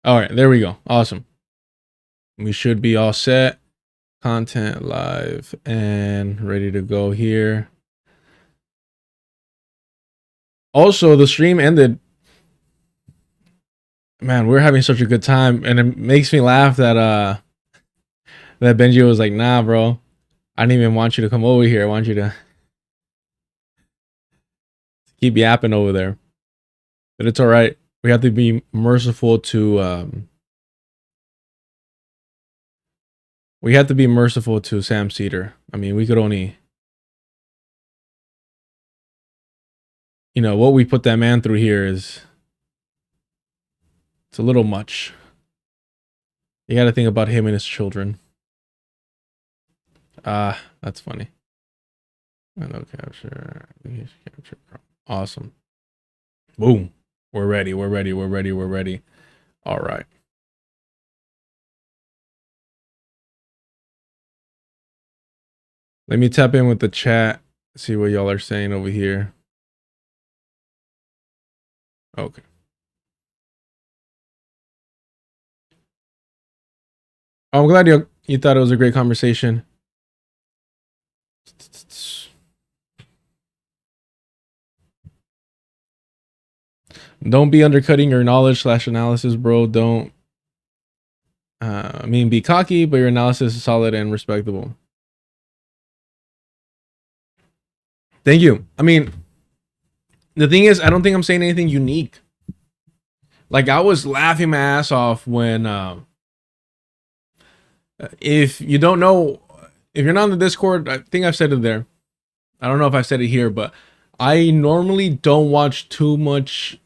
All right, there we go. Awesome. We should be all set. Content live and ready to go here. Also, the stream ended. Man, we're having such a good time, and it makes me laugh that Benji was like, "Nah, bro, I didn't even want you to come over here. I want you to keep yapping over there." But it's all right. We have to be merciful to Sam Cedar. I mean, we could only, you know, what we put that man through here is, it's a little much. You got to think about him and his children. That's funny. No capture. Awesome. Boom. We're ready. We're ready. We're ready. We're ready. All right. Let me tap in with the chat. See what y'all are saying over here. Okay. I'm glad you thought it was a great conversation. Don't be undercutting your knowledge / analysis, bro. Don't be cocky, but your analysis is solid and respectable. Thank you. I mean, the thing is, I don't think I'm saying anything unique. Like, I was laughing my ass off when if you don't know, if you're not on the Discord, I think I've said it there. I don't know if I said it here, but I normally don't watch too much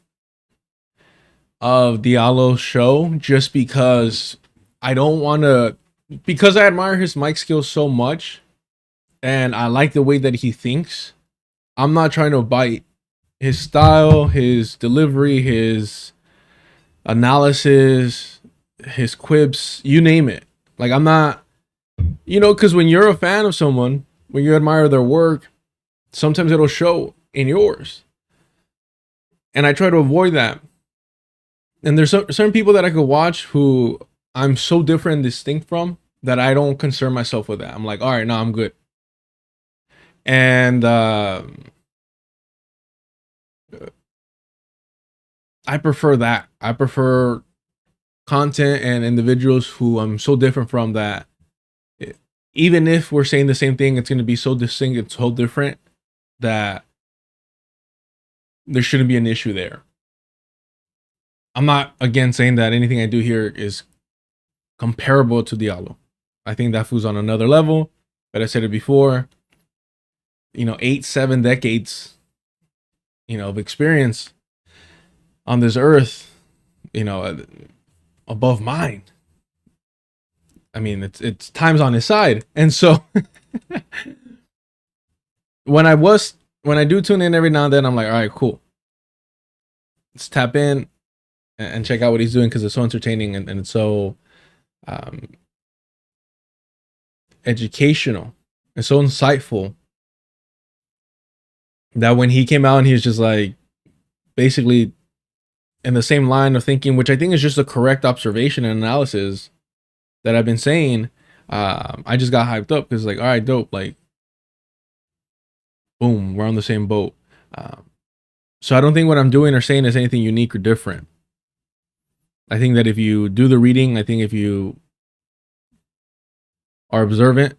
of Diallo's show just because I don't want to, because I admire his mic skills so much and I like the way that he thinks. I'm not trying to bite his style, his delivery, his analysis, his quips, you name it. Like, I'm not, you know, because when you're a fan of someone, when you admire their work, sometimes it'll show in yours. And I try to avoid that. And there's certain people that I could watch who I'm so different and distinct from that I don't concern myself with that. I'm like, all right, no, I'm good. And I prefer that. I prefer content and individuals who I'm so different from that even if we're saying the same thing, it's going to be so distinct and so different that there shouldn't be an issue there. I'm not, again, saying that anything I do here is comparable to Diallo. I think that fool's on another level. But I said it before, you know, 8-7 decades, you know, of experience on this earth, you know, above mine. I mean, it's time's on his side. And so when I do tune in every now and then, I'm like, all right, cool. Let's tap in and check out what he's doing, because it's so entertaining and it's so educational. It's so insightful that when he came out and he was just like basically in the same line of thinking, which I think is just a correct observation and analysis that I've been saying, I just got hyped up because like, all right, dope, like boom, we're on the same boat. So I don't think what I'm doing or saying is anything unique or different. I think that if you do the reading, I think if you are observant,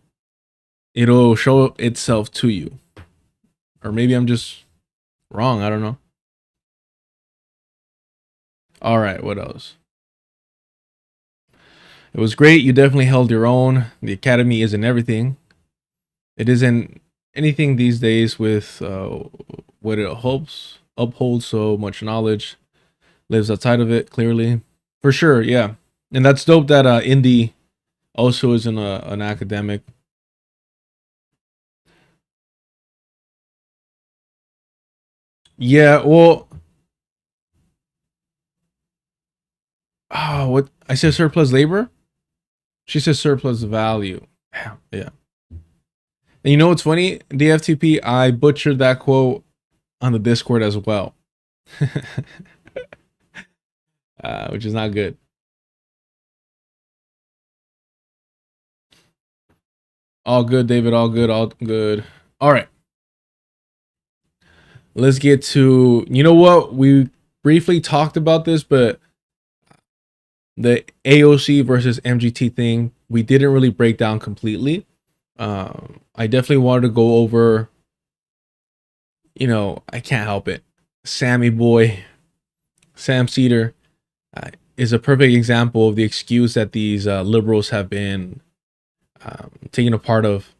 it'll show itself to you. Or maybe I'm just wrong, I don't know. All right, what else? It was great. You definitely held your own. The academy isn't everything. It isn't anything these days with what it upholds so much knowledge lives outside of it, clearly. For sure, yeah. And that's dope that Indy also isn't an academic. Yeah, well, what I said, surplus labor. She says surplus value. Yeah. And you know what's funny? DFTP, I butchered that quote on the Discord as well. Which is not good. All good, David. All good. All good. All right. Let's get to, you know what? We briefly talked about this, but the AOC versus MGT thing, we didn't really break down completely. I definitely wanted to go over, you know, I can't help it. Sammy boy, Sam Cedar, is a perfect example of the excuse that these liberals have been taking a part of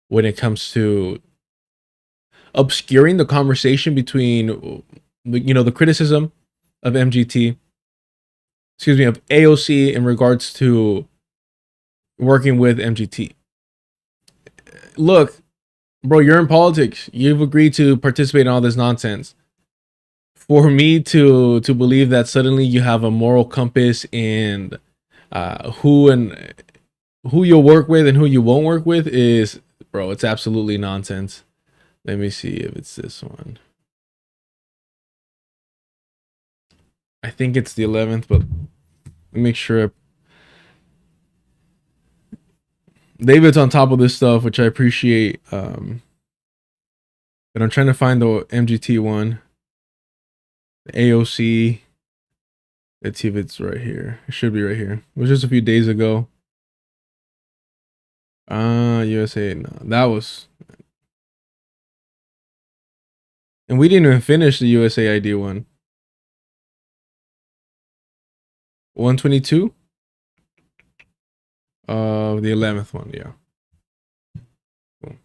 when it comes to obscuring the conversation between, you know, the criticism of MGT, excuse me, of AOC in regards to working with MGT. Look, bro, you're in politics. You've agreed to participate in all this nonsense. For me to believe that suddenly you have a moral compass and who you'll work with and who you won't work with is, bro, it's absolutely nonsense. Let me see if it's this one. I think it's the 11th, but let me make sure. David's on top of this stuff, which I appreciate. But I'm trying to find the MGT one. The AOC. Let's see if it's right here. It should be right here. It was just a few days ago. USA. No, that was. And we didn't even finish the USA ID one. 122? The 11th one, yeah. Cool.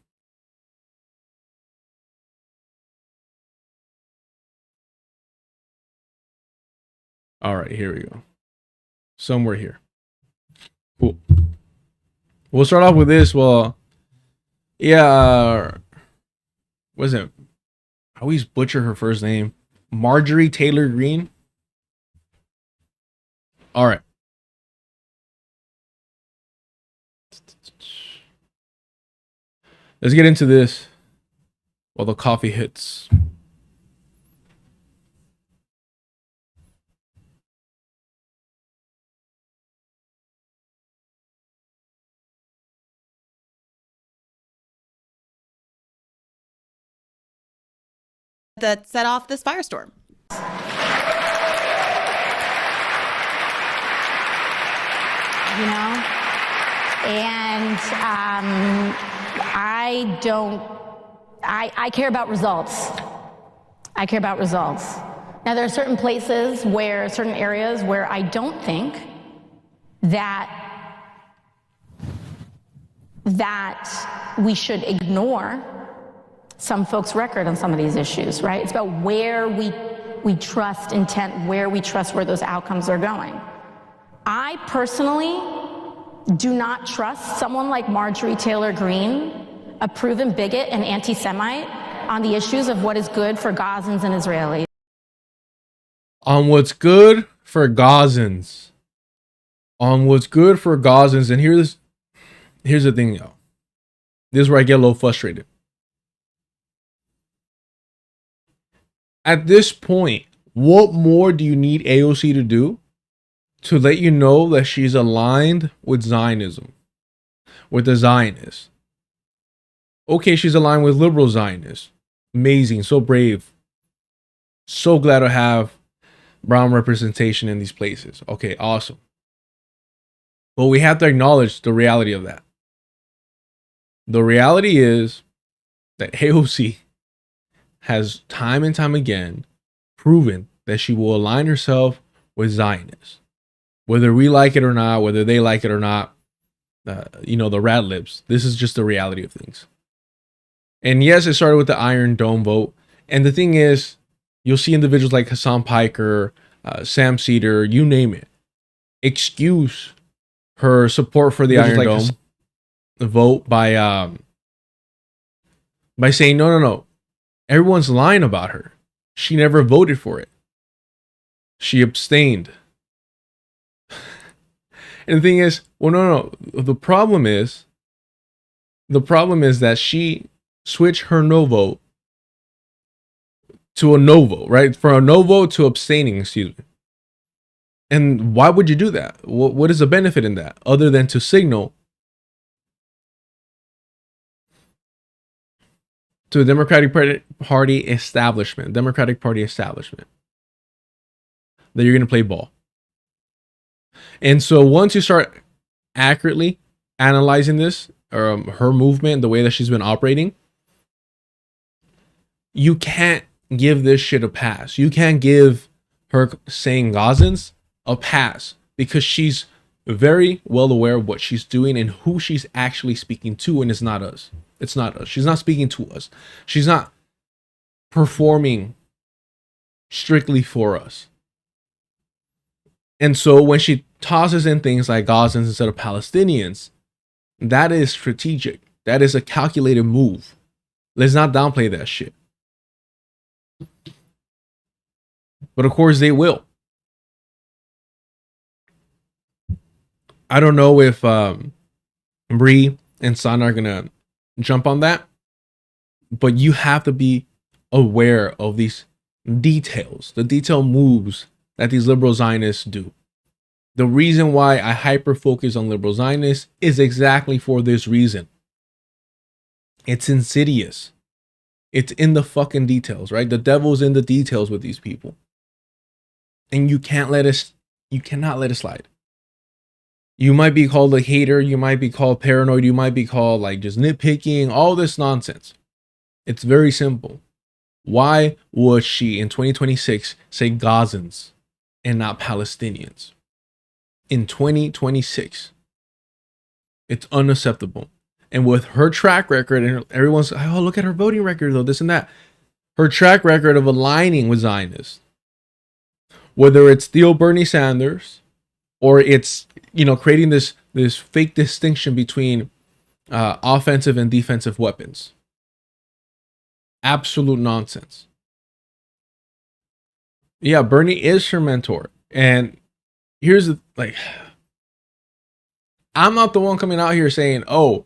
All right, here we go. Somewhere here. Cool. We'll start off with this. Well, yeah. What is it? I always butcher her first name. Marjorie Taylor Greene. All right. Let's get into this while the coffee hits. That set off this firestorm. You know, and I care about results. I care about results. Now, there are certain places where, certain areas where I don't think that we should ignore some folks' record on some of these issues, right? It's about where we trust intent, where we trust where those outcomes are going. I personally do not trust someone like Marjorie Taylor Greene, a proven bigot and anti-Semite, on the issues of what is good for Gazans and Israelis. On what's good for Gazans. On what's good for Gazans. And here's the thing, though. This is where I get a little frustrated. At this point, what more do you need AOC to do to let you know that she's aligned with Zionism, with the Zionists? Okay, she's aligned with liberal Zionists. Amazing, so brave. So glad to have brown representation in these places. Okay, awesome. But we have to acknowledge the reality of that. The reality is that AOC has time and time again proven that she will align herself with Zionists. Whether we like it or not, whether they like it or not, you know, the rat libs. This is just the reality of things. And yes, it started with the Iron Dome vote. And the thing is, you'll see individuals like Hassan Piker, Sam Cedar, you name it, excuse her support for the Iron Dome vote by saying, no. Everyone's lying about her. She never voted for it. She abstained. And the thing is, well, no. The problem is that she switched her no vote to a no vote, right? From a no vote to abstaining, excuse me. And why would you do that? What is the benefit in that other than to signal to the Party establishment, Democratic Party establishment, that you're going to play ball. And so once you start accurately analyzing this, or her movement, the way that she's been operating, you can't give this shit a pass. You can't give her saying Gazans a pass, because she's very well aware of what she's doing and who she's actually speaking to, and it's not us. It's not us. She's not speaking to us. She's not performing strictly for us. And so when she tosses in things like Gazans instead of Palestinians, that is strategic. That is a calculated move. Let's not downplay that shit. But of course they will. I don't know if Bree and Sana are gonna jump on that, but you have to be aware of these details, the detailed moves that these liberal Zionists do. The reason why I hyper focus on liberal Zionists is exactly for this reason. It's insidious. It's in the fucking details, right? The devil's in the details with these people. And you cannot let it slide. You might be called a hater, you might be called paranoid, you might be called like just nitpicking, all this nonsense. It's very simple. Why would she in 2026 say Gazans and not Palestinians? In 2026, it's unacceptable. And with her track record, and everyone's, oh, look at her voting record though, this and that. Her track record of aligning with Zionists, whether it's Theo Bernie Sanders, or it's, you know, creating this fake distinction between offensive and defensive weapons. Absolute nonsense. Yeah, Bernie is her mentor. And here's the, like, I'm not the one coming out here saying, oh,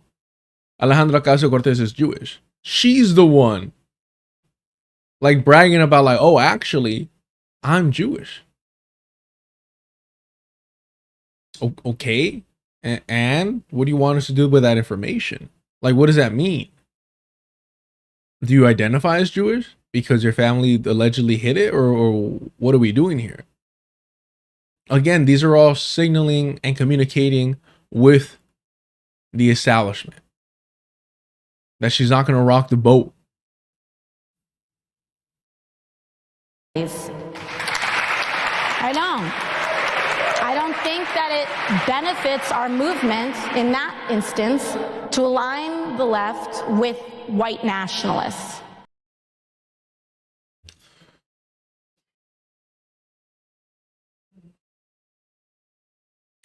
Alejandra Ocasio-Cortez is Jewish. She's the one like bragging about like, oh, actually, I'm Jewish. Okay. And what do you want us to do with that information? Like, what does that mean? Do you identify as Jewish because your family allegedly hid it, or what are we doing here? Again, these are all signaling and communicating with the establishment that she's not going to rock the boat. I know. I don't think that it benefits our movement in that instance to align the left with white nationalists.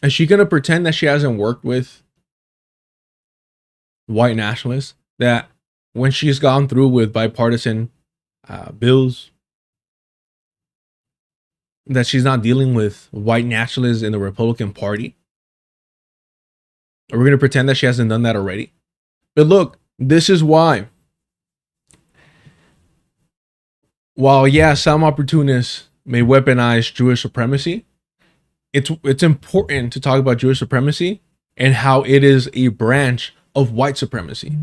Is she going to pretend that she hasn't worked with white nationalists? That when she's gone through with bipartisan bills, that she's not dealing with white nationalists in the Republican Party? Are we going to pretend that she hasn't done that already? But look, this is why. While, yeah, some opportunists may weaponize Jewish supremacy, it's important to talk about Jewish supremacy and how it is a branch of white supremacy.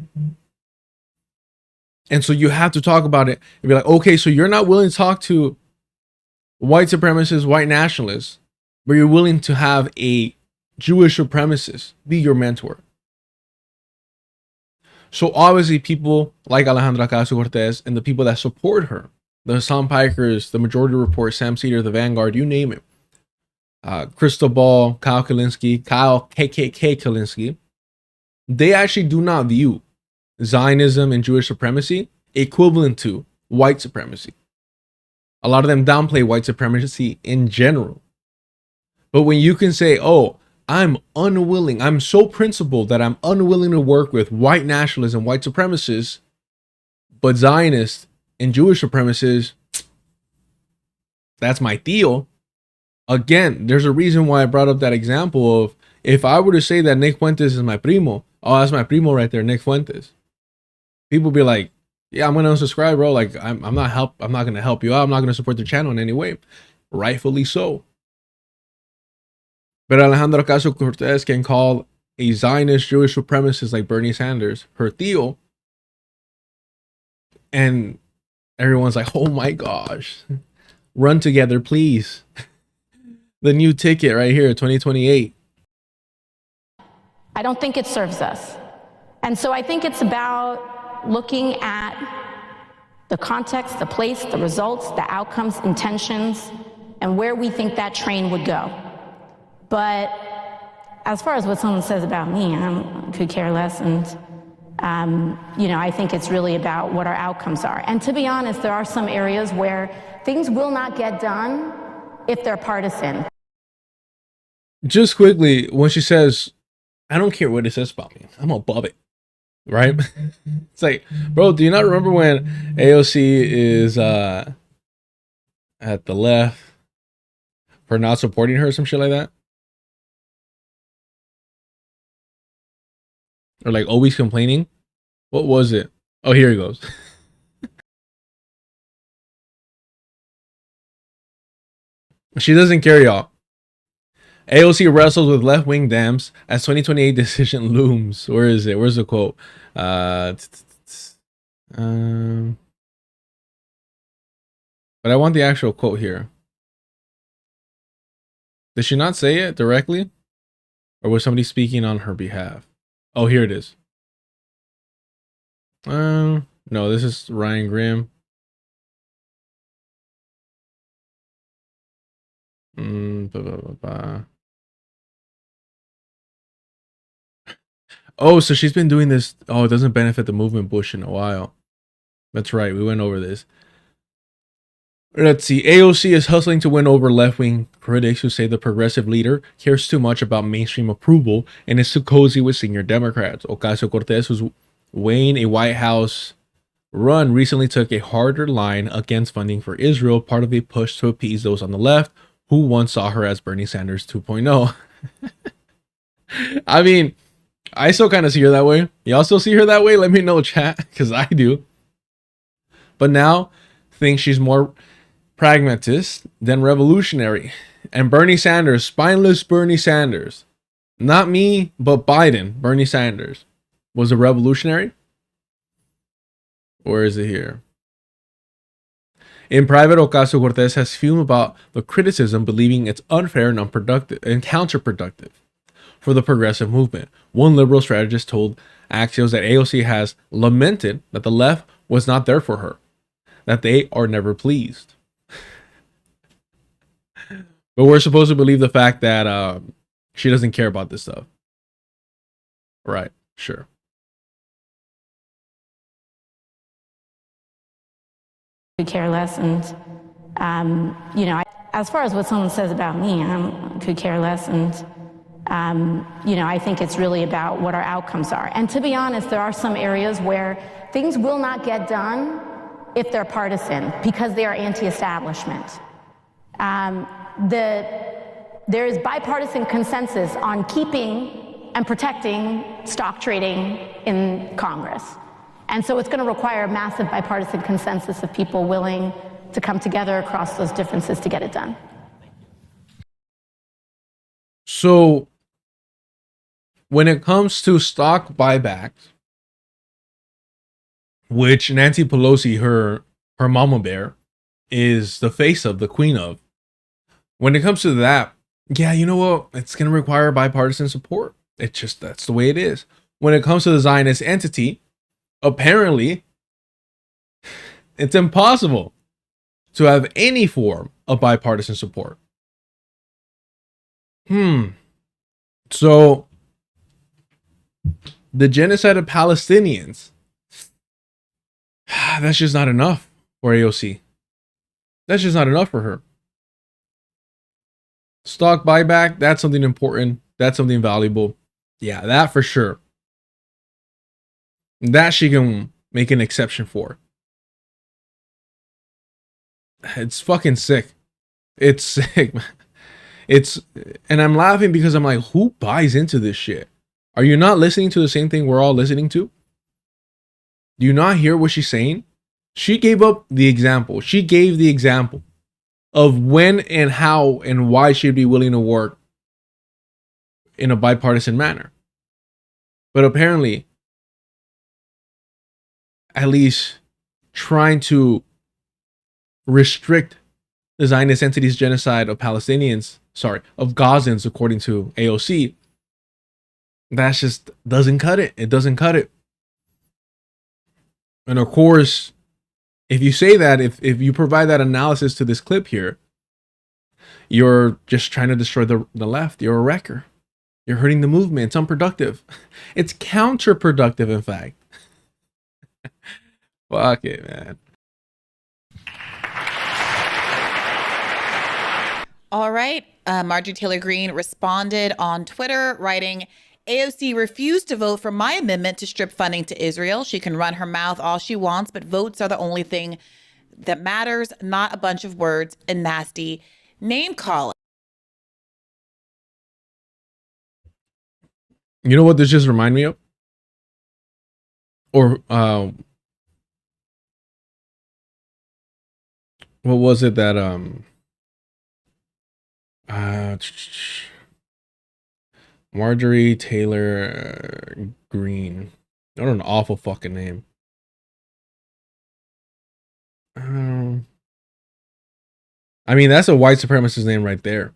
And so you have to talk about it and be like, okay, so you're not willing to talk to white supremacists, white nationalists, but you're willing to have a Jewish supremacist be your mentor. So obviously people like Alejandra Ocasio-Cortez and the people that support her, the Hassan Pikers, the Majority Report, Sam Cedar, the Vanguard, you name it, Crystal Ball, Kyle KKK Kalinske, they actually do not view Zionism and Jewish supremacy equivalent to white supremacy. A lot of them downplay white supremacy in general. But when you can say, oh, I'm unwilling, I'm so principled that I'm unwilling to work with white nationalists and white supremacists, but Zionists and Jewish supremacists, that's my deal. Again, there's a reason why I brought up that example of, if I were to say that Nick Fuentes is my primo, oh, that's my primo right there, Nick Fuentes. People be like, yeah, I'm going to unsubscribe, bro. Like, I'm not going to help you out. I'm not going to support the channel in any way. Rightfully so. But Alejandra Ocasio-Cortez can call a Zionist Jewish supremacist like Bernie Sanders her tío. And everyone's like, oh my gosh, run together, please. The new ticket right here, 2028. I don't think it serves us. And so I think it's about looking at the context, the place, the results, the outcomes, intentions, and where we think that train would go. But as far as what someone says about me, I could care less. And, I think it's really about what our outcomes are. And to be honest, there are some areas where things will not get done if they're partisan. Just quickly, when she says, I don't care what it says about me, I'm above it. Right? It's like, bro, do you not remember when AOC is at the left for not supporting her or some shit like that? Or like always complaining? What was it? Oh, here he goes. She doesn't care, y'all. AOC wrestles with left-wing dams as 2028 decision looms. Where is it? Where's the quote? But I want the actual quote here. Did she not say it directly? Or was somebody speaking on her behalf? Oh, here it is. No, this is Ryan Grimm. Oh, so she's been doing this. Oh, it doesn't benefit the movement Bush in a while. That's right. We went over this. Let's see. AOC is hustling to win over left-wing critics who say the progressive leader cares too much about mainstream approval and is too cozy with senior Democrats. Ocasio-Cortez, who's weighing a White House run, recently took a harder line against funding for Israel, part of a push to appease those on the left who once saw her as Bernie Sanders 2.0. I mean, I still kind of see her that way. Y'all still see her that way? Let me know, chat, because I do. But now, think she's more pragmatist than revolutionary. And Bernie Sanders, spineless Bernie Sanders, not me, but Biden, Bernie Sanders, was a revolutionary? Where is it here? In private, Ocasio-Cortez has fumed about the criticism, believing it's unfair and unproductive and counterproductive for the progressive movement. One liberal strategist told Axios that AOC has lamented that the left was not there for her, that they are never pleased. But we're supposed to believe the fact that she doesn't care about this stuff. Right, sure. We care less. And, as far as what someone says about me, I could care less. And, I think it's really about what our outcomes are. And to be honest, there are some areas where things will not get done if they're partisan because they are anti-establishment. There is bipartisan consensus on keeping and protecting stock trading in Congress. And so it's going to require a massive bipartisan consensus of people willing to come together across those differences to get it done. So when it comes to stock buybacks, which Nancy Pelosi, her mama bear, is the face of, the queen of, when it comes to that, yeah, you know what? It's going to require bipartisan support. It's just, that's the way it is. When it comes to the Zionist entity, apparently, it's impossible to have any form of bipartisan support. So, the genocide of Palestinians, that's just not enough for AOC. That's just not enough for her. Stock buyback, that's something important. That's something valuable. Yeah, that for sure. That she can make an exception for. It's fucking sick. It's sick, man. And I'm laughing because I'm like, who buys into this shit? Are you not listening to the same thing we're all listening to? Do you not hear what she's saying? She gave up the example. She gave the example of when and how and why she'd be willing to work in a bipartisan manner. But apparently, at least trying to restrict the Zionist entity's genocide of Palestinians, of Gazans, according to AOC, that just doesn't cut it. It doesn't cut it. And of course, if you say that, if you provide that analysis to this clip here, you're just trying to destroy the left. You're a wrecker. You're hurting the movement. It's unproductive. It's counterproductive, in fact. Fuck it, man. All right. Marjorie Taylor Greene responded on Twitter, writing, AOC refused to vote for my amendment to strip funding to Israel. She can run her mouth all she wants, but votes are the only thing that matters, not a bunch of words and nasty name calling. You know what this just reminded me of? Or what was it that Marjorie Taylor Greene. What an awful fucking name. I mean, that's a white supremacist name right there.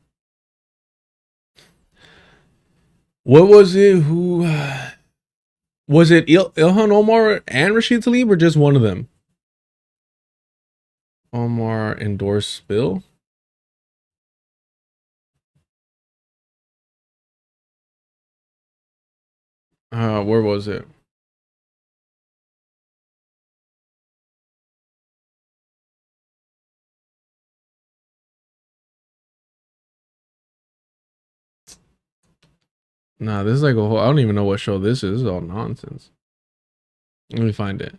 What was it? Who was it? Ilhan Omar and Rashid Tlaib, or just one of them? Omar endorsed bill. Where was it? Nah, this is like a whole, I don't even know what show this is. This is all nonsense. Let me find it.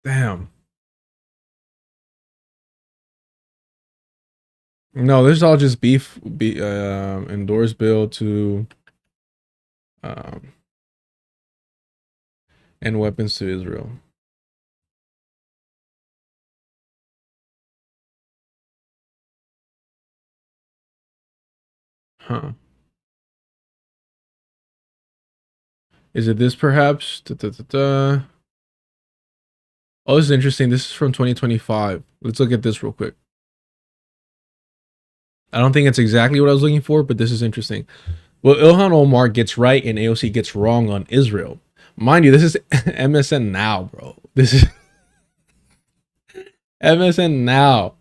Damn. No, this is all just endorsed bill to and weapons to Israel. Huh. Is it this perhaps? Oh, this is interesting. This is from 2025. Let's look at this real quick. I don't think it's exactly what I was looking for, but this is interesting. Well, Ilhan Omar gets right and AOC gets wrong on Israel. Mind you, this is MSN Now, bro. This is MSN Now.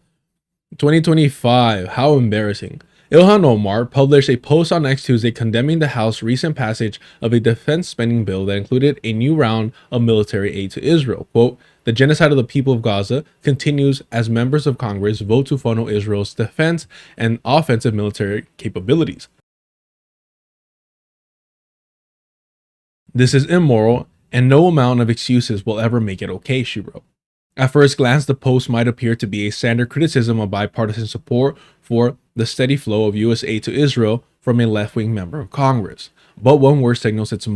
2025. How embarrassing. Ilhan Omar published a post on next Tuesday condemning the House's recent passage of a defense spending bill that included a new round of military aid to Israel. Quote, the genocide of the people of Gaza continues as members of Congress vote to funnel Israel's defense and offensive military capabilities. This is immoral, and no amount of excuses will ever make it okay, she wrote. At first glance, the post might appear to be a standard criticism of bipartisan support for the steady flow of U.S. aid to Israel from a left-wing member of Congress. But one word signals it's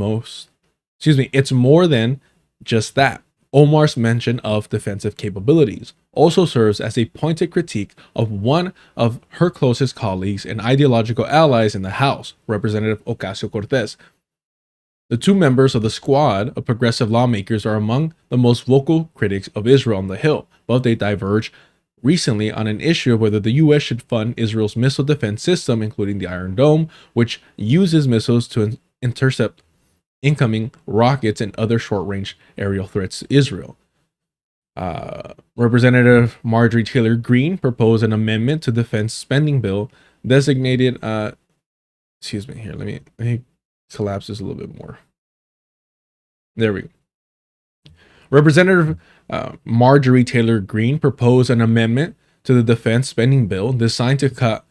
more than just that. Omar's mention of defensive capabilities also serves as a pointed critique of one of her closest colleagues and ideological allies in the House, Representative Ocasio-Cortez. The two members of the squad of progressive lawmakers are among the most vocal critics of Israel on the Hill, but they diverge recently on an issue of whether the U.S. should fund Israel's missile defense system, including the Iron Dome, which uses missiles to intercept incoming rockets and other short-range aerial threats to Israel. Representative Marjorie Taylor Greene proposed an amendment to the defense spending bill designated. Excuse me. Here, let me collapse this a little bit more. There we go. Representative Marjorie Taylor Greene proposed an amendment to the defense spending bill designed to cut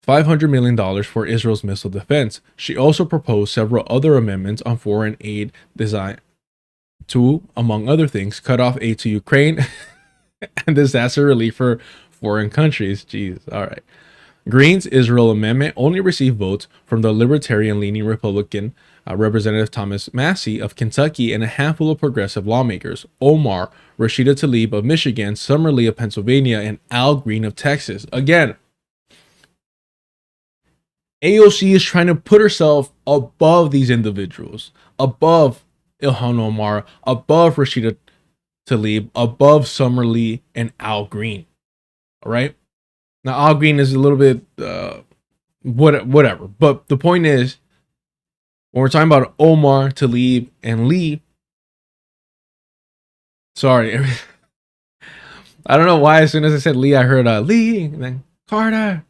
$500 million for Israel's missile defense. She also proposed several other amendments on foreign aid designed to, among other things, cut off aid to Ukraine and disaster relief for foreign countries. Jeez, all right. Greene's Israel amendment only received votes from the libertarian-leaning Republican Representative Thomas Massie of Kentucky and a handful of progressive lawmakers, Omar, Rashida Tlaib of Michigan, Summer Lee of Pennsylvania, and Al Green of Texas. Again, AOC is trying to put herself above these individuals, above Ilhan Omar, above Rashida Tlaib, above Summer Lee and Al Green. All right. Now, Al Green is a little bit whatever. But the point is, when we're talking about Omar, Tlaib, and Lee, sorry, I don't know why as soon as I said Lee, I heard Lee, and then Carter,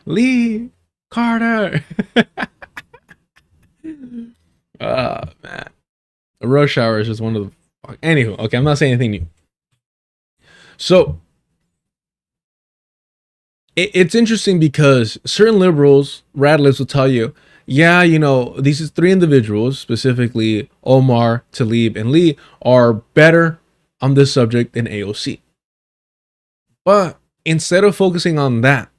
Lee, Carter. Man. A rush hour is just one of the... Anywho, okay, I'm not saying anything new. So, it's interesting because certain liberals, radicals will tell you, yeah, you know, these three individuals, specifically Omar, Tlaib, and Lee, are better on this subject than AOC. But instead of focusing on that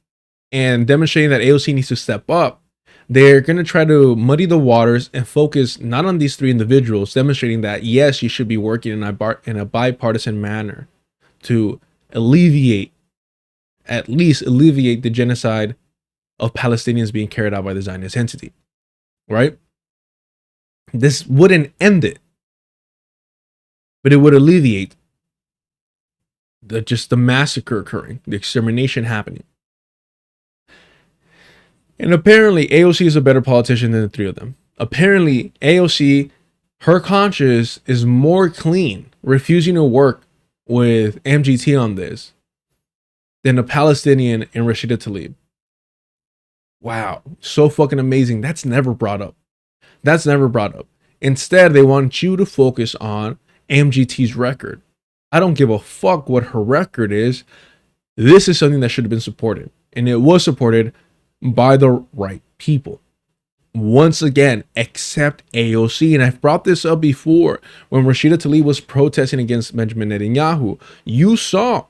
and demonstrating that AOC needs to step up, they're going to try to muddy the waters and focus not on these three individuals, demonstrating that, yes, you should be working in a bipartisan manner to alleviate, at least alleviate the genocide of Palestinians being carried out by the Zionist entity, right? This wouldn't end it, but it would alleviate just the massacre occurring, the extermination happening. And apparently AOC is a better politician than the three of them. Apparently AOC, her conscience is more clean, refusing to work with MGT on this, than a Palestinian and Rashida Tlaib. Wow, so fucking amazing. That's never brought up. That's never brought up. Instead, they want you to focus on MGT's record. I don't give a fuck what her record is. This is something that should have been supported. And it was supported by the right people. Once again, except AOC. And I've brought this up before. When Rashida Tlaib was protesting against Benjamin Netanyahu, you saw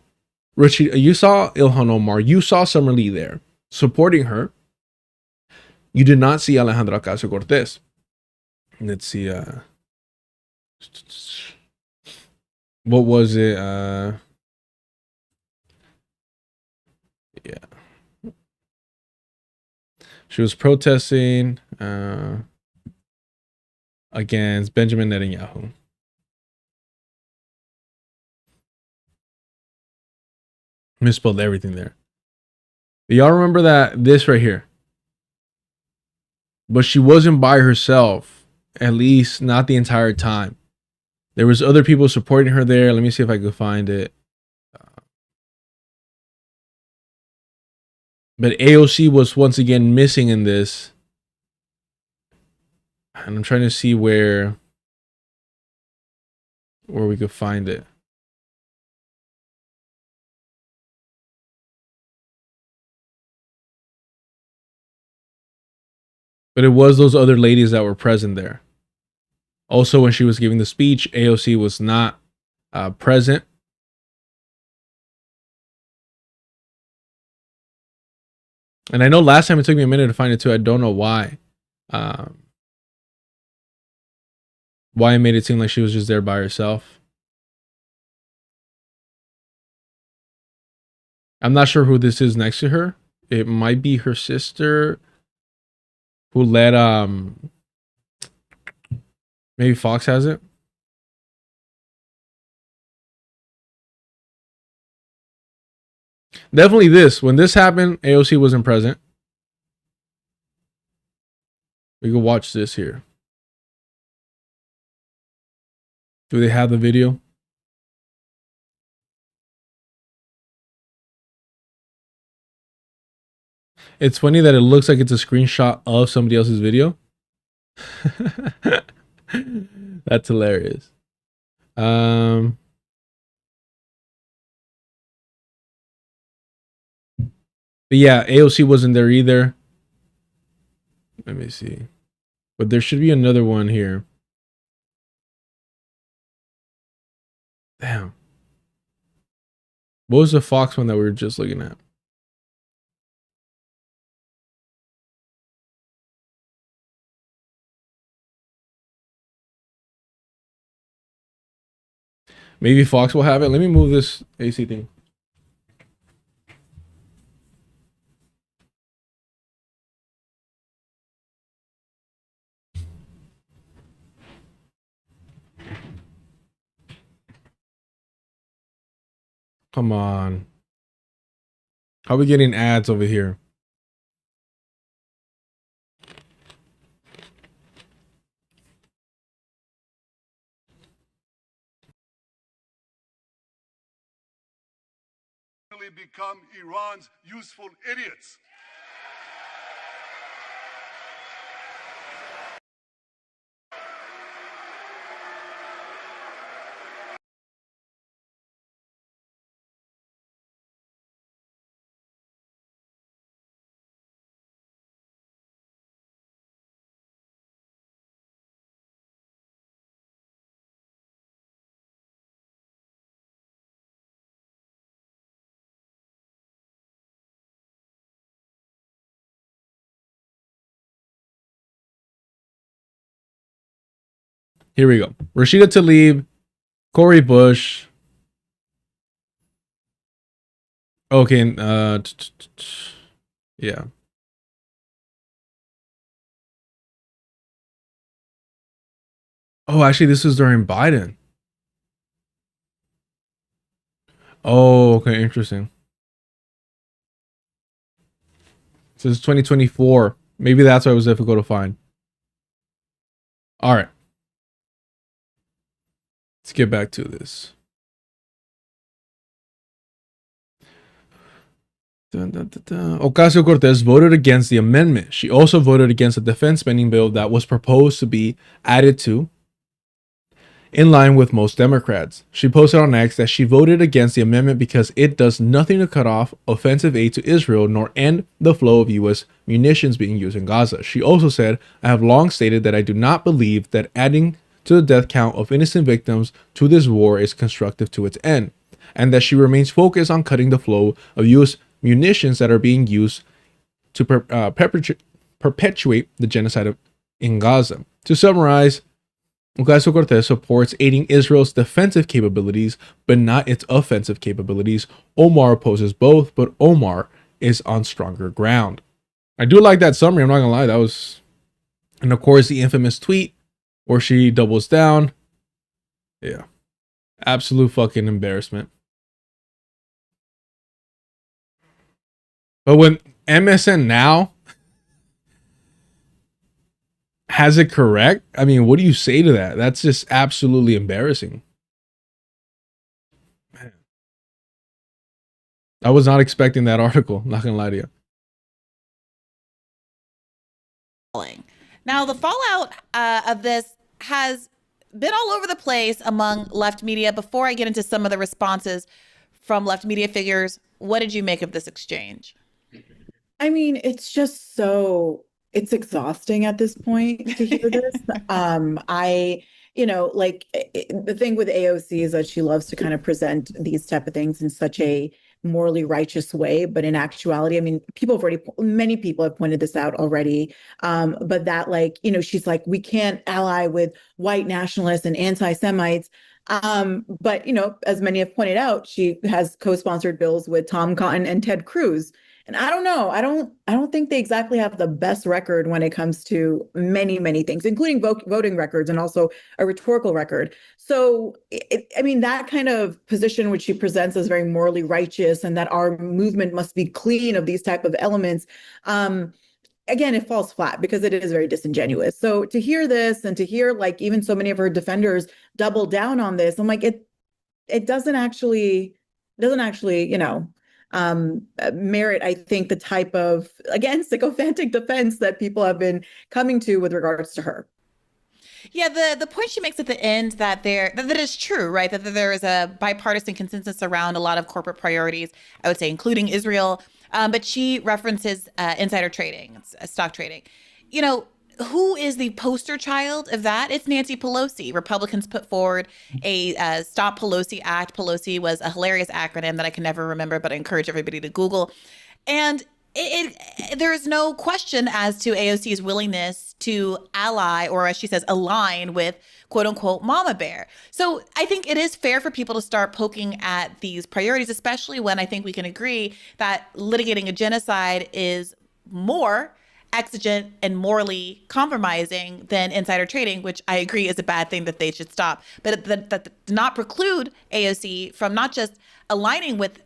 Ilhan Omar, you saw Summer Lee there supporting her. You did not see Alejandra Ocasio-Cortez. Let's see. What was it? Yeah. She was protesting against Benjamin Netanyahu. Misspelled everything there. Y'all remember this right here? But she wasn't by herself, at least not the entire time. There was other people supporting her there. Let me see if I could find it. But AOC was once again missing in this. And I'm trying to see where we could find it. But it was those other ladies that were present there. Also, when she was giving the speech, AOC was not present. And I know last time it took me a minute to find it too. I don't know why. Why it made it seem like she was just there by herself. I'm not sure who this is next to her. It might be her sister who led maybe Fox has it. Definitely this. When this happened, AOC wasn't present. We can watch this here. Do they have the video? It's funny that it looks like it's a screenshot of somebody else's video. That's hilarious. But yeah, AOC wasn't there either. Let me see. But there should be another one here. Damn. What was the Fox one that we were just looking at? Maybe Fox will have it. Let me move this AC thing. Come on. How are we getting ads over here? Become Iran's useful idiots. Here we go. Rashida Tlaib, Cori Bush. Okay, yeah. Oh, actually, this was during Biden. Oh, okay, interesting. This is 2024. Maybe that's why it was difficult to find. All right. Let's get back to this. Ocasio-Cortez voted against the amendment. She also voted against the defense spending bill that was proposed to be added to, in line with most Democrats. She posted on X that she voted against the amendment because it does nothing to cut off offensive aid to Israel nor end the flow of U.S. munitions being used in Gaza. She also said, I have long stated that I do not believe that adding to the death count of innocent victims to this war is constructive to its end, and that she remains focused on cutting the flow of U.S. munitions that are being used to perpetuate the genocide in Gaza. To summarize, Ocasio-Cortez supports aiding Israel's defensive capabilities, but not its offensive capabilities. Omar opposes both, but Omar is on stronger ground. I do like that summary, I'm not gonna lie. That was, and of course, the infamous tweet where she doubles down. Yeah. Absolute fucking embarrassment. But when MSN Now has it correct, I mean, what do you say to that? That's just absolutely embarrassing. Man. I was not expecting that article, not gonna lie to you. Now, the fallout of this has been all over the place among left media. Before I get into some of the responses from left media figures, what did you make of this exchange? I mean, it's just it's exhausting at this point to hear this. The thing with AOC is that she loves to kind of present these type of things in such a morally righteous way, but in actuality, I mean, many people have pointed this out already. But that, she's like, we can't ally with white nationalists and anti-Semites. But as many have pointed out, she has co-sponsored bills with Tom Cotton and Ted Cruz. And I don't know. I don't think they exactly have the best record when it comes to many, many things, including voting records and also a rhetorical record. So, that kind of position, which she presents as very morally righteous and that our movement must be clean of these type of elements, again, it falls flat because it is very disingenuous. So to hear this and to hear even so many of her defenders double down on this, I'm like, it doesn't actually, merit, I think, the type of, again, sycophantic defense that people have been coming to with regards to her. Yeah, the point she makes at the end that that is true, right? That there is a bipartisan consensus around a lot of corporate priorities, I would say, including Israel. But she references insider trading, stock trading. Who is the poster child of that? It's Nancy Pelosi. Republicans put forward a Stop Pelosi Act. Pelosi was a hilarious acronym that I can never remember, but I encourage everybody to Google. And there is no question as to AOC's willingness to ally, or as she says, align with quote unquote mama bear. So I think it is fair for people to start poking at these priorities, especially when I think we can agree that litigating a genocide is more exigent and morally compromising than insider trading, which I agree is a bad thing that they should stop. But that did not preclude AOC from not just aligning with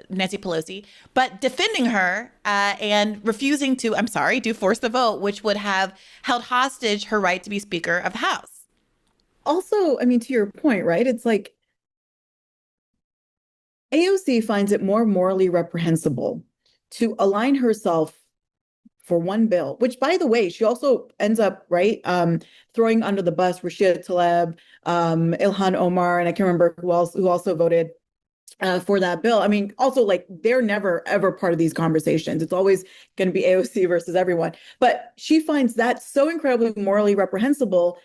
Nancy Pelosi, but defending her and refusing to, I'm sorry, do force the vote, which would have held hostage her right to be Speaker of the House. Also, I mean, to your point, right? It's like AOC finds it more morally reprehensible to align herself for one bill, which, by the way, she also ends up, right, throwing under the bus Rashida Tlaib, Ilhan Omar, and I can't remember who also voted for that bill. I mean, also, like, they're never, ever part of these conversations. It's always going to be AOC versus everyone. But she finds that so incredibly morally reprehensible,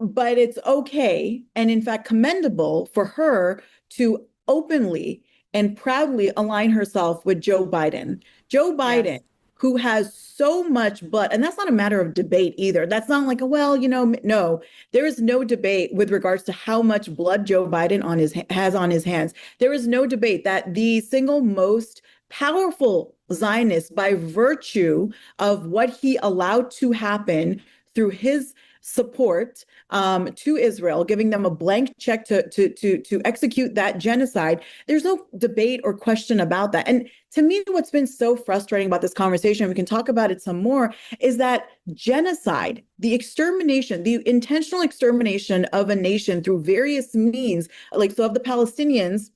but it's okay, and in fact commendable, for her to openly and proudly align herself with Joe Biden. Joe Biden, yes, who has so much blood, and that's not a matter of debate either. That's not like, well, you know, no, there is no debate with regards to how much blood Joe Biden has on his hands. There is no debate that the single most powerful Zionist, by virtue of what he allowed to happen through his support to Israel, giving them a blank check to execute that genocide. There's no debate or question about that. And to me, what's been so frustrating about this conversation, we can talk about it some more, is that genocide, the extermination, the intentional extermination of a nation through various means, like so of the Palestinians,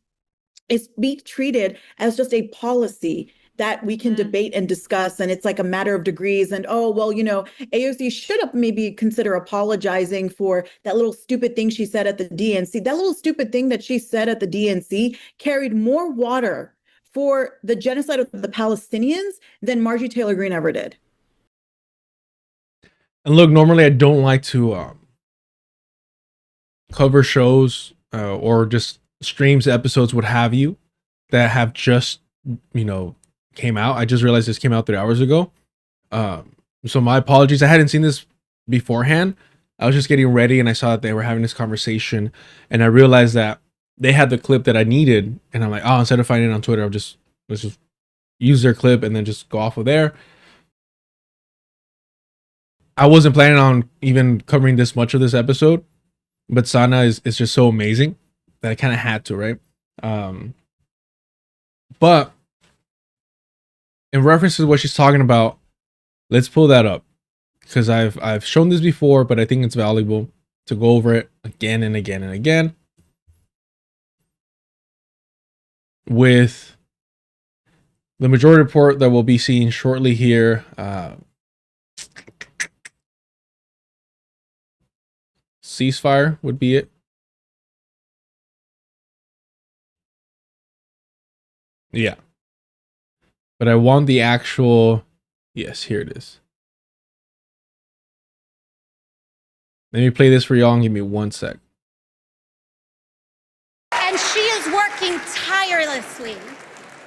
is being treated as just a policy that we can debate and discuss, and it's like a matter of degrees. And oh, well, you know, AOC should have maybe consider apologizing for that little stupid thing she said at the DNC. That little stupid thing that she said at the DNC carried more water for the genocide of the Palestinians than Marjorie Taylor Greene ever did. And look, normally I don't like to cover shows or just streams, episodes, what have you, that have just, you know, came out. I just realized this came out 3 hours ago. So my apologies. I hadn't seen this beforehand. I was just getting ready and I saw that they were having this conversation and I realized that they had the clip that I needed. And I'm like, oh, instead of finding it on Twitter, let's just use their clip and then just go off of there. I wasn't planning on even covering this much of this episode, but Sana is just so amazing that I kind of had to, right? But in reference to what she's talking about, let's pull that up because I've shown this before, but I think it's valuable to go over it again and again and again with the majority report that we'll be seeing shortly here. Ceasefire would be it. Yeah. But I want the actual, yes, here it is. Let me play this for y'all and give me 1 sec. And she is working tirelessly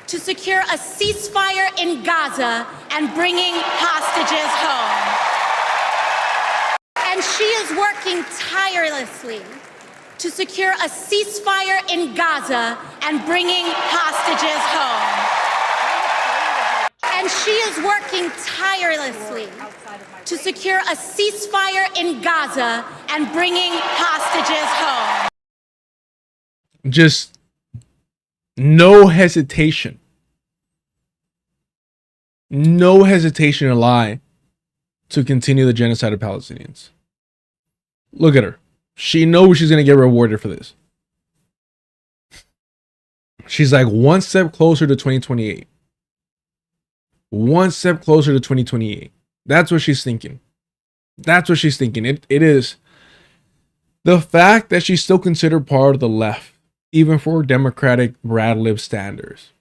to secure a ceasefire in Gaza and bringing hostages home. And she is working tirelessly to secure a ceasefire in Gaza and bringing hostages home. And she is working tirelessly to secure a ceasefire in Gaza and bringing hostages home. Just no hesitation. No hesitation to lie to continue the genocide of Palestinians. Look at her. She knows she's going to get rewarded for this. She's like one step closer to 2028. One step closer to 2028. That's what she's thinking. That's what she's thinking. It is the fact that she's still considered part of the left, even for Democratic rad lib standards.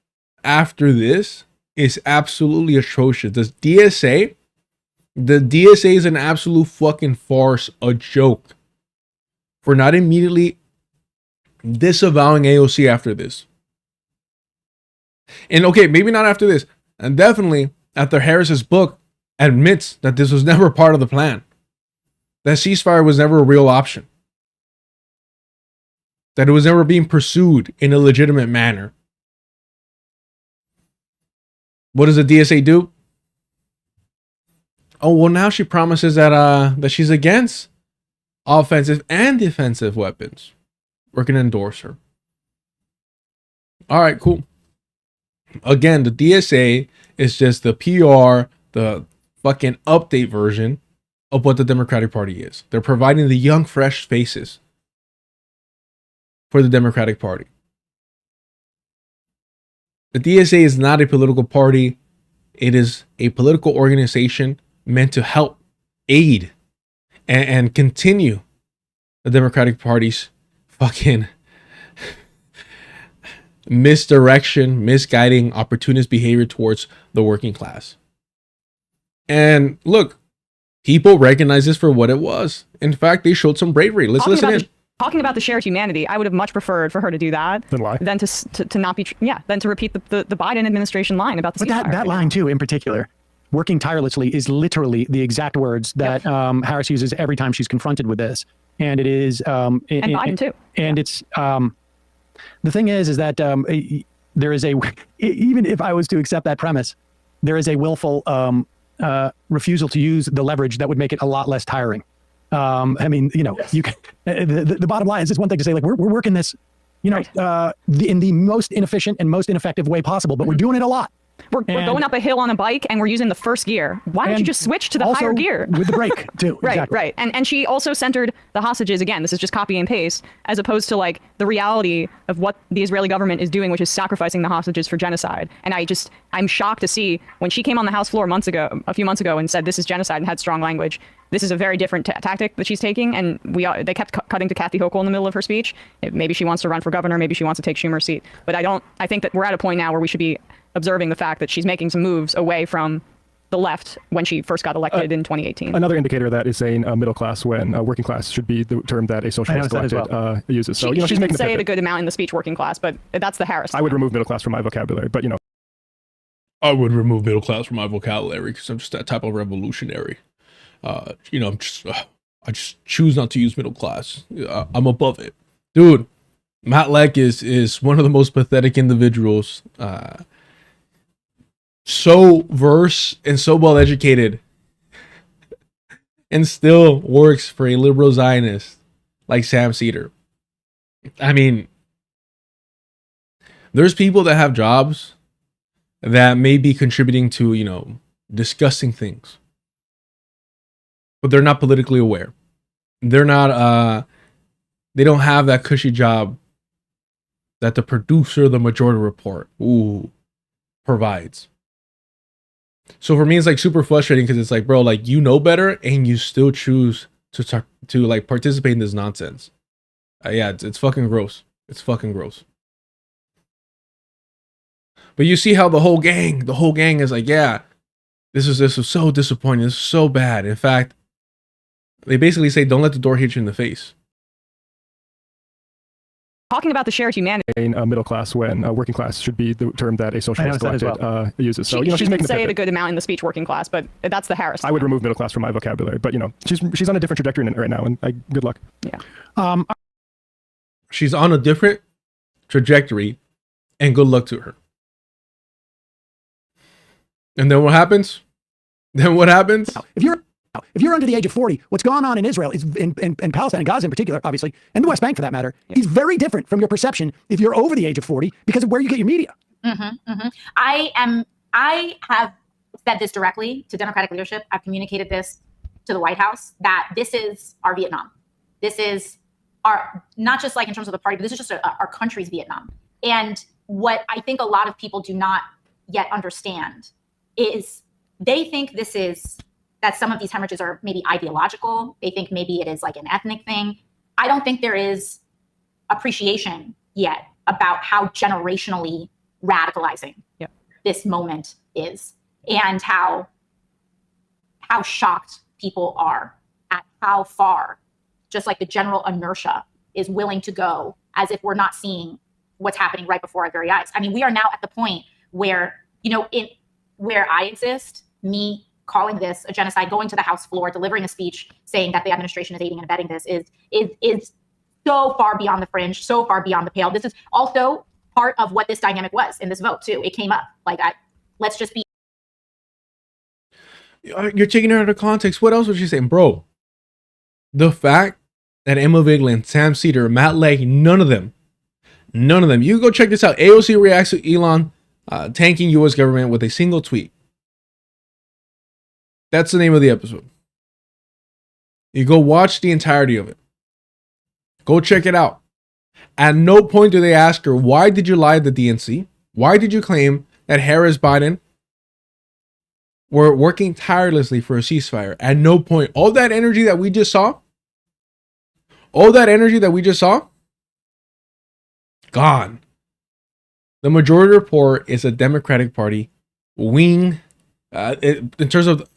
After this is absolutely atrocious. The DSA is an absolute fucking farce, a joke for not immediately disavowing AOC after this. And okay, maybe not after this. And definitely after Harris's book admits that this was never part of the plan. That ceasefire was never a real option. That it was never being pursued in a legitimate manner. What does the DSA do? Oh, well, now she promises that that she's against offensive and defensive weapons. We're gonna endorse her. All right, cool. Again, the DSA is just the PR, the fucking update version of what the Democratic Party is. They're providing the young, fresh faces for the Democratic Party. The DSA is not a political party. It is a political organization meant to help, aid, and continue the Democratic Party's fucking misdirection, misguiding, opportunist behavior towards the working class. And look, people recognize this for what it was. In fact, they showed some bravery. Let's listen in. Talking about the shared humanity, I would have much preferred for her to do that than to not be, than to repeat the Biden administration line about the ceasefire. But that line too, in particular, working tirelessly, is literally the exact words that Harris uses every time she's confronted with this. And it is, and Biden too. And it's, the thing is that there is a, even if I was to accept that premise, there is a willful refusal to use the leverage that would make it a lot less tiring. I mean, you know, you can, the bottom line is, it's one thing to say, like, we're working this, you know, in the most inefficient and most ineffective way possible, but we're doing it a lot. We're going up a hill on a bike and we're using the first gear. Why don't you just switch to the higher gear? With the brake too. Right, exactly. right. And she also centered the hostages, again, this is just copy and paste, as opposed to like the reality of what the Israeli government is doing, which is sacrificing the hostages for genocide. And I'm shocked to see when she came on the House floor a few months ago and said this is genocide and had strong language. This is a very different tactic that she's taking, and they kept cutting to Kathy Hochul in the middle of her speech. Maybe she wants to run for governor, maybe she wants to take Schumer's seat. But I think that we're at a point now where we should be observing the fact that she's making some moves away from the left when she first got elected in 2018. Another indicator of that is saying middle class when working class should be the term that a socialist elected uses. So, you know, she's making say it a good amount in the speech, working class, but that's the Harris. I would remove middle class from my vocabulary, but, you know. I would remove middle class from my vocabulary because I'm just that type of revolutionary. You know, I just choose not to use middle class. I'm above it. Dude, Matt Leck is one of the most pathetic individuals. So versed and so well educated and still works for a liberal Zionist like Sam Cedar. I mean, there's people that have jobs that may be contributing to, you know, disgusting things, but they're not politically aware. They're not, they don't have that cushy job that the producer of the Majority Report provides. So for me, it's like super frustrating because it's like, bro, like, you know better and you still choose to like participate in this nonsense. Yeah, it's fucking gross. It's fucking gross. But you see how the whole gang is like, yeah, this is so disappointing. This is so bad. In fact, they basically say, don't let the door hit you in the face. Talking about the shared humanity. Middle class when working class should be the term that a socialist elected uses. So, you know, she's making say it a good amount in the speech, working class, but that's the Harris. I would remove middle class from my vocabulary, but, you know, she's on a different trajectory right now, and good luck. Yeah. She's on a different trajectory, and good luck to her. And then what happens? If you're under the age of 40, what's going on in Israel is in Palestine and Gaza in particular, obviously, and the West Bank for that matter, is very different from your perception if you're over the age of 40 because of where you get your media. I have said this directly to Democratic leadership. I've communicated this to the White House, that this is our Vietnam. This is our, not just like in terms of the party, but this is just our country's Vietnam. And what I think a lot of people do not yet understand is they think this is, that some of these hemorrhages are maybe ideological. They think maybe it is like an ethnic thing. I don't think there is appreciation yet about how generationally radicalizing this moment is, and how shocked people are at how far just like the general inertia is willing to go, as if we're not seeing what's happening right before our very eyes. I mean, we are now at the point where, you know, where I exist, me calling this a genocide, going to the House floor, delivering a speech saying that the administration is aiding and abetting this is so far beyond the fringe, so far beyond the pale. This is also part of what this dynamic was in this vote too. It came up like, let's just be. You're taking her out of context. What else was she saying, bro? The fact that Emma Vigeland, Sam Cedar, Matt Legg, none of them. You go check this out. AOC reacts to Elon tanking U.S. government with a single tweet. That's the name of the episode. You go watch the entirety of it. Go check it out. At no point do they ask her, why did you lie to the DNC? Why did you claim that Harris, Biden were working tirelessly for a ceasefire? At no point. All that energy that we just saw, gone. The majority report is a Democratic Party wing. In terms of,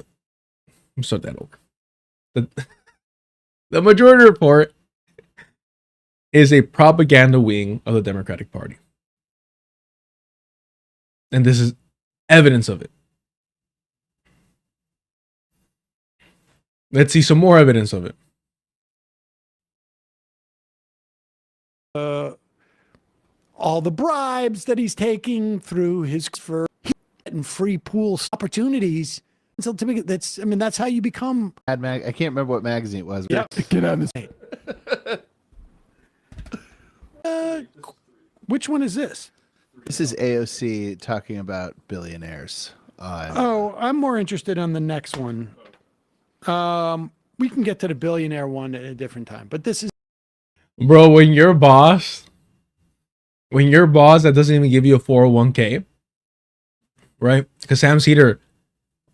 I'm start that over. The majority report is a propaganda wing of the Democratic Party. And this is evidence of it. Let's see some more evidence of it. All the bribes that he's taking through his and free pool opportunities. So to me, that's how you become. I can't remember what magazine it was. Yeah, get on this. Which one is this? This is AOC talking about billionaires. I'm more interested on the next one. We can get to the billionaire one at a different time, but this is. Bro, when your boss that doesn't even give you a 401k, right? Because Sam Cedar,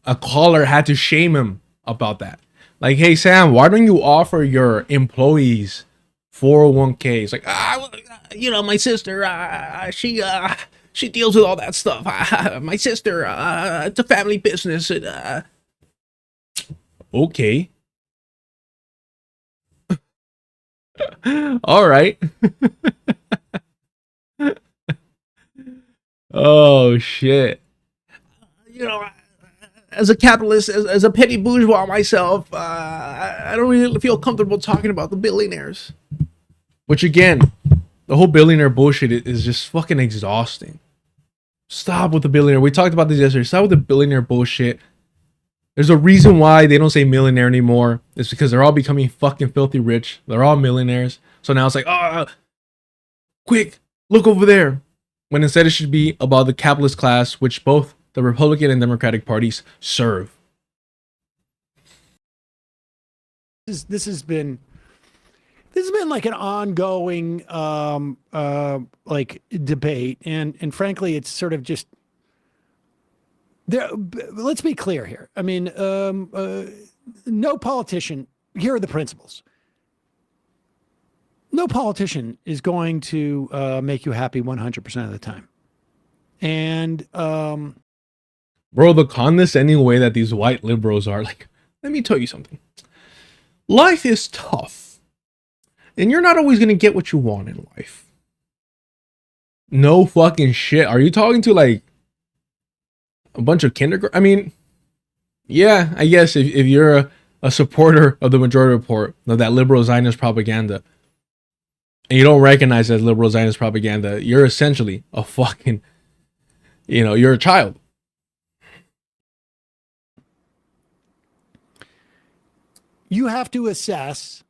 a caller had to shame him about that. Like, hey, Sam, why don't you offer your employees 401k? It's like, my sister, she deals with all that stuff. My sister, it's a family business. Okay. All right. Oh shit. As a capitalist, as a petty bourgeois myself, I don't really feel comfortable talking about the billionaires. Which again, the whole billionaire bullshit is just fucking exhausting. Stop with the billionaire. We talked about this yesterday. Stop with the billionaire bullshit. There's a reason why they don't say millionaire anymore. It's because they're all becoming fucking filthy rich. They're all millionaires. So now it's like, quick, look over there. When instead it should be about the capitalist class, which both the Republican and Democratic parties serve. This has been like an ongoing like debate, and frankly, it's sort of just there. Let's be clear here. I mean, no politician. Here are the principles. No politician is going to make you happy 100% of the time. And bro, the condescending way that these white liberals are, like, let me tell you something. Life is tough. And you're not always going to get what you want in life. No fucking shit. Are you talking to like a bunch of kindergarten? I mean, yeah, I guess if you're a supporter of the majority report of that liberal Zionist propaganda, and you don't recognize that liberal Zionist propaganda, you're essentially a fucking, you're a child. You have to assess.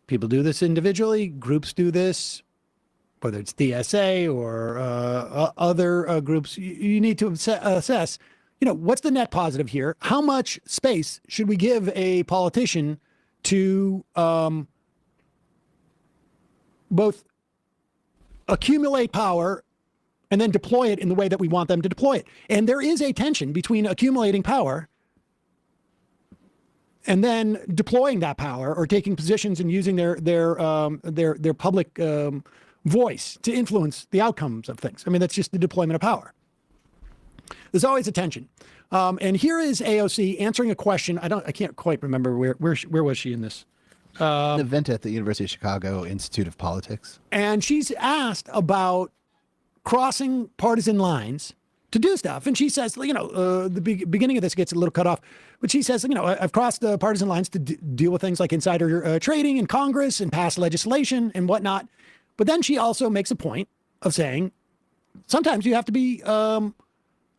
People do this individually. Groups do this, whether it's DSA or other groups. You need to assess, what's the net positive here? How much space should we give a politician to both accumulate power and then deploy it in the way that we want them to deploy it? And there is a tension between accumulating power and then deploying that power or taking positions and using their public voice to influence the outcomes of things. I mean, that's just the deployment of power. There's always a tension. And here is AOC answering a question. I can't quite remember where was she in this? An event at the University of Chicago Institute of Politics. And she's asked about crossing partisan lines to do stuff. And she says, the beginning of this gets a little cut off, but she says, I've crossed the partisan lines to deal with things like insider trading in Congress and pass legislation and whatnot. But then she also makes a point of saying, sometimes you have to be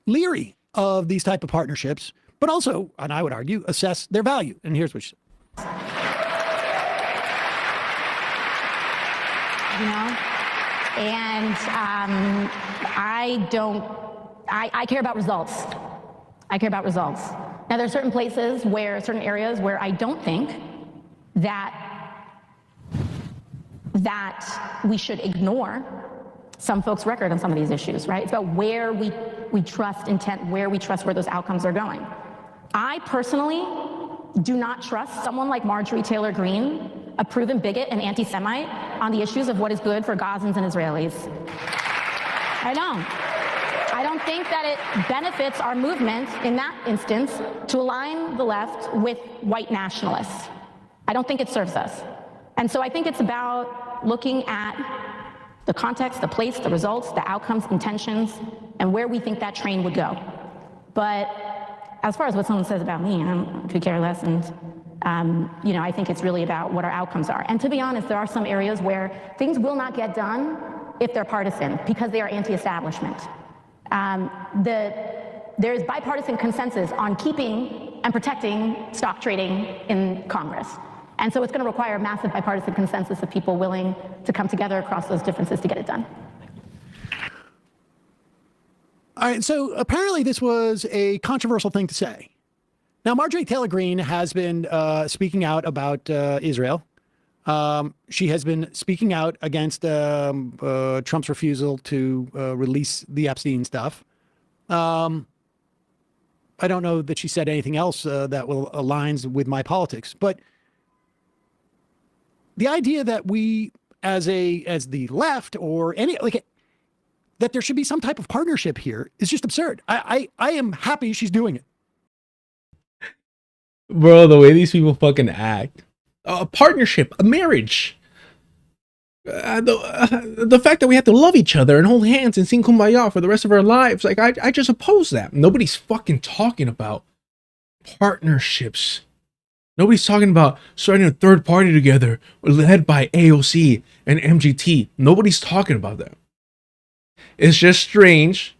leery of these type of partnerships but also, and I would argue, assess their value. And here's what she said. You know, and I care about results. I care about results. Now, there are certain places where, certain areas where I don't think that we should ignore some folks' record on some of these issues, right? It's about where we trust intent, where we trust where those outcomes are going. I personally do not trust someone like Marjorie Taylor Greene, a proven bigot and anti-Semite, on the issues of what is good for Gazans and Israelis. I don't think that it benefits our movement in that instance to align the left with white nationalists. I don't think it serves us. And so I think it's about looking at the context, the place, the results, the outcomes, intentions, and where we think that train would go. But as far as what someone says about me, I could care less. And you know, I think it's really about what our outcomes are. And to be honest, there are some areas where things will not get done if they're partisan, because they are anti-establishment. There's bipartisan consensus on keeping and protecting stock trading in Congress. And so it's going to require massive bipartisan consensus of people willing to come together across those differences to get it done. All right, so apparently this was a controversial thing to say. Now, Marjorie Taylor Greene has been speaking out about Israel. She has been speaking out against Trump's refusal to release the Epstein stuff. I don't know that she said anything else that will aligns with my politics, but the idea that we, as the left or any that there should be some type of partnership here is just absurd. I am happy she's doing it. Bro, the way these people fucking act. A partnership, a marriage. The fact that we have to love each other and hold hands and sing Kumbaya for the rest of our lives. Like, I just oppose that. Nobody's fucking talking about partnerships. Nobody's talking about starting a third party together led by AOC and MGT. Nobody's talking about that. It's just strange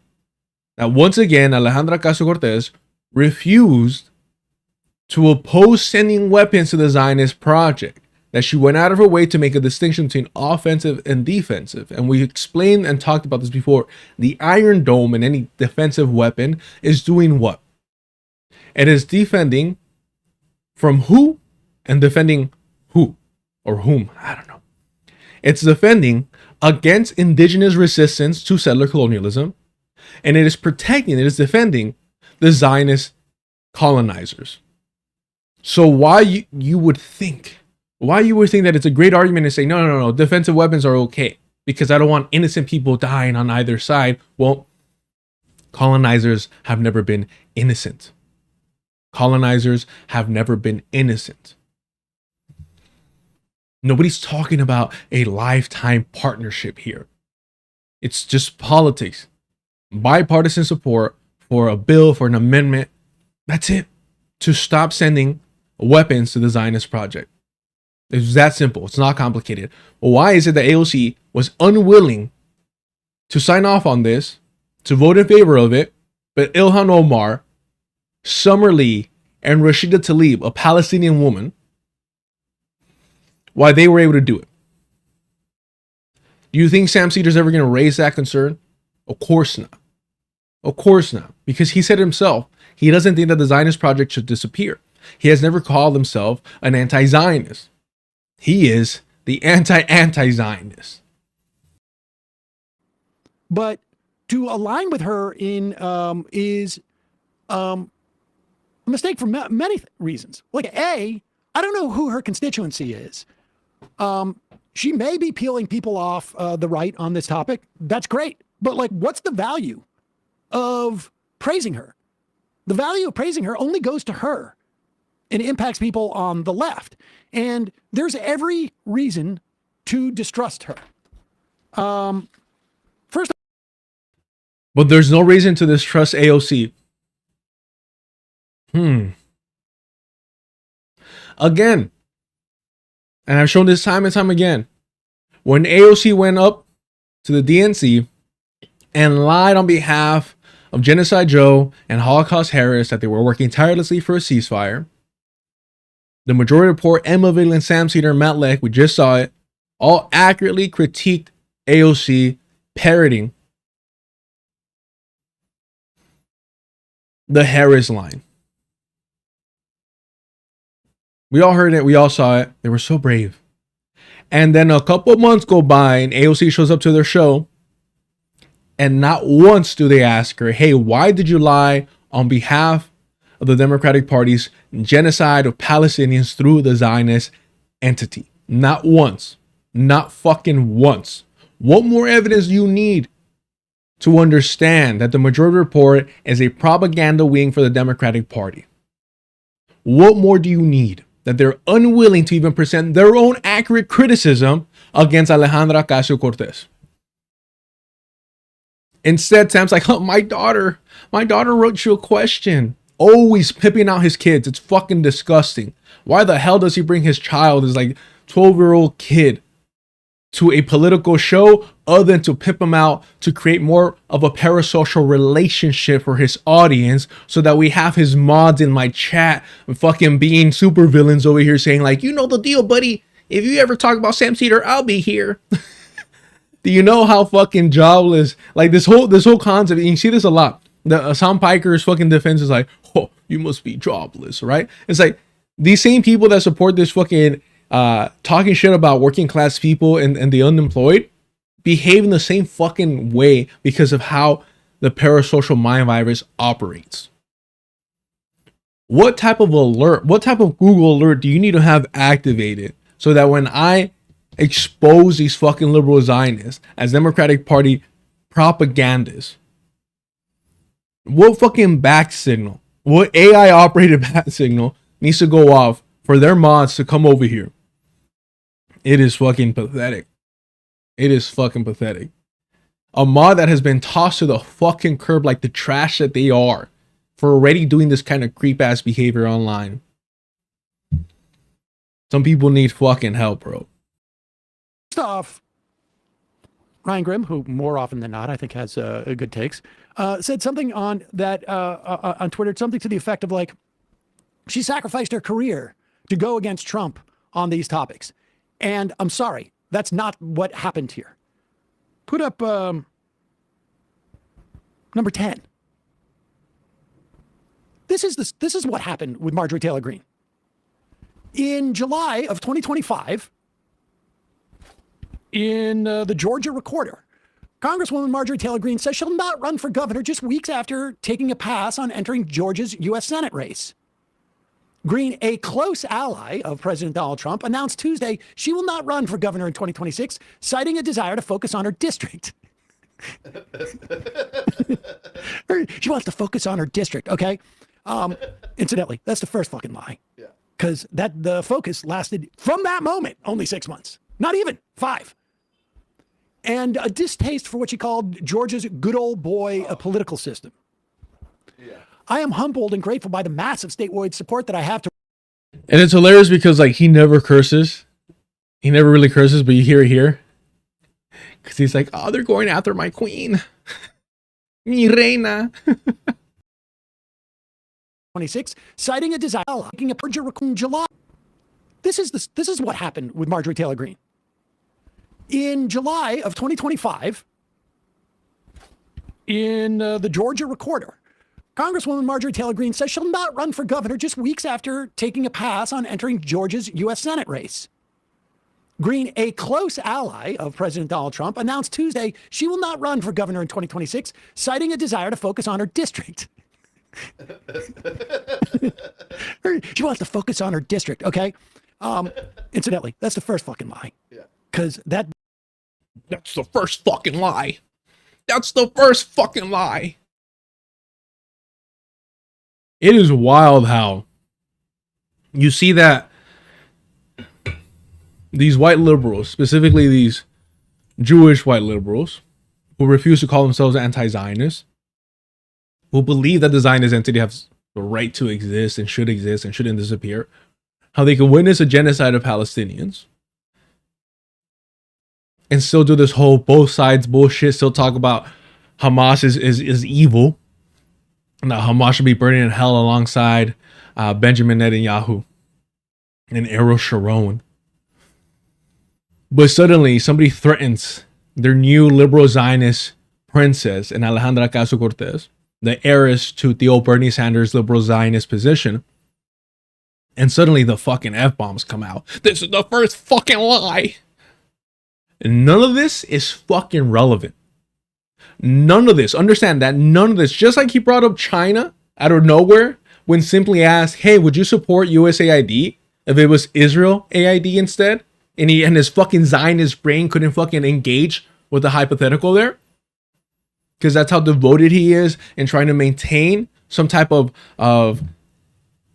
that once again, Alejandra Ocasio-Cortez refused to oppose sending weapons to the Zionist project, that she went out of her way to make a distinction between offensive and defensive. And we explained and talked about this before. The Iron Dome and any defensive weapon is doing what? It is defending from who and defending who or whom? I don't know. It's defending against indigenous resistance to settler colonialism, and it is protecting, it is defending the Zionist colonizers. So why you would think that it's a great argument to say, no, defensive weapons are okay because I don't want innocent people dying on either side. Well, colonizers have never been innocent. Colonizers have never been innocent. Nobody's talking about a lifetime partnership here. It's just politics. Bipartisan support for a bill, for an amendment. That's it. To stop sending weapons to the Zionist project. It's that simple. It's not complicated. Well, why is it that AOC was unwilling to sign off on this, to vote in favor of it, but Ilhan Omar, Summer Lee, and Rashida Tlaib, a Palestinian woman, why they were able to do it? Do you think Sam Cedar's ever going to raise that concern? Of course not. Of course not. Because he said himself, he doesn't think that the Zionist project should disappear. He has never called himself an anti-Zionist. He is the anti-Zionist. But to align with her in is a mistake for many reasons. Like, I don't know who her constituency is. She may be peeling people off the right on this topic. That's great. But like, what's the value of praising her? The value of praising her only goes to her. It impacts people on the left. And there's every reason to distrust her. First, but there's no reason to distrust AOC. Again, and I've shown this time and time again, when AOC went up to the DNC and lied on behalf of Genocide Joe and Holocaust Harris that they were working tirelessly for a ceasefire. The Majority Report, Emma Vigeland, Sam Cedar, and Matt Leck, we just saw it, all accurately critiqued AOC, parroting the Harris line. We all heard it. We all saw it. They were so brave. And then a couple months go by and AOC shows up to their show. And not once do they ask her, hey, why did you lie on behalf of the Democratic Party's genocide of Palestinians through the Zionist entity? Not once. Not fucking once. What more evidence do you need to understand that the Majority Report is a propaganda wing for the Democratic Party? What more do you need? That they're unwilling to even present their own accurate criticism against Alejandra Ocasio-Cortez. Instead, Sam's like, oh, my daughter wrote you a question. Always pimping out his kids. It's fucking disgusting. Why the hell does he bring his child, his like 12-year-old kid, to a political show other than to pimp him out to create more of a parasocial relationship for his audience so that we have his mods in my chat fucking being super villains over here saying like, you know the deal, buddy. If you ever talk about Sam Cedar, I'll be here. Do you know how fucking jobless, like this whole concept, you see this a lot. The Sam Piker's fucking defense is like, oh, you must be jobless, right? It's like these same people that support this fucking talking shit about working class people and the unemployed behave in the same fucking way because of how the parasocial mind virus operates. What type of alert, what type of Google alert do you need to have activated so that when I expose these fucking liberal Zionists as Democratic Party propagandists, what fucking back signal, what AI operated back signal needs to go off for their mods to come over here? It is fucking pathetic. It is fucking pathetic. A mod that has been tossed to the fucking curb like the trash that they are for already doing this kind of creep ass behavior online. Some people need fucking help, bro. First off, Ryan Grimm, who more often than not I think has good takes, said something on that on Twitter, something to the effect of like, she sacrificed her career to go against Trump on these topics. And I'm sorry, that's not what happened here. Put up number 10. This is what happened with Marjorie Taylor Greene. In July of 2025, in the Georgia Recorder, Congresswoman Marjorie Taylor Greene says she'll not run for governor just weeks after taking a pass on entering Georgia's U.S. Senate race. Greene, a close ally of President Donald Trump, announced Tuesday she will not run for governor in 2026, citing a desire to focus on her district. She wants to focus on her district, okay? Incidentally, that's the first fucking lie. Yeah. Because the focus lasted, from that moment, only 6 months. Not even 5. And a distaste for what she called Georgia's good old boy political system. Yeah. I am humbled and grateful by the massive statewide support that I have to. And it's hilarious because like he never curses. He never really curses, but you hear it here. Because he's like, oh, they're going after my queen. Mi reina. 26, citing a desire making a Georgia in July. This is what happened with Marjorie Taylor Greene. In July of 2025, in the Georgia Recorder, Congresswoman Marjorie Taylor Greene says she'll not run for governor just weeks after taking a pass on entering Georgia's U.S. Senate race. Greene, a close ally of President Donald Trump, announced Tuesday she will not run for governor in 2026, citing a desire to focus on her district. She wants to focus on her district, okay? Incidentally, that's the first fucking lie. Yeah. Because that's the first fucking lie. That's the first fucking lie. It is wild how you see that these white liberals, specifically these Jewish white liberals, who refuse to call themselves anti-Zionists, who believe that the Zionist entity has the right to exist and shouldn't disappear, how they can witness a genocide of Palestinians and still do this whole both sides bullshit, still talk about Hamas is evil, Now Hamas should be burning in hell alongside Benjamin Netanyahu and Ariel Sharon. But suddenly somebody threatens their new liberal Zionist princess and Alejandra Ocasio-Cortez, the heiress to Theo Bernie Sanders' liberal Zionist position. And suddenly the fucking F-bombs come out. This is the first fucking lie. And none of this is fucking relevant. None of this. Understand that none of this. Just like he brought up China out of nowhere when simply asked, hey, would you support USAID if it was Israel AID instead? And his fucking Zionist brain couldn't fucking engage with the hypothetical there. Because that's how devoted he is in trying to maintain some type of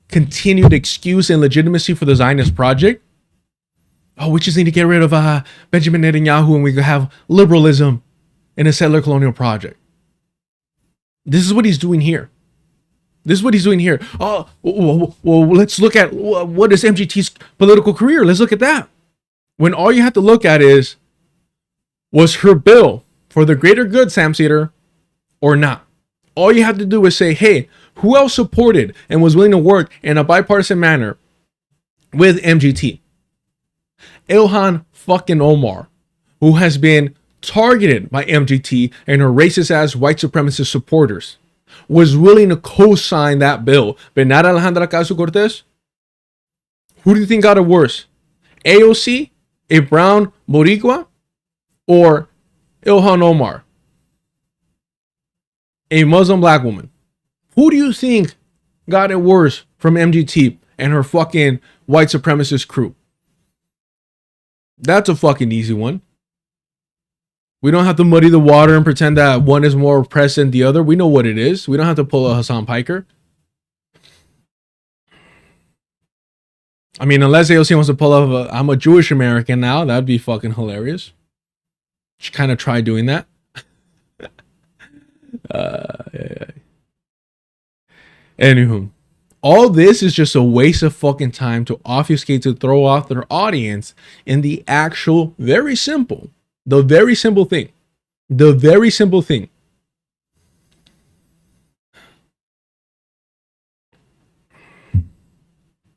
continued excuse and legitimacy for the Zionist project. Oh, we just need to get rid of Benjamin Netanyahu and we could have liberalism in a settler colonial project. This is what he's doing here. This is what he's doing here. Oh, well, let's look at what is MGT's political career. Let's look at that. When all you have to look at is, was her bill for the greater good, Sam Cedar, or not? All you have to do is say, hey, who else supported and was willing to work in a bipartisan manner with MGT? Ilhan fucking Omar, who has been targeted by MGT and her racist ass white supremacist supporters, was willing to co-sign that bill, but not Alejandra Ocasio-Cortez. Who do you think got it worse? AOC, a brown Boricua, or Ilhan Omar, a Muslim black woman? Who do you think got it worse from MGT and her fucking white supremacist crew? That's a fucking easy one. We don't have to muddy the water and pretend that one is more oppressed than the other. We know what it is. We don't have to pull a Hassan Piker. I mean, unless AOC wants to pull up I'm a Jewish American now, that'd be fucking hilarious. She kind of tried doing that. Yeah. Anywho, all this is just a waste of fucking time to obfuscate, to throw off their audience in the actual very simple thing. The very simple thing.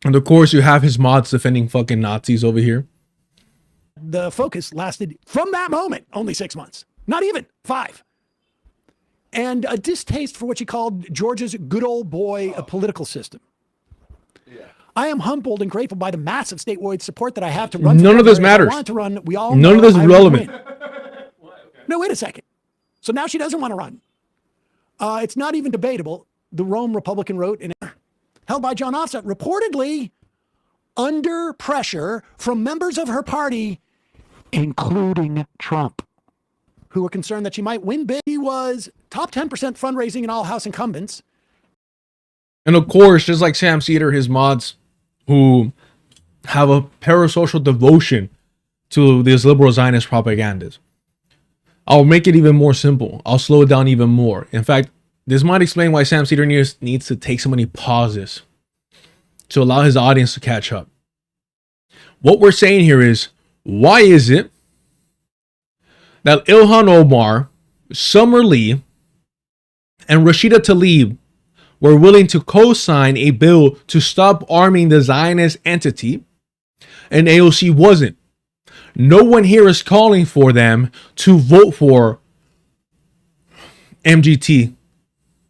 And of course, you have his mods defending fucking Nazis over here. The focus lasted from that moment only 6 months, not even 5. And a distaste for what she called Georgia's good old boy political system. Yeah. I am humbled and grateful by the massive statewide support that I have to run. None of this matters. I want to run. We all none of this is relevant. No, wait a second. So now she doesn't want to run. It's not even debatable. The Rome Republican wrote in held by John Offset, reportedly under pressure from members of her party, including Trump, who were concerned that she might win big. He was top 10% fundraising in all House incumbents. And of course, just like Sam Cedar, his mods who have a parasocial devotion to these liberal Zionist propagandas. I'll make it even more simple. I'll slow it down even more. In fact, this might explain why Sam Cedar needs to take so many pauses to allow his audience to catch up. What we're saying here is, why is it that Ilhan Omar, Summer Lee, and Rashida Tlaib were willing to co-sign a bill to stop arming the Zionist entity, and AOC wasn't? No one here is calling for them to vote for MGT.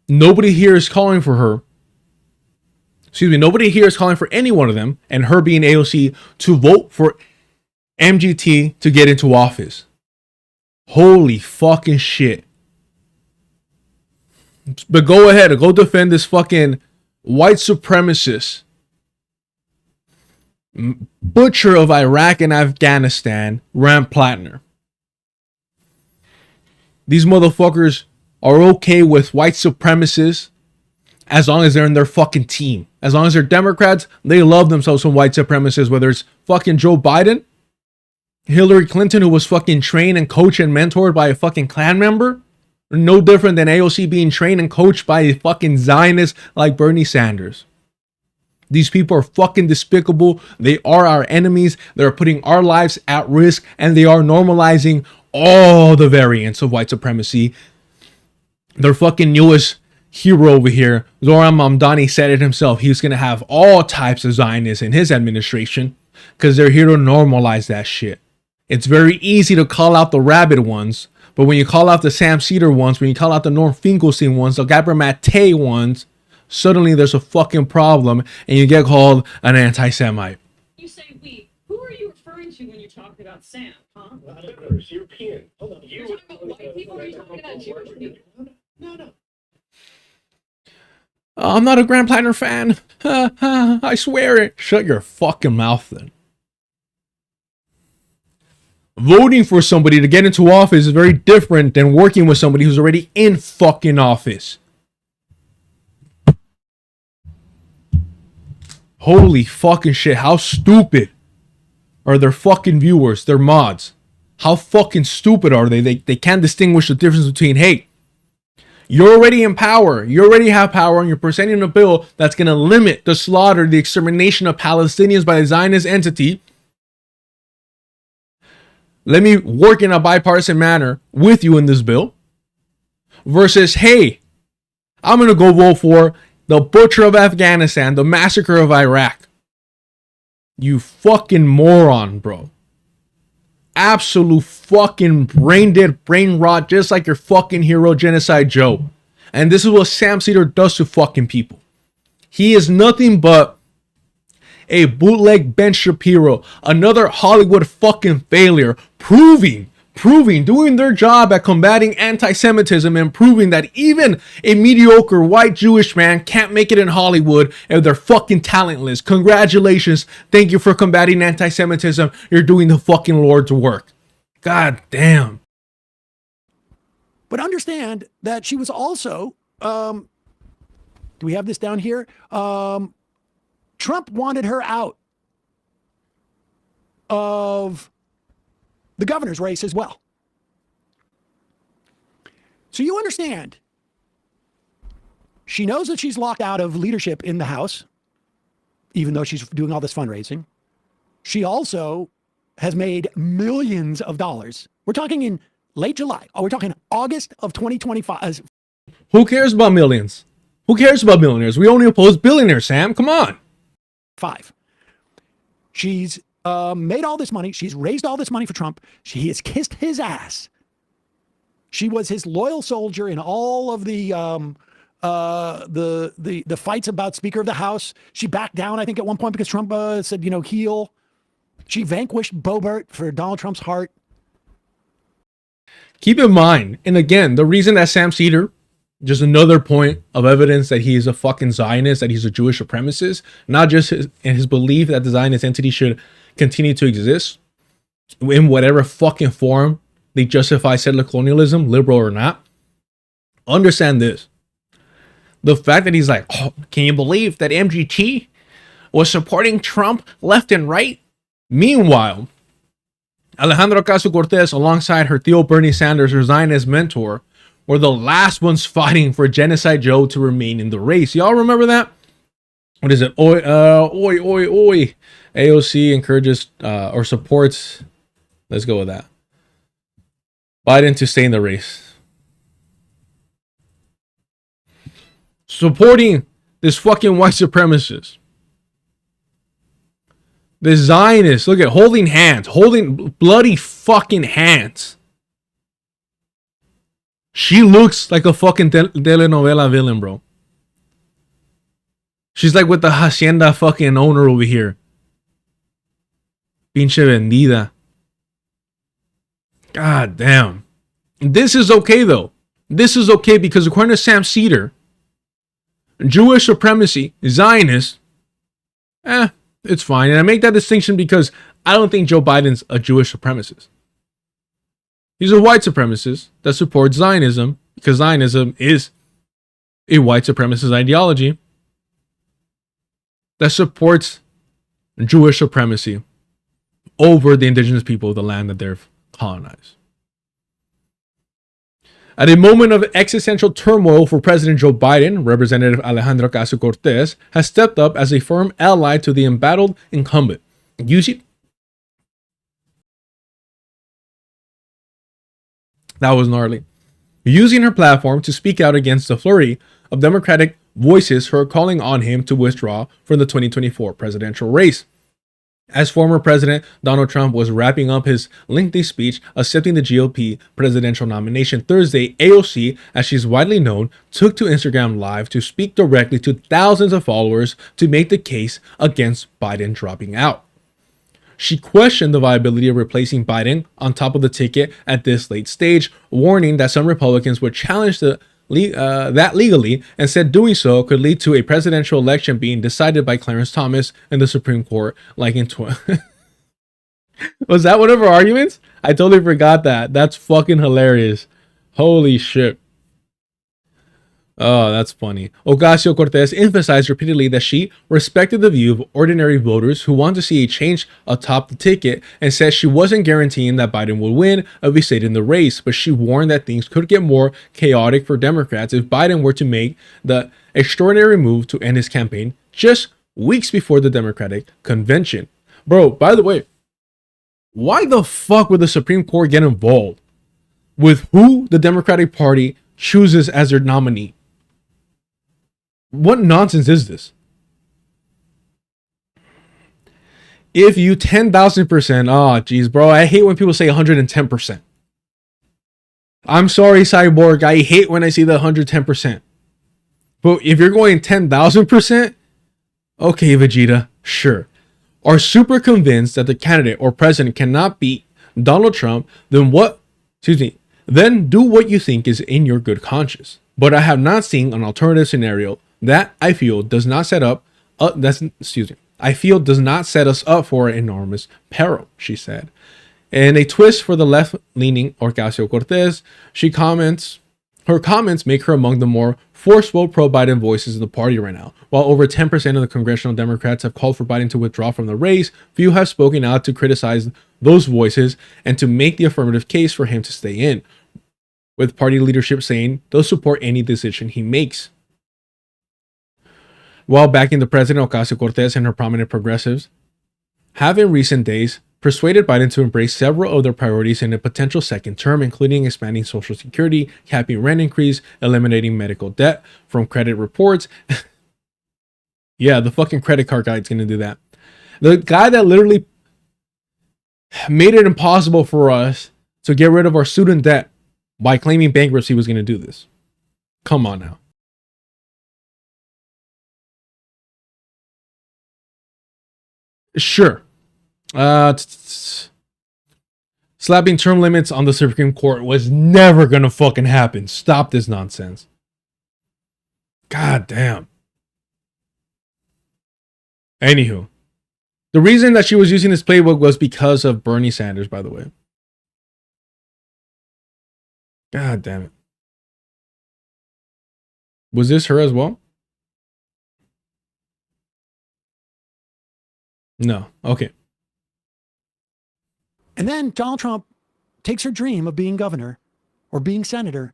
Nobody here is calling for her. Nobody here is calling for any one of them, and her being AOC, to vote for MGT to get into office. Holy fucking shit. But go ahead, go defend this fucking white supremacist butcher of Iraq and Afghanistan, Rand Plattner. These motherfuckers are okay with white supremacists as long as they're in their fucking team. As long as they're Democrats, they love themselves some white supremacists, whether it's fucking Joe Biden, Hillary Clinton, who was fucking trained and coached and mentored by a fucking Klan member. No different than AOC being trained and coached by a fucking Zionist like Bernie Sanders. These people are fucking despicable. They are our enemies. They're putting our lives at risk, and they are normalizing all the variants of white supremacy. Their fucking newest hero over here, Zoran Mamdani, said it himself. He was going to have all types of Zionists in his administration because they're here to normalize that shit. It's very easy to call out the rabid ones, but when you call out the Sam Cedar ones, when you call out the Norm Finkelstein ones, the Gabor Mate ones, suddenly there's a fucking problem and you get called an anti-Semite. You say we. Who are you referring to when you're talking about Sam, huh? I don't know. It's European. Hold on. You're talking about white people or are you talking about Jewish people? No. I'm not a Grand Planner fan. I swear it. Shut your fucking mouth then. Voting for somebody to get into office is very different than working with somebody who's already in fucking office. Holy fucking shit. How stupid are their fucking viewers, their mods? How fucking stupid are they? They can't distinguish the difference between, hey, you're already in power. You already have power, and you're presenting a bill that's going to limit the slaughter, the extermination of Palestinians by the Zionist entity. Let me work in a bipartisan manner with you in this bill. Versus, hey, I'm going to go vote for the butcher of Afghanistan, the massacre of Iraq. You fucking moron, bro. Absolute fucking brain dead, brain rot, just like your fucking hero, Genocide Joe. And this is what Sam Cedar does to fucking people. He is nothing but a bootleg Ben Shapiro, another Hollywood fucking failure, proving, doing their job at combating anti-Semitism and proving that even a mediocre white Jewish man can't make it in Hollywood if they're fucking talentless. Congratulations. Thank you for combating anti-Semitism. You're doing the fucking Lord's work. God damn. But understand that she was also, do we have this down here? Trump wanted her out of the governor's race as well. So you understand, she knows that she's locked out of leadership in the House, even though she's doing all this fundraising. She also has made millions of dollars. We're talking in late July. We're talking August of 2025. Who cares about millions? Who cares about millionaires? We only oppose billionaires, Sam. Come on. She's made all this money. She's raised all this money for Trump. She has kissed his ass. She was his loyal soldier in all of the fights about Speaker of the House. She backed down, I think, at one point because Trump said, heel. She vanquished Boebert for Donald Trump's heart. Keep in mind, and again, the reason that Sam Cedar, just another point of evidence that he is a fucking Zionist, that he's a Jewish supremacist, not just in his belief that the Zionist entity should continue to exist in whatever fucking form they justify settler colonialism, liberal or not. Understand this. The fact that he's like, oh, can you believe that MGT was supporting Trump left and right? Meanwhile, Alejandra Ocasio-Cortez, alongside her Theo Bernie Sanders, her Zionist mentor, were the last ones fighting for Genocide Joe to remain in the race. Y'all remember that? What is it? Oi. AOC encourages or supports, let's go with that, Biden to stay in the race. Supporting this fucking white supremacist. The Zionists, look at holding hands, holding bloody fucking hands. She looks like a fucking telenovela villain, bro. She's like with the hacienda fucking owner over here. Pinche vendida. God damn. This is okay though. This is okay because according to Sam Cedar, Jewish supremacy, Zionist, it's fine. And I make that distinction because I don't think Joe Biden's a Jewish supremacist. He's a white supremacist that supports Zionism because Zionism is a white supremacist ideology that supports Jewish supremacy over the indigenous people of the land that they've colonized. At a moment of existential turmoil for President Joe Biden, Representative Alejandra Ocasio-Cortez has stepped up as a firm ally to the embattled incumbent. That was gnarly. Using her platform to speak out against the flurry of Democratic voices who are calling on him to withdraw from the 2024 presidential race. As former President Donald Trump was wrapping up his lengthy speech accepting the GOP presidential nomination Thursday, AOC, as she's widely known, took to Instagram Live to speak directly to thousands of followers to make the case against Biden dropping out. She questioned the viability of replacing Biden on top of the ticket at this late stage, warning that some Republicans would challenge that legally, and said doing so could lead to a presidential election being decided by Clarence Thomas in the Supreme Court, like in Was that one of her arguments? I totally forgot that. That's fucking hilarious. Holy shit. Oh, that's funny. Ocasio-Cortez emphasized repeatedly that she respected the view of ordinary voters who want to see a change atop the ticket, and said she wasn't guaranteeing that Biden would win if he stayed in the race, but she warned that things could get more chaotic for Democrats if Biden were to make the extraordinary move to end his campaign just weeks before the Democratic convention. Bro, by the way, why the fuck would the Supreme Court get involved with who the Democratic Party chooses as their nominee? What nonsense is this? If you 10,000%, oh geez, bro, I hate when people say 110%. I'm sorry, Cyborg, I hate when I see the 110%. But if you're going 10,000%, okay, Vegeta, sure. Are super convinced that the candidate or president cannot beat Donald Trump, then then do what you think is in your good conscience. But I have not seen an alternative scenario that I feel does not set us up for an enormous peril, she said. And a twist for the left-leaning Ocasio-Cortez, her comments make her among the more forceful pro-Biden voices of the party right now. While over 10% of the congressional Democrats have called for Biden to withdraw from the race, few have spoken out to criticize those voices and to make the affirmative case for him to stay in, with party leadership saying they'll support any decision he makes. While backing the president, Ocasio-Cortez and her prominent progressives have in recent days persuaded Biden to embrace several other priorities in a potential second term, including expanding Social Security, capping rent increase, eliminating medical debt from credit reports. Yeah, the fucking credit card guy's gonna do that. The guy that literally made it impossible for us to get rid of our student debt by claiming bankruptcy was gonna do this. Come on now. Sure. Slapping term limits on the Supreme Court was never gonna fucking happen. Stop this nonsense. God damn. Anywho, the reason that she was using this playbook was because of Bernie Sanders, by the way. God damn it. Was this her as well? No. Okay. And then Donald Trump takes her dream of being governor or being senator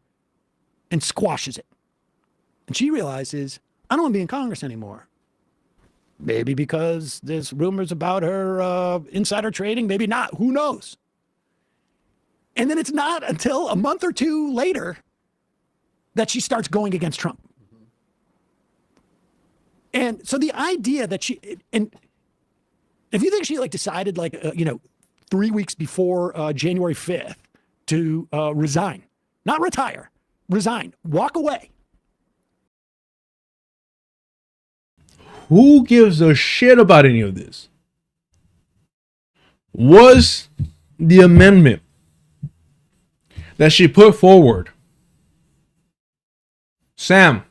and squashes it. And she realizes, I don't want to be in Congress anymore. Maybe because there's rumors about her insider trading, maybe not, who knows? And then it's not until a month or two later that she starts going against Trump. And so the idea that and if you think she decided 3 weeks before January 5th to resign, not retire, resign, walk away. Who gives a shit about any of this? Was the amendment that she put forward, Sam,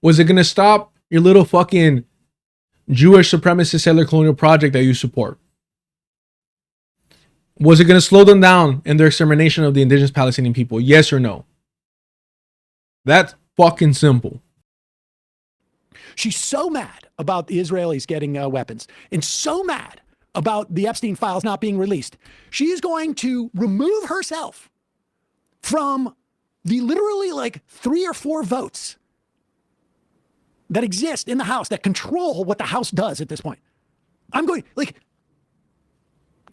was it going to stop your little fucking Jewish supremacist settler colonial project that you support? Was it going to slow them down in their extermination of the indigenous Palestinian people? Yes or no? That's fucking simple. She's so mad about the Israelis getting weapons and so mad about the Epstein files not being released. She is going to remove herself from the literally 3 or 4 votes that exist in the House that control what the House does at this point. I'm going, does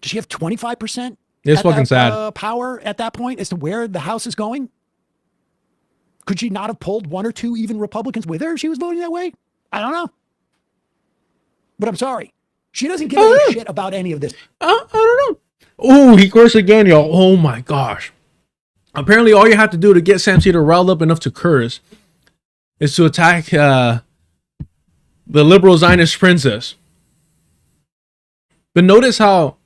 she have 25% it's fucking sad. Power at that point as to where the House is going? Could she not have pulled one or two even Republicans with her if she was voting that way? I don't know. But I'm sorry. She doesn't give a shit about any of this. I don't know. Oh, he cursed again, y'all. Oh my gosh. Apparently, all you have to do to get Sam Cedar riled up enough to curse is to attack the liberal Zionist princess. But notice how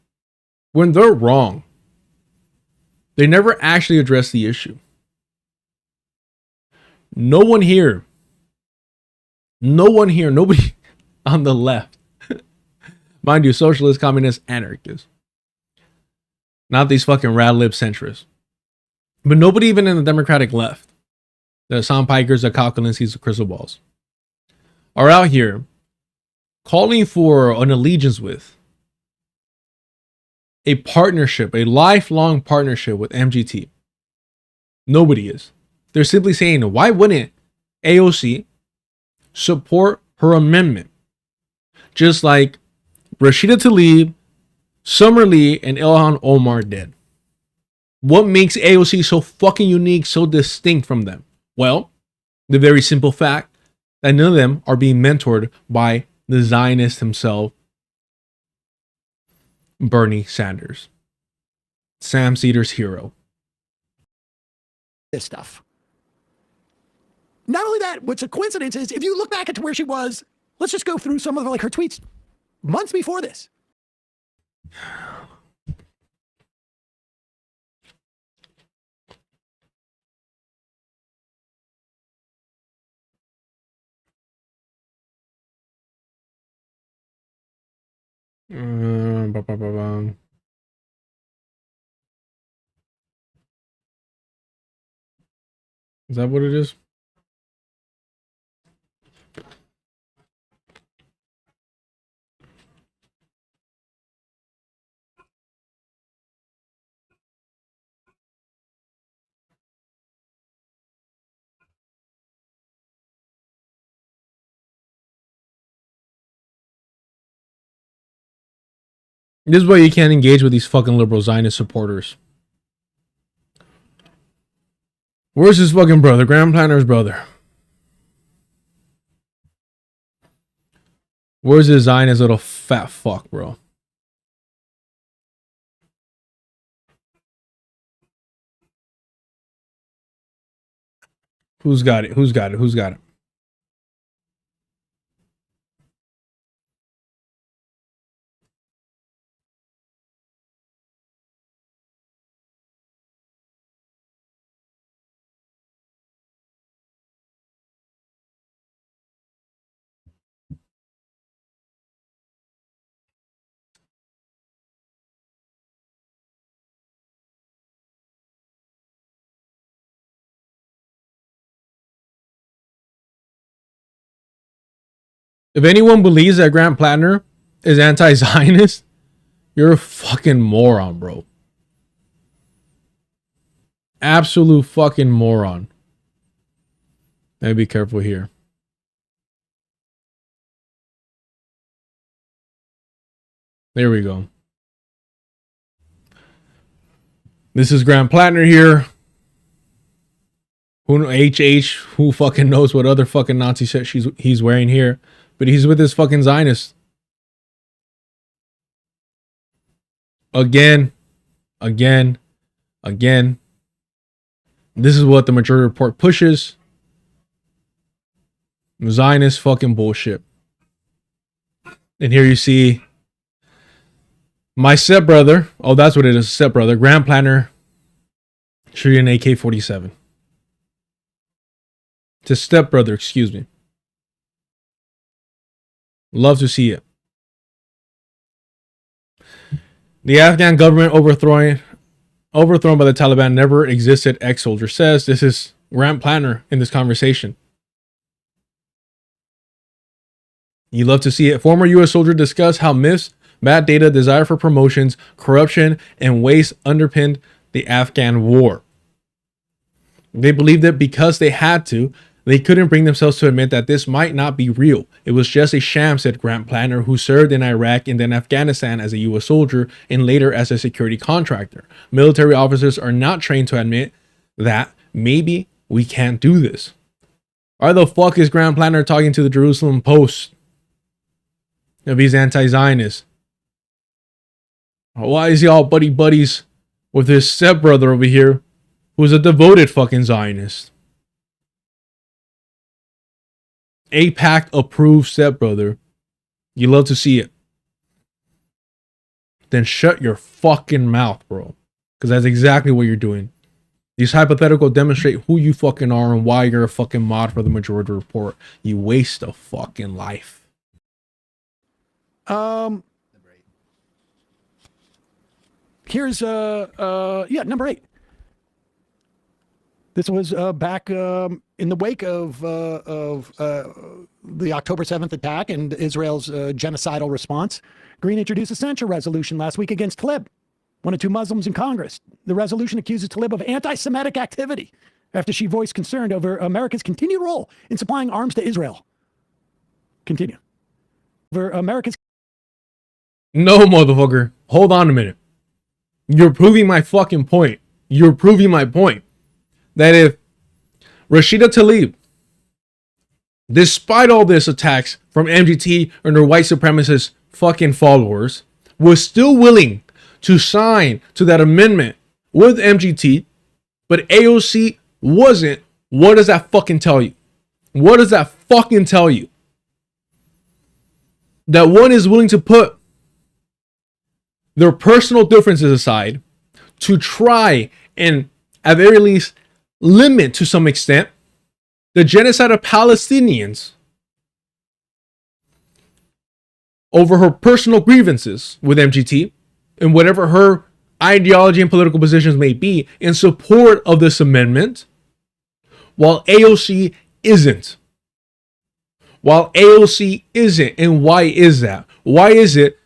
when they're wrong, they never actually address the issue. No one here, nobody on the left, mind you, socialist, communist, anarchists, not these fucking rad lib centrists, but nobody even in the Democratic left, the Sam Pikers, the calculancies, the crystal balls, are out here calling for an allegiance with a partnership, a lifelong partnership with MGT. Nobody is. They're simply saying, why wouldn't AOC support her amendment? Just like Rashida Tlaib, Summer Lee, and Ilhan Omar did. What makes AOC so fucking unique, so distinct from them? Well, the very simple fact that none of them are being mentored by the Zionist himself, Bernie Sanders, Sam Cedar's hero. This stuff. Not only that, what's a coincidence is if you look back at where she was, let's just go through some of her tweets months before this. Is that what it is? This is why you can't engage with these fucking liberal Zionist supporters. Where's his fucking brother? Grand Planner's brother. Where's his Zionist little fat fuck, bro? Who's got it? Who's got it? Who's got it? If anyone believes that Grant Plattner is anti-Zionist, you're a fucking moron, bro. Absolute fucking moron. Gotta be careful here. There we go. This is Grant Plattner here. Who fucking knows what other fucking Nazi shit he's wearing here. But he's with his fucking Zionist. Again. This is what the majority report pushes. Zionist fucking bullshit. And here you see my stepbrother. Oh, that's what it is. Stepbrother. Grand Planner shooting an AK-47. To stepbrother, excuse me. Love to see it. The Afghan government overthrown by the Taliban never existed, ex-soldier says. This is Grant Planner in this conversation. You love to see it. Former U.S. soldier discussed how myths, bad data, desire for promotions, corruption, and waste underpinned the Afghan war. They believed that because they had to, they couldn't bring themselves to admit that this might not be real. It was just a sham, said Grant Planner, who served in Iraq and then Afghanistan as a U.S. soldier and later as a security contractor. Military officers are not trained to admit that maybe We can't do this. Why the fuck is Grand Planner talking to the Jerusalem Post if he's anti-Zionist? Why is he all buddies with his stepbrother over here, who's a devoted fucking Zionist? AIPAC approved stepbrother. You love to see it. Then shut your fucking mouth, bro. Because that's exactly what you're doing. These hypotheticals demonstrate who you fucking are and why you're a fucking mod for the Majority Report. You waste a fucking life. Here's number 8. This was back in the wake of the October 7th attack and Israel's genocidal response. Green introduced a censure resolution last week against Tlaib, one of 2 Muslims in Congress. The resolution accuses Tlaib of anti-Semitic activity after she voiced concern over America's continued role in supplying arms to Israel. Continue. Over America's... No, motherfucker. Hold on a minute. You're proving my fucking point. You're proving my point. That if Rashida Tlaib, despite all this attacks from MGT and her white supremacist fucking followers, was still willing to sign to that amendment with MGT, but AOC wasn't, what does that fucking tell you? What does that fucking tell you? That one is willing to put their personal differences aside to try and, at very least, limit to some extent the genocide of Palestinians over her personal grievances with MGT and whatever her ideology and political positions may be in support of this amendment, while AOC isn't. While AOC isn't. And why is that? Why is it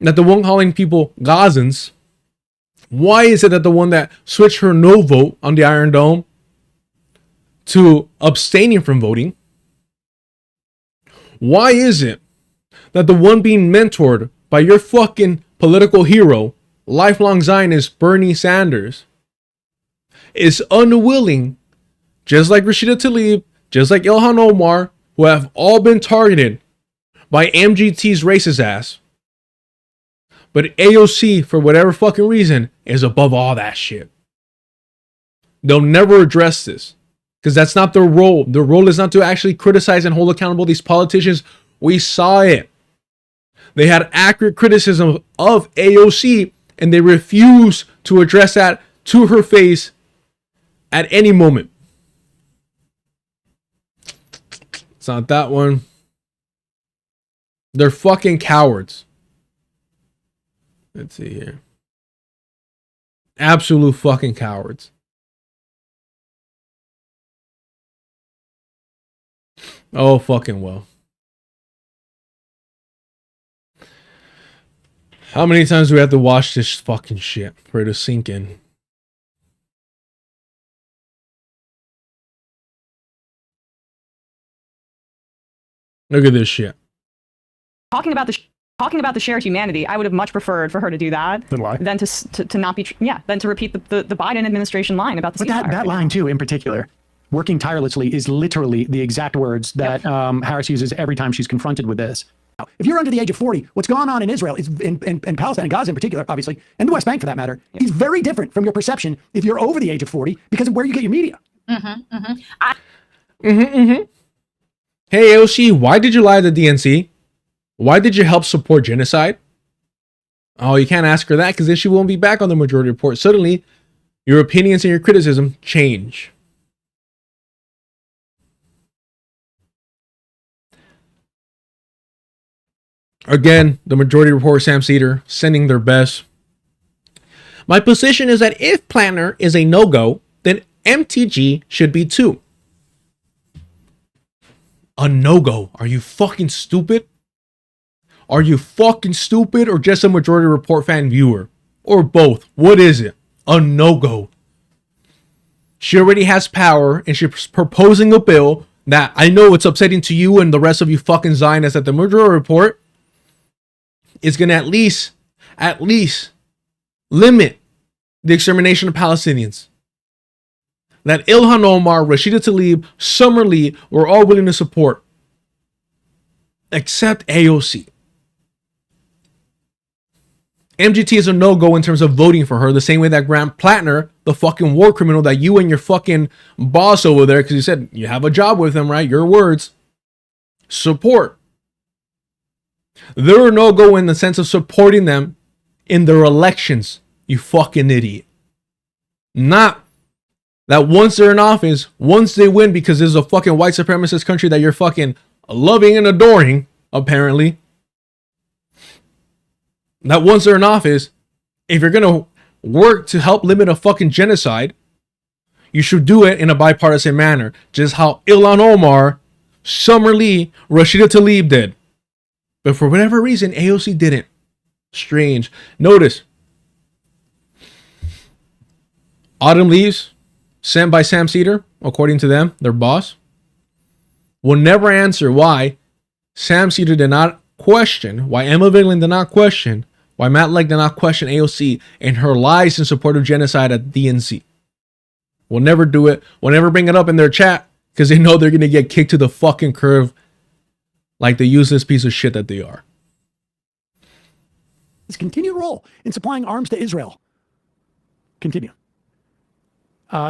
that the one calling people Gazans, why is it that the one that switched her no vote on the Iron Dome to abstaining from voting, why is it that the one being mentored by your fucking political hero, lifelong Zionist Bernie Sanders, is unwilling, just like Rashida Tlaib, just like Ilhan Omar, who have all been targeted by MGT's racist ass, but AOC, for whatever fucking reason, is above all that shit. They'll never address this because that's not their role. Their role is not to actually criticize and hold accountable these politicians. We saw it. They had accurate criticism of AOC and they refused to address that to her face at any moment. It's not that one. They're fucking cowards. Let's see here. Absolute fucking cowards. Oh, fucking well. How many times do we have to watch this fucking shit for it to sink in? Look at this shit. Talking about the shared humanity, I would have much preferred for her to do that than to not be than to repeat the Biden administration line about the ceasefire. But that line too, in particular, working tirelessly, is literally the exact words that Harris uses every time she's confronted with this. If you're under the age of 40, what's going on in Israel, is in Palestine and Gaza in particular, obviously, and the West Bank for that matter, is very different from your perception if you're over the age of 40 because of where you get your media. Hey, AOC, why did you lie to the DNC? Why did you help support genocide? Oh, you can't ask her that because then she won't be back on the Majority Report. Suddenly, your opinions and your criticism change. Again, the Majority Report, Sam Cedar, sending their best. My position is that if Planner is a no-go, then MTG should be too. A no-go? Are you fucking stupid? Are you fucking stupid or just a Majority Report fan viewer? Or both? What is it? A no-go. She already has power and she's proposing a bill that I know it's upsetting to you and the rest of you fucking Zionists at the Majority Report. Is going to at least limit the extermination of Palestinians. that Ilhan Omar, Rashida Tlaib, Summer Lee were all willing to support, except AOC. MGT is a no-go in terms of voting for her, the same way that Grant Plattner, the fucking war criminal that you and your fucking boss over there, because you said you have a job with him, right? Your words, support. They're a no-go in the sense of supporting them in their elections, you fucking idiot. Not that once they're in office, once they win, because this is a fucking white supremacist country that you're fucking loving and adoring, apparently, that once they're in office, if you're going to work to help limit a fucking genocide, you should do it in a bipartisan manner, just how Ilhan Omar, Summer Lee, Rashida Tlaib did. But for whatever reason, AOC didn't. Strange. Notice, Autumn Leaves, sent by Sam Cedar, according to them, their boss, will never answer why Sam Cedar did not question, why Emma Vigeland did not question, why Matt Legg did not question AOC and her lies in support of genocide at DNC. We'll never do it. We'll never bring it up in their chat because they know they're going to get kicked to the fucking curb like the useless piece of shit that they are. His continued role in supplying arms to Israel. Continue.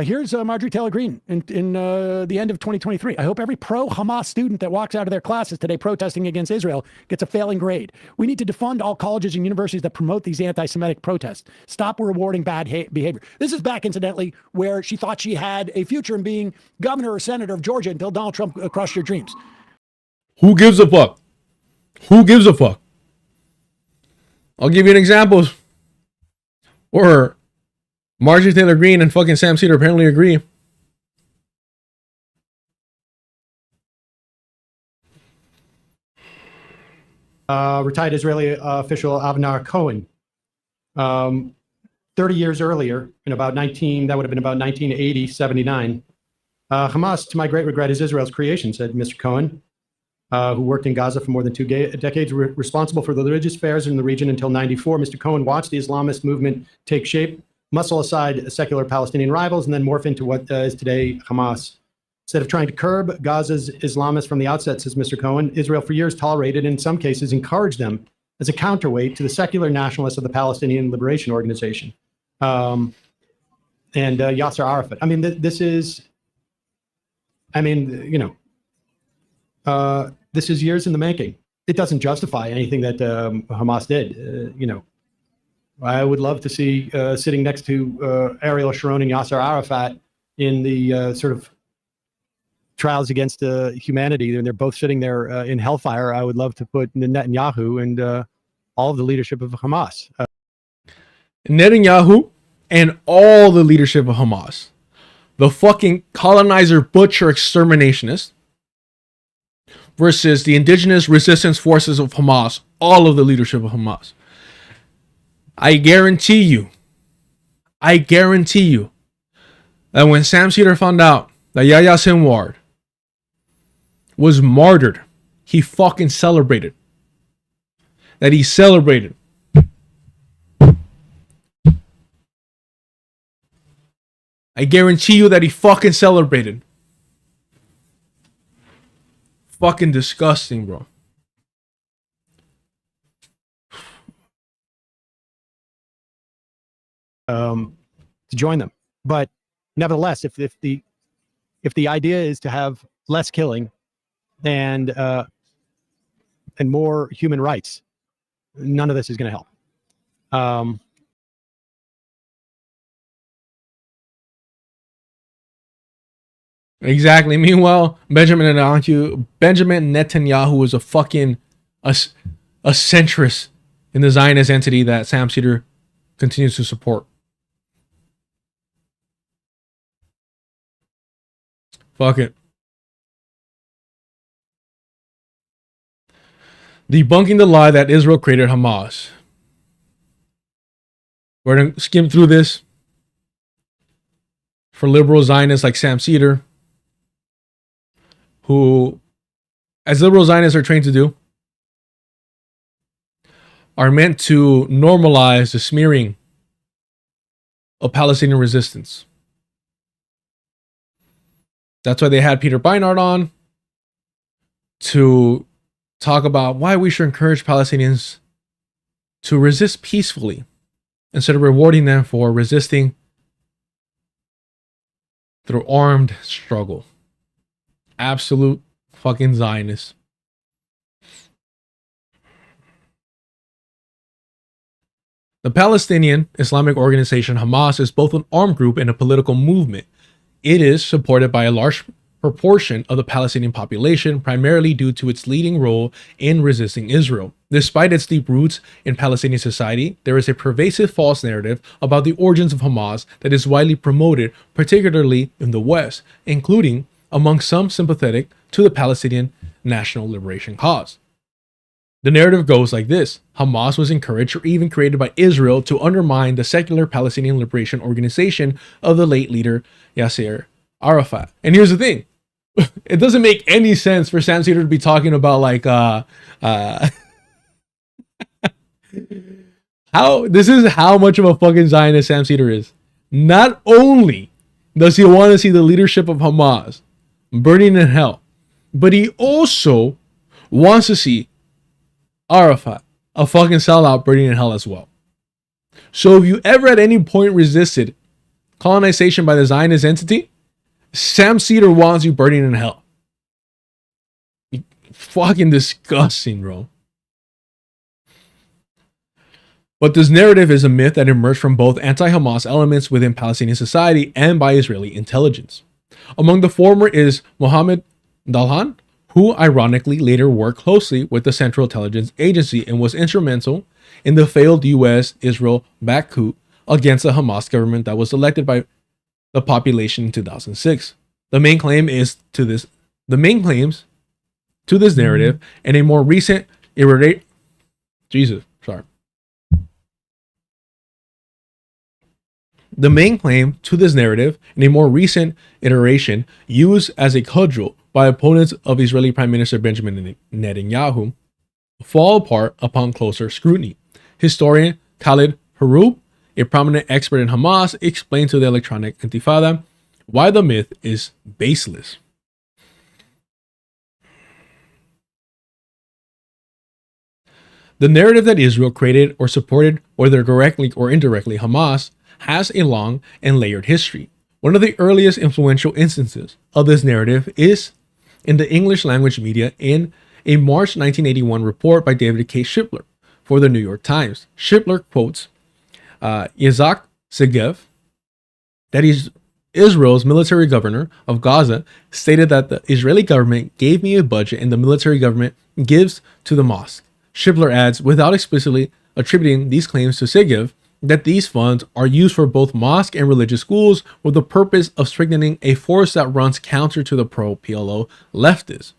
Here's Marjorie Taylor Greene in the end of 2023. I hope every pro-Hamas student that walks out of their classes today protesting against Israel gets a failing grade. We need to defund all colleges and universities that promote these anti-Semitic protests. Stop rewarding bad behavior. This is back, incidentally, where she thought she had a future in being governor or senator of Georgia until Donald Trump crushed her dreams. Who gives a fuck? Who gives a fuck? I'll give you an example. Or Marjorie Taylor Greene and fucking Sam Cedar apparently agree. Retired Israeli official Avner Cohen. 30 years earlier, in about 1980, 79. Hamas, to my great regret, is Israel's creation, said Mr. Cohen, who worked in Gaza for more than 2 decades, responsible for the religious affairs in the region until 94. Mr. Cohen watched the Islamist movement take shape, muscle aside secular Palestinian rivals, and then morph into what is today Hamas. Instead of trying to curb Gaza's Islamists from the outset, says Mr. Cohen, Israel for years tolerated and in some cases encouraged them as a counterweight to the secular nationalists of the Palestinian Liberation Organization and Yasser Arafat. I mean, this is years in the making. It doesn't justify anything that Hamas did. I would love to see sitting next to Ariel Sharon and Yasser Arafat in the sort of trials against humanity, and they're both sitting there in hellfire. I would love to put Netanyahu and all of the leadership of Hamas. Netanyahu and all the leadership of Hamas. The fucking colonizer, butcher, exterminationist versus the indigenous resistance forces of Hamas, all of the leadership of Hamas. I guarantee you that when Sam Cedar found out that Yahya Sinwar was martyred, he fucking celebrated. That he celebrated. I guarantee you that he fucking celebrated. Fucking disgusting, bro. To join them, but nevertheless, if the idea is to have less killing and more human rights, none of this is going to help. Exactly. Meanwhile, Benjamin Netanyahu is a fucking a centrist in the Zionist entity that Sam Cedar continues to support. Fuck it. Debunking the lie that Israel created Hamas. We're going to skim through this for liberal Zionists like Sam Cedar, who, as liberal Zionists are trained to do, are meant to normalize the smearing of Palestinian resistance. That's why they had Peter Beinart on to talk about why we should encourage Palestinians to resist peacefully instead of rewarding them for resisting through armed struggle. Absolute fucking Zionists. The Palestinian Islamic organization Hamas is both an armed group and a political movement. It is supported by a large proportion of the Palestinian population, primarily due to its leading role in resisting Israel. Despite its deep roots in Palestinian society, there is a pervasive false narrative about the origins of Hamas that is widely promoted, particularly in the West, including among some sympathetic to the Palestinian national liberation cause. The narrative goes like this: Hamas was encouraged or even created by Israel to undermine the secular Palestinian Liberation Organization of the late leader Yasser Arafat. And here's the thing. It doesn't make any sense for Sam Cedar to be talking about like how this is how much of a fucking Zionist Sam Cedar is. Not only does he want to see the leadership of Hamas burning in hell, but he also wants to see Arafat, a fucking sellout, burning in hell as well. So if you ever at any point resisted colonization by the Zionist entity, Sam Cedar wants you burning in hell. Fucking disgusting, bro. But this narrative is a myth that emerged from both anti-Hamas elements within Palestinian society and by Israeli intelligence. Among the former is Mohammed Dalhan, who ironically later worked closely with the Central Intelligence Agency and was instrumental in the failed US-Israel-backed coup against the Hamas government that was elected by the population in 2006. The main claims to this narrative and a more recent The main claim to this narrative in a more recent iteration used as a cudgel by opponents of Israeli Prime Minister Benjamin Netanyahu fall apart upon closer scrutiny. Historian Khalid Haroub, a prominent expert in Hamas, explained to the Electronic Intifada why the myth is baseless. The narrative that Israel created or supported, whether directly or indirectly, Hamas has a long and layered history. One of the earliest influential instances of this narrative is in the English language media in a March 1981 report by David K. Shipler for the New York Times. Shipler quotes Yitzhak Segev, that is Israel's military governor of Gaza, stated that the Israeli government gave me a budget and the military government gives to the mosque. Shipler adds, without explicitly attributing these claims to Segev, that these funds are used for both mosque and religious schools with the purpose of strengthening a force that runs counter to the pro-PLO leftists.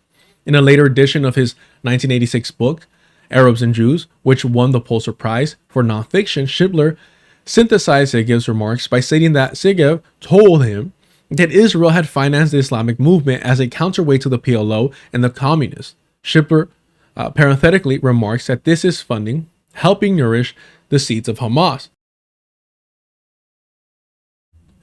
In a later edition of his 1986 book, Arabs and Jews, which won the Pulitzer Prize for nonfiction, Shipler synthesized Segev's remarks by stating that Segev told him that Israel had financed the Islamic movement as a counterweight to the PLO and the communists. Shipler parenthetically remarks that this is funding helping nourish the seeds of Hamas.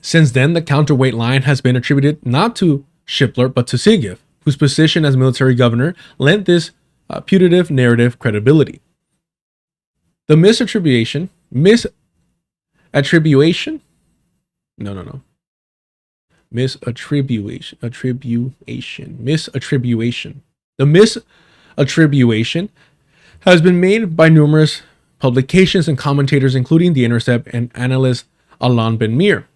Since then, the counterweight line has been attributed not to Shipler but to Segev, whose position as military governor lent this putative narrative credibility. The misattribution. Misattribution. The misattribution has been made by numerous publications and commentators, including The Intercept and analyst Alon Ben Mir.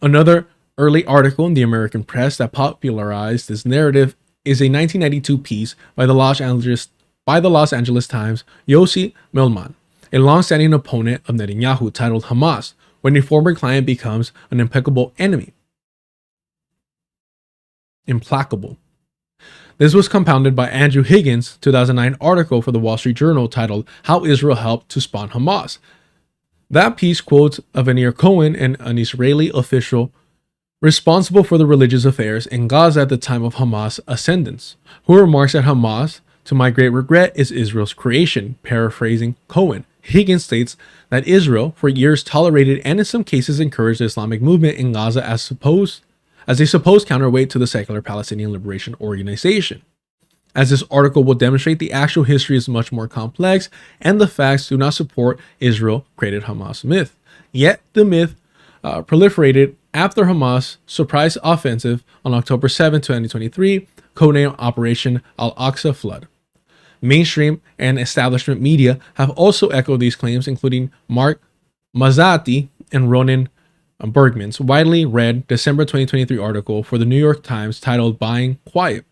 Another early article in the American press that popularized this narrative is a 1992 piece by the Los Angeles Times' Yossi Melman, a long-standing opponent of Netanyahu, titled Hamas, When a Former Client Becomes an Implacable Enemy. This was compounded by Andrew Higgins' 2009 article for the Wall Street Journal titled How Israel Helped to Spawn Hamas. That piece quotes Avenir Cohen, an Israeli official responsible for the religious affairs in Gaza at the time of Hamas' ascendance, who remarks that Hamas, to my great regret, is Israel's creation. Paraphrasing Cohen, Higgins states that Israel, for years, tolerated and in some cases encouraged the Islamic movement in Gaza as as a supposed counterweight to the secular Palestinian Liberation Organization. As this article will demonstrate, the actual history is much more complex, and the facts do not support Israel created Hamas myth. Yet the myth proliferated after Hamas' surprise offensive on October 7, 2023, codenamed Operation Al-Aqsa Flood. Mainstream and establishment media have also echoed these claims, including Mark Mazzati and Ronan Bergman's widely read December 2023 article for the New York Times titled Buying Quiet.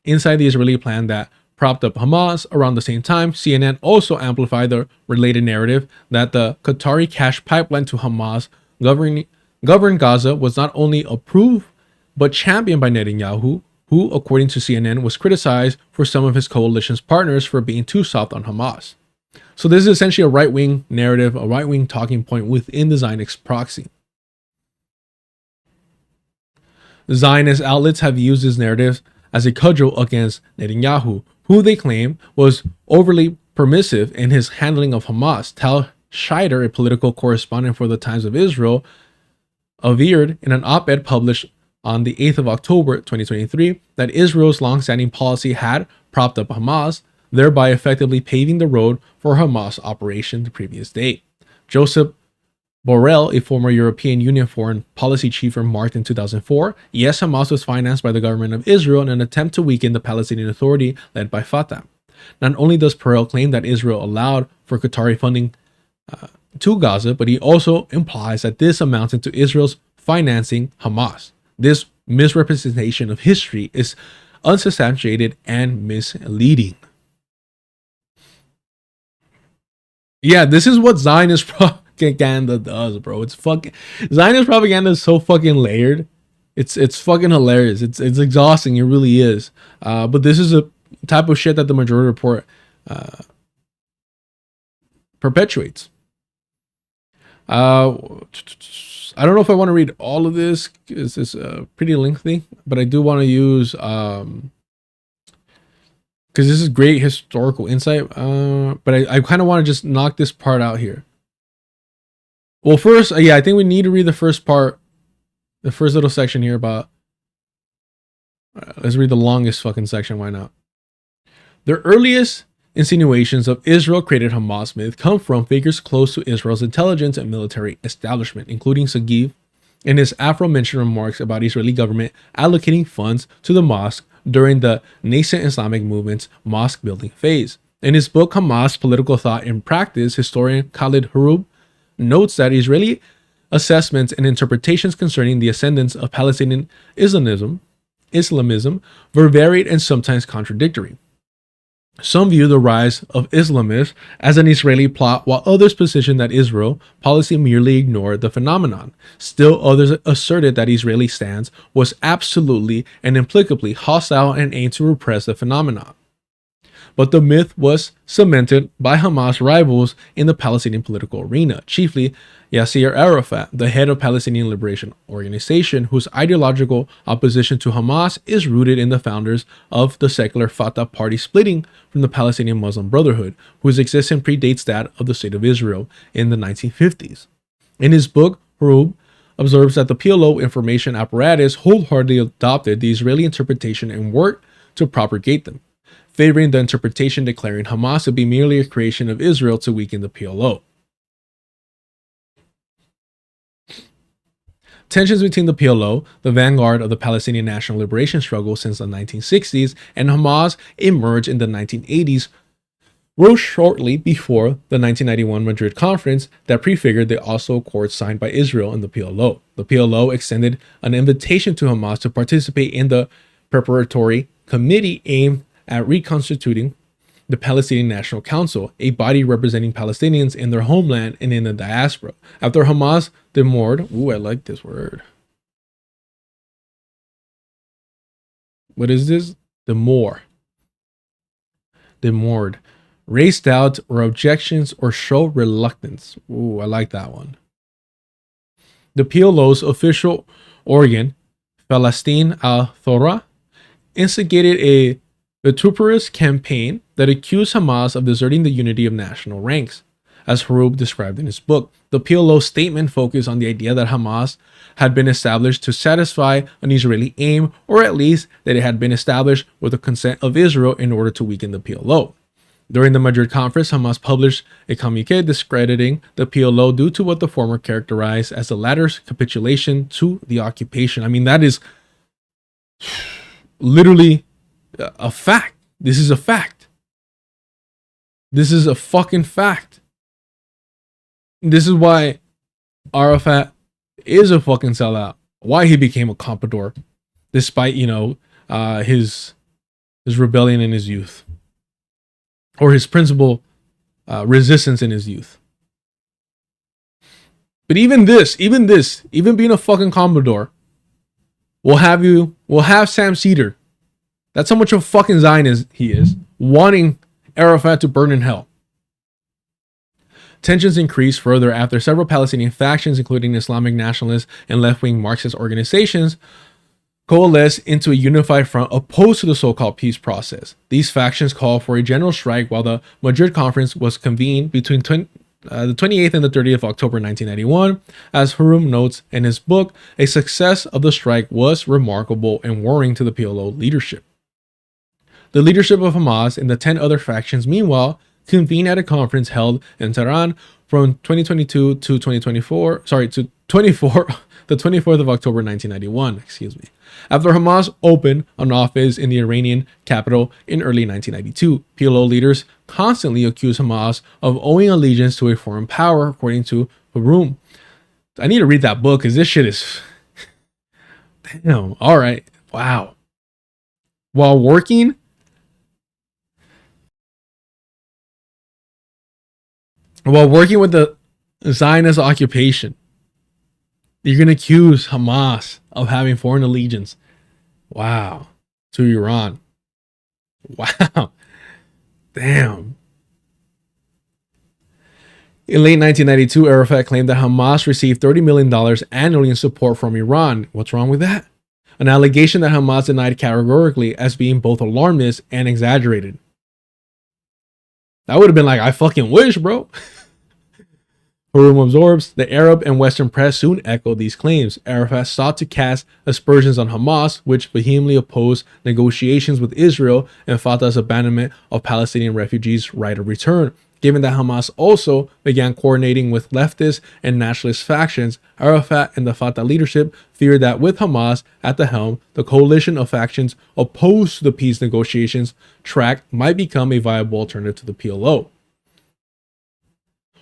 Inside the Israeli plan that propped up Hamas. Around the same time, CNN also amplified the related narrative that the Qatari cash pipeline to Hamas govern Gaza was not only approved but championed by Netanyahu, who, according to CNN, was criticized for some of his coalition's partners for being too soft on Hamas. So this is essentially a right-wing narrative, a right-wing talking point within the Zionist proxy. Zionist outlets have used this narrative as a cudgel against Netanyahu, who they claim was overly permissive in his handling of Hamas. Tal Scheider, a political correspondent for the Times of Israel, averred in an op-ed published on the 8th of October 2023 that Israel's long-standing policy had propped up Hamas, thereby effectively paving the road for Hamas operation the previous day. Joseph Borrell, a former European Union foreign policy chief, remarked in 2004, yes, Hamas was financed by the government of Israel in an attempt to weaken the Palestinian Authority led by Fatah. Not only does Borrell claim that Israel allowed for Qatari funding to Gaza, but he also implies that this amounted to Israel's financing Hamas. This misrepresentation of history is unsubstantiated and misleading. Yeah, this is what Zionist propaganda does, bro. It's fucking Zionist propaganda is so fucking layered. It's fucking hilarious. It's exhausting. It really is. But this is a type of shit that the Majority Report perpetuates. I don't know if I want to read all of this. It's pretty lengthy, but I do want to use because this is great historical insight. But I kind of want to just knock this part out here. Well, first, yeah, I think we need to read the first part, the first little section here about. Let's read the longest fucking section. Why not? The earliest insinuations of Israel created Hamas myth come from figures close to Israel's intelligence and military establishment, including Sagiv in his aforementioned remarks about Israeli government allocating funds to the mosque during the nascent Islamic movement's mosque building phase. In his book Hamas, Political Thought and Practice, historian Khalid Harub notes that Israeli assessments and interpretations concerning the ascendance of Palestinian Islamism were varied and sometimes contradictory. Some view the rise of Islamists as an Israeli plot, while others position that Israel policy merely ignored the phenomenon. Still others asserted that Israeli stance was absolutely and implicably hostile and aimed to repress the phenomenon. But the myth was cemented by Hamas rivals in the Palestinian political arena, chiefly Yasser Arafat, the head of Palestinian Liberation Organization, whose ideological opposition to Hamas is rooted in the founders of the secular Fatah party splitting from the Palestinian Muslim Brotherhood, whose existence predates that of the State of Israel in the 1950s. In his book, Harub observes that the PLO information apparatus wholeheartedly adopted the Israeli interpretation and worked to propagate them, favoring the interpretation declaring Hamas to be merely a creation of Israel to weaken the PLO. Tensions between the PLO, the vanguard of the Palestinian national liberation struggle since the 1960s, and Hamas emerged in the 1980s, rose shortly before the 1991 Madrid conference that prefigured the Oslo Accords signed by Israel and the PLO. The PLO extended an invitation to Hamas to participate in the preparatory committee aimed at reconstituting the Palestinian National Council, a body representing Palestinians in their homeland and in the diaspora. After Hamas demurred, I like this word. What is this? Demurred, raise doubt or objections or show reluctance. I like that one. The PLO's official organ, Palestine Al-Thora, instigated a vituperous campaign that accused Hamas of deserting the unity of national ranks. as Harub described in his book. The PLO statement focused on the idea that Hamas had been established to satisfy an Israeli aim, or at least that it had been established with the consent of Israel in order to weaken the PLO. During the Madrid conference, Hamas published a communique discrediting the PLO due to what the former characterized as the latter's capitulation to the occupation. I mean, that is literally a fact. This is a fact. This is a fucking fact. This is why Arafat is a fucking sellout. Why he became a comprador, despite, you know, his rebellion in his youth, or his principal resistance in his youth. But even being a fucking comprador, will have Sam Cedar. That's how much of a fucking Zionist he is, wanting Arafat to burn in hell. Tensions increased further after several Palestinian factions, including Islamic nationalists and left-wing Marxist organizations, coalesced into a unified front opposed to the so-called peace process. These factions called for a general strike while the Madrid conference was convened between the 28th and the 30th of October 1991. As Harum notes in his book, a success of the strike was remarkable and worrying to the PLO leadership. The leadership of Hamas and the 10 other factions, meanwhile, convened at a conference held in Tehran from 2022 to 2024, the 24th of October 1991, excuse me. After Hamas opened an office in the Iranian capital in early 1992, PLO leaders constantly accused Hamas of owing allegiance to a foreign power, according to Harum. I need to read that book because this shit is... Damn, all right, wow. While working with the Zionist occupation, you're going to accuse Hamas of having foreign allegiance. Wow. To Iran. Wow. Damn. In late 1992, Arafat claimed that Hamas received $30 million annually in support from Iran. What's wrong with that? An allegation that Hamas denied categorically as being both alarmist and exaggerated. That would have been like, I fucking wish, bro. Harum absorbs. The Arab and Western press soon echoed these claims. Arafat sought to cast aspersions on Hamas, which vehemently opposed negotiations with Israel and Fatah's abandonment of Palestinian refugees' right of return. Given that Hamas also began coordinating with leftist and nationalist factions, Arafat and the Fatah leadership feared that with Hamas at the helm, the coalition of factions opposed to the peace negotiations track might become a viable alternative to the PLO.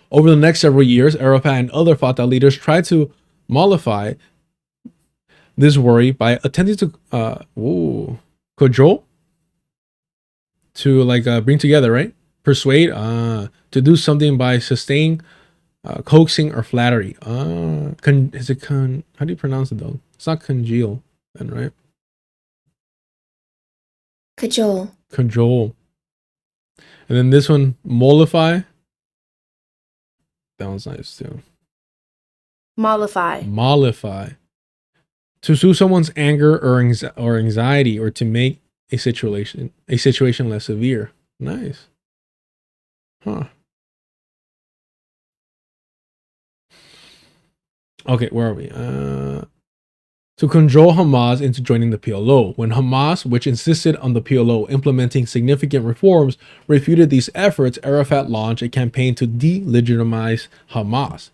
Over the next several years, Arafat and other Fatah leaders tried to mollify this worry by attempting to cajole, to bring together, right? Persuade, to do something by sustaining, coaxing, or flattery. How do you pronounce it though? It's not congeal, then, right? Cajole. Cajole. And then this one, mollify. That one's nice too. Mollify. Mollify. To soothe someone's anger or anxiety, or to make a situation less severe. Nice. Huh. Okay, where are we? To cajole Hamas into joining the PLO. When Hamas, which insisted on the PLO implementing significant reforms, refuted these efforts, Arafat launched a campaign to delegitimize Hamas.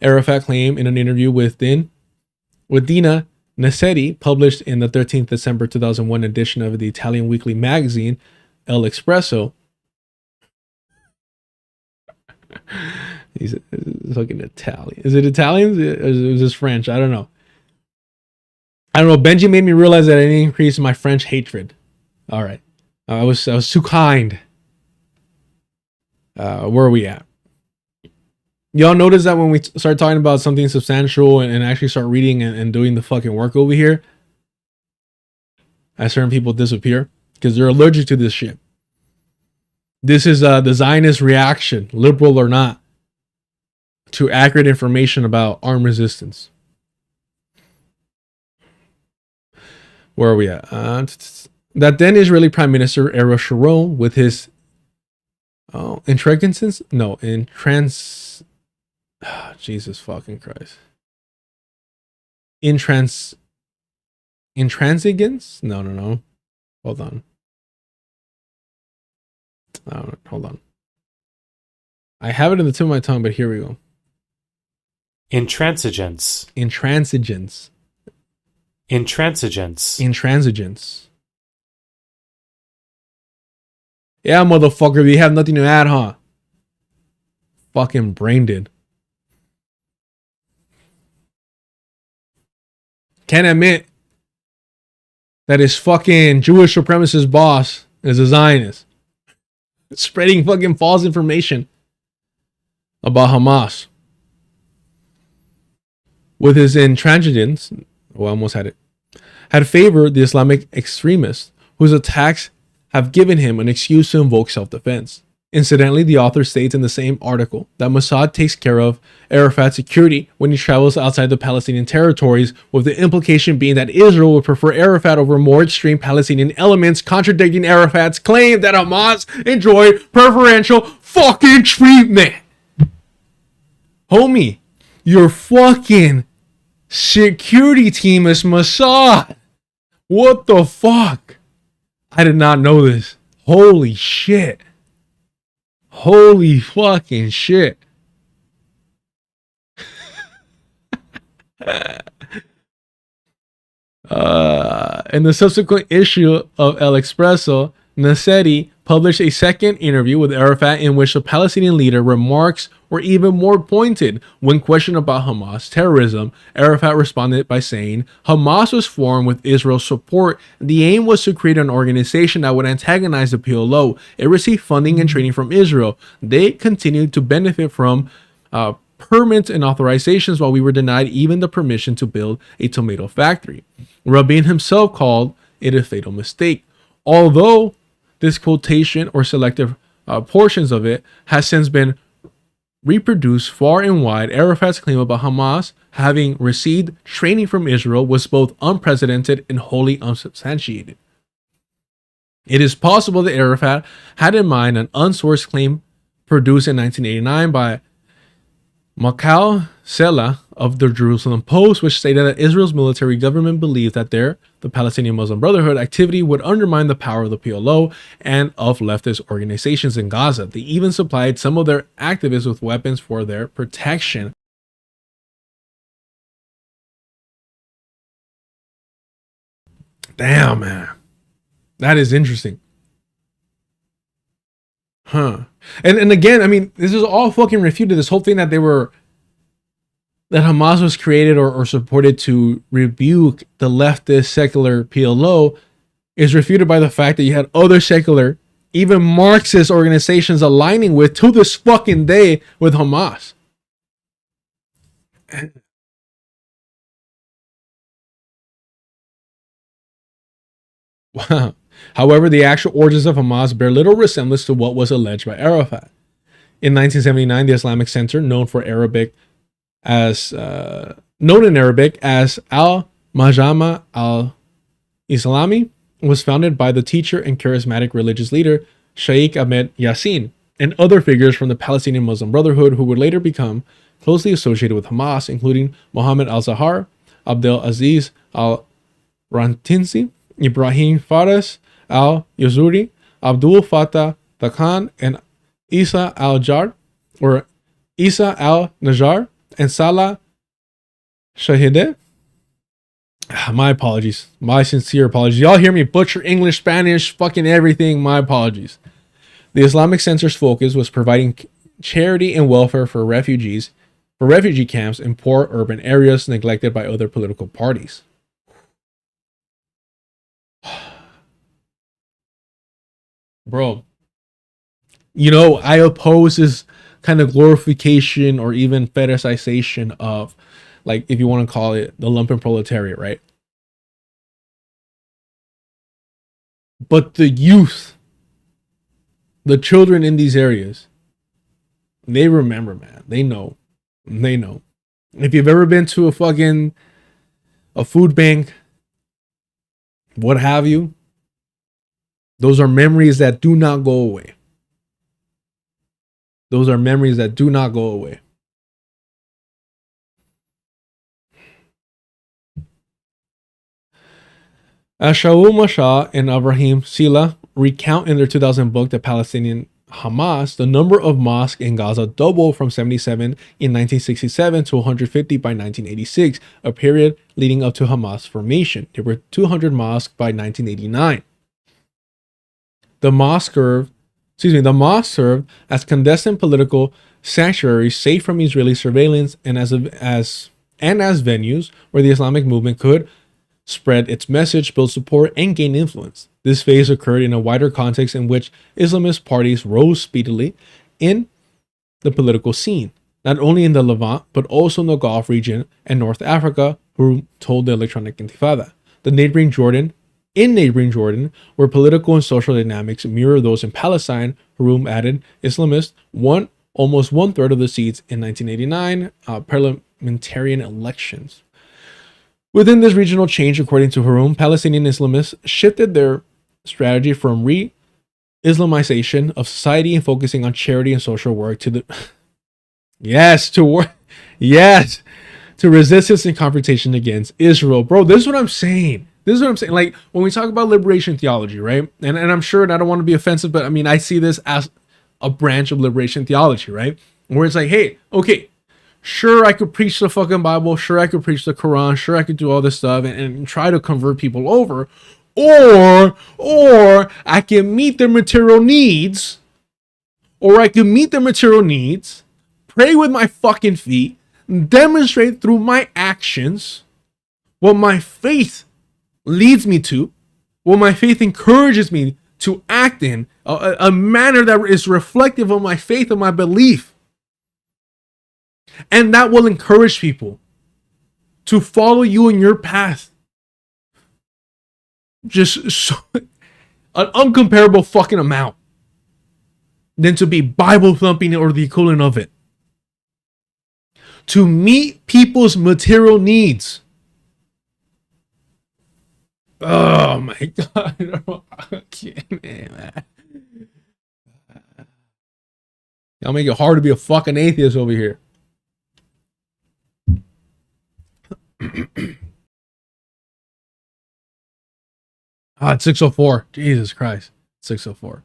Arafat claimed in an interview with Dina Nassetti, published in the 13th December 2001 edition of the Italian weekly magazine El Espresso. He's fucking Italian. Is it Italian? Or is this French? I don't know. Benji made me realize that I didn't increase my French hatred. All right. I was too kind. Where are we at? Y'all notice that when we start talking about something substantial and actually start reading and doing the fucking work over here, as certain people disappear because they're allergic to this shit. This is the Zionist reaction, liberal or not, to accurate information about armed resistance. Where are we at? That then Israeli Prime Minister Ariel Sharon, with his Oh, intransigence? No, Jesus fucking Christ. Intransigence? No. Hold on. Hold on. I have it in the tip of my tongue, but here we go. Intransigence. Intransigence. Intransigence. Intransigence. Yeah, motherfucker, you have nothing to add, huh? Fucking brain dead. Can't admit that his fucking Jewish supremacist boss is a Zionist. Spreading fucking false information about Hamas. With his intransigence, I almost had it, had favored the Islamic extremists whose attacks have given him an excuse to invoke self-defense. Incidentally, the author states in the same article that Mossad takes care of Arafat's security when he travels outside the Palestinian territories, with the implication being that Israel would prefer Arafat over more extreme Palestinian elements, contradicting Arafat's claim that Hamas enjoyed preferential fucking treatment. Homie, your fucking security team is Mossad. What the fuck? I did not know this. Holy shit. Holy fucking shit. In the subsequent issue of El Expreso, Nassetti published a second interview with Arafat in which the Palestinian leader remarks were even more pointed. When questioned about Hamas terrorism, Arafat responded by saying, Hamas was formed with Israel's support. The aim was to create an organization that would antagonize the PLO. It received funding and training from Israel. They continued to benefit from permits and authorizations while we were denied even the permission to build a tomato factory. Rabin himself called it a fatal mistake. Although this quotation or selective portions of it has since been reproduced far and wide, Arafat's claim about Hamas having received training from Israel was both unprecedented and wholly unsubstantiated. It is possible that Arafat had in mind an unsourced claim produced in 1989 by Makal Sela of the Jerusalem Post, which stated that Israel's military government believed that the Palestinian Muslim Brotherhood activity would undermine the power of the PLO and of leftist organizations in Gaza. They even supplied some of their activists with weapons for their protection. Damn, man. That is interesting. Huh. And again, I mean, this is all fucking refuted. This whole thing that that Hamas was created or supported to rebuke the leftist secular PLO is refuted by the fact that you had other secular, even Marxist organizations aligning with, to this fucking day, with Hamas. Wow. However, the actual origins of Hamas bear little resemblance to what was alleged by Arafat. In 1979, the Islamic Center, known in Arabic as Al-Majama Al-Islami, was founded by the teacher and charismatic religious leader Sheikh Ahmed Yassin and other figures from the Palestinian Muslim Brotherhood who would later become closely associated with Hamas, including Mohammed al-Zahar, Abdel Aziz al-Rantinsi, Ibrahim Fares al-Yazuri, Abdul Fattah Khan, and Isa al-Jar, or Isa al-Najjar, and Salah Shahideh. My apologies. My sincere apologies. Y'all hear me butcher English, Spanish, fucking everything. My apologies. The Islamic Center's focus was providing charity and welfare for refugee camps in poor urban areas neglected by other political parties. Bro, you know, I oppose this kind of glorification or even fetishization of, like, if you want to call it, the lumpen proletariat, right? But the youth, the children in these areas, they remember, man. They know. They know. If you've ever been to a food bank, what have you, those are memories that do not go away. Those are memories that do not go away. As Shaul Mashah and Abraham Sila recount in their 2000 book, The Palestinian Hamas, the number of mosques in Gaza doubled from 77 in 1967 to 150 by 1986, a period leading up to Hamas formation. There were 200 mosques by 1989. The mosque served as clandestine political sanctuaries safe from Israeli surveillance and as venues where the Islamic movement could spread its message, build support, and gain influence. This phase occurred in a wider context in which Islamist parties rose speedily in the political scene, not only in the Levant, but also in the Gulf region and North Africa, who told the Electronic Intifada. In neighboring Jordan, where political and social dynamics mirror those in Palestine, Haroum added, Islamists won almost 1/3 of the seats in 1989 parliamentarian elections. Within this regional change, according to Haroum, Palestinian Islamists shifted their strategy from re-Islamization of society and focusing on charity and social work to resistance and confrontation against Israel. Bro, this is what I'm saying. Like, when we talk about liberation theology, right? And I'm sure, and I don't want to be offensive, but I mean, I see this as a branch of liberation theology, right? Where it's like, hey, okay, sure, I could preach the fucking Bible. Sure, I could preach the Quran. Sure, I could do all this stuff and try to convert people over. Or I can meet their material needs. Pray with my fucking feet, demonstrate through my actions what my faith leads me to, what my faith encourages me to act in, a manner that is reflective of my faith and my belief. And that will encourage people to follow you in your path. Just so, an uncomparable fucking amount than to be Bible thumping or the equivalent of it. To meet people's material needs. Oh my God. I can't, man. Y'all make it hard to be a fucking atheist over here. It's 6:04. Jesus Christ. 6:04.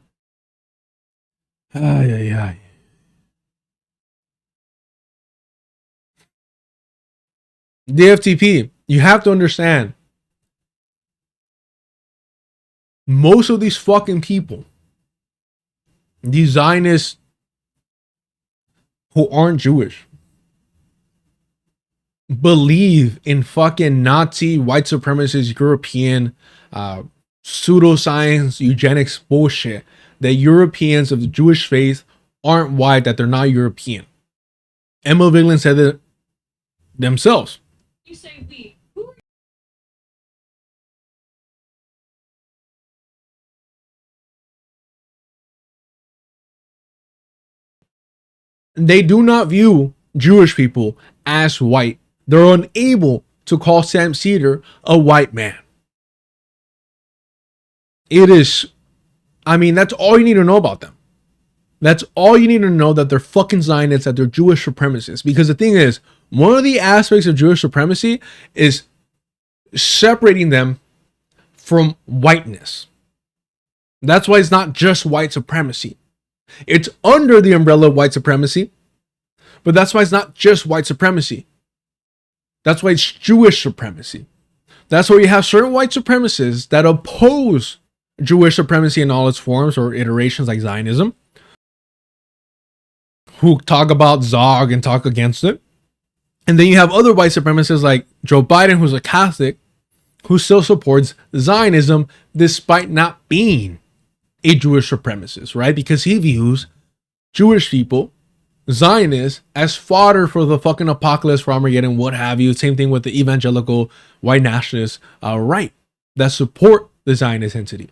The FTP, you have to understand, most of these fucking people, these Zionists who aren't Jewish, believe in fucking Nazi, white supremacist, European, pseudoscience, eugenics bullshit, that Europeans of the Jewish faith aren't white, that they're not European. Emma Vigeland said it themselves. You say we. Who are They do not view Jewish people as white. They're unable to call Sam Cedar a white man. It is, I mean, that's all you need to know about them. That's all you need to know, that they're fucking Zionists, that they're Jewish supremacists. Because the thing is, one of the aspects of Jewish supremacy is separating them from whiteness. That's why it's not just white supremacy. It's under the umbrella of white supremacy, but that's why it's not just white supremacy. That's why it's Jewish supremacy. That's why you have certain white supremacists that oppose Jewish supremacy in all its forms or iterations, like Zionism, who talk about Zog and talk against it. And then you have other white supremacists like Joe Biden, who's a Catholic, who still supports Zionism despite not being a Jewish supremacist, right? Because he views Jewish people, Zionists, as fodder for the fucking apocalypse, for Armageddon, what have you. Same thing with the evangelical white nationalists, right, that support the Zionist entity.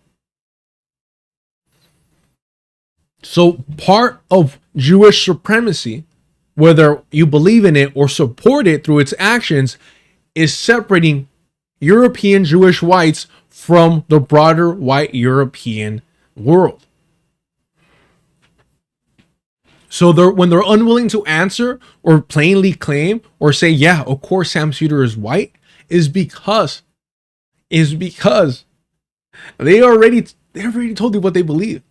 So part of Jewish supremacy, whether you believe in it or support it through its actions, is separating European Jewish whites from the broader white European world. So when they're unwilling to answer or plainly claim or say, yeah, of course Sam Suter is white, is because they already told you what they believe.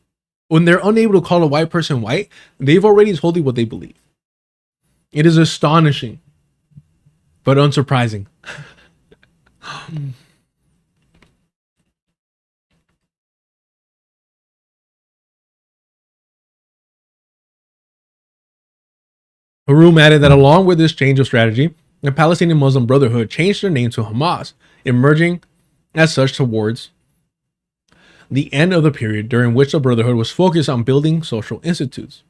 When they're unable to call a white person white, they've already told you what they believe. It is astonishing, but unsurprising. Haroum added that along with this change of strategy, the Palestinian Muslim Brotherhood changed their name to Hamas, emerging as such towards the end of the period during which the Brotherhood was focused on building social institutes.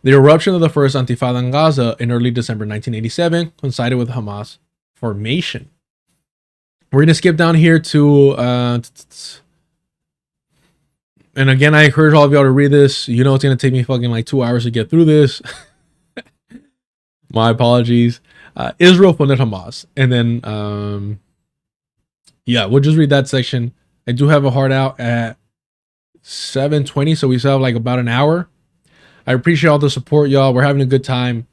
The eruption of the first Intifada in Gaza in early December 1987 coincided with Hamas formation. We're going to skip down here to, and again, I encourage all of y'all to read this. You know it's going to take me fucking like 2 hours to get through this. My apologies. Israel funded Hamas. And then, yeah, we'll just read that section. I do have a hard out at 7:20, so we still have like about an hour. I appreciate all the support, y'all. We're having a good time.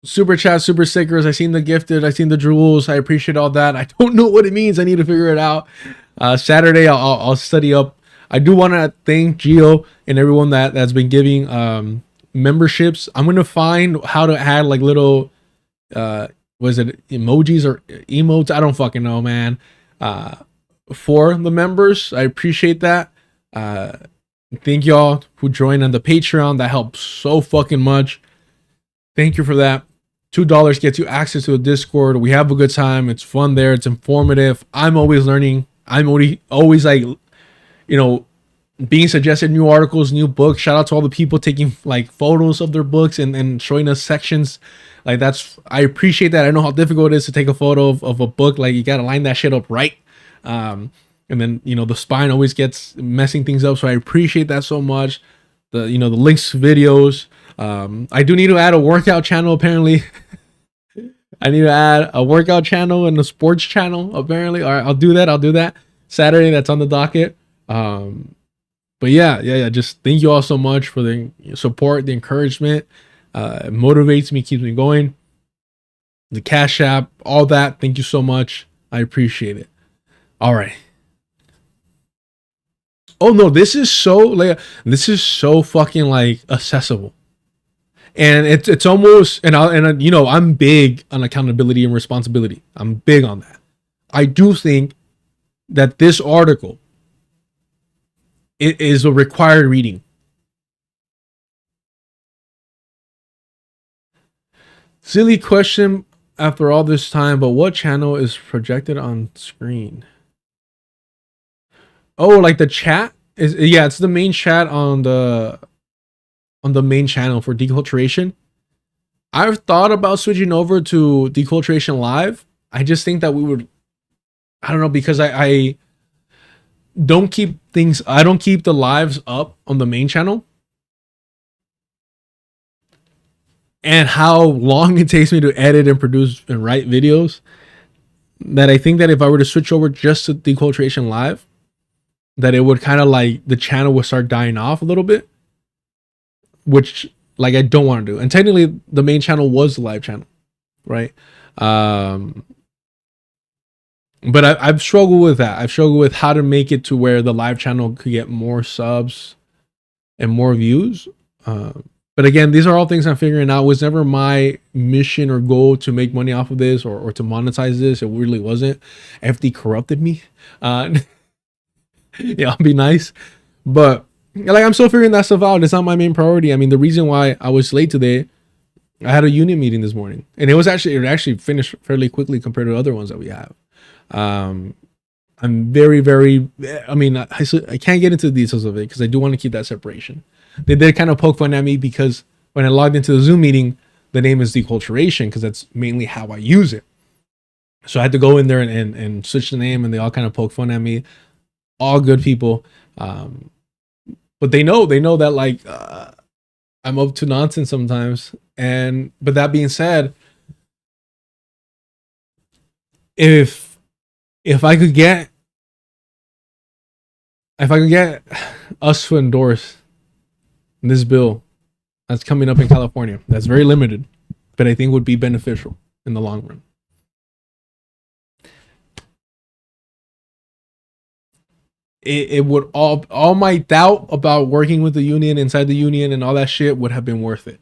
Super chat, super stickers. I seen the gifted. I seen the jewels. I appreciate all that. I don't know what it means. I need to figure it out. Saturday, I'll study up. I do want to thank Gio and everyone that's been giving memberships. I'm gonna find how to add like little was it emojis or emotes? I don't fucking know, man. For the members, I appreciate that. Thank y'all who joined on the Patreon. That helps so fucking much. Thank you for that. $2 gets you access to a Discord. We have a good time. It's fun there. It's informative. I'm always learning. I'm always like, you know, being suggested new articles, new books. Shout out to all the people taking like photos of their books and showing us sections. Like I appreciate that. I know how difficult it is to take a photo of a book. Like you got to line that shit up right. And then, you know, the spine always gets messing things up. So I appreciate that so much. The links to videos. I do need to add a workout channel apparently. I need to add a workout channel and a sports channel apparently. All right, I'll do that. Saturday, that's on the docket. But yeah. Just thank you all so much for the support, the encouragement. It motivates me, keeps me going. The Cash App, all that. Thank you so much. I appreciate it. All right. Oh no, this is so fucking like accessible. And it's almost and you know, I'm big on accountability and responsibility. I'm big on that. I do think that this article it is a required reading. Silly question after all this time, but what channel is projected on screen? Oh, like the chat is, yeah, it's the main chat on the main channel for Deculturation. I've thought about switching over to Deculturation Live. I just think that we would, I don't know, because I don't keep the lives up on the main channel. And how long it takes me to edit and produce and write videos, that I think that if I were to switch over just to Deculturation Live, that it would kind of like the channel would start dying off a little bit, which like I don't want to do. And technically the main channel was the live channel, right? But I've struggled with that. I've struggled with how to make it to where the live channel could get more subs and more views. But again, these are all things I'm figuring out. It was never my mission or goal to make money off of this or to monetize this. It really wasn't. FD corrupted me. Yeah, I'll be nice. But like I'm still figuring that stuff out. It's not my main priority. I mean, the reason why I was late today, I had a unit meeting this morning. And it actually finished fairly quickly compared to other ones that we have. I'm very, very, I mean, I can't get into the details of it because I do want to keep that separation. They did kind of poke fun at me because when I logged into the Zoom meeting, the name is Deculturation because that's mainly how I use it. So I had to go in there and switch the name, and they all kind of poke fun at me. All good people. But they know that like I'm up to nonsense sometimes. But that being said, if I could get us to endorse this bill that's coming up in California. That's very limited, but I think would be beneficial in the long run. It would all my doubt about working with the union, inside the union, and all that shit would have been worth it.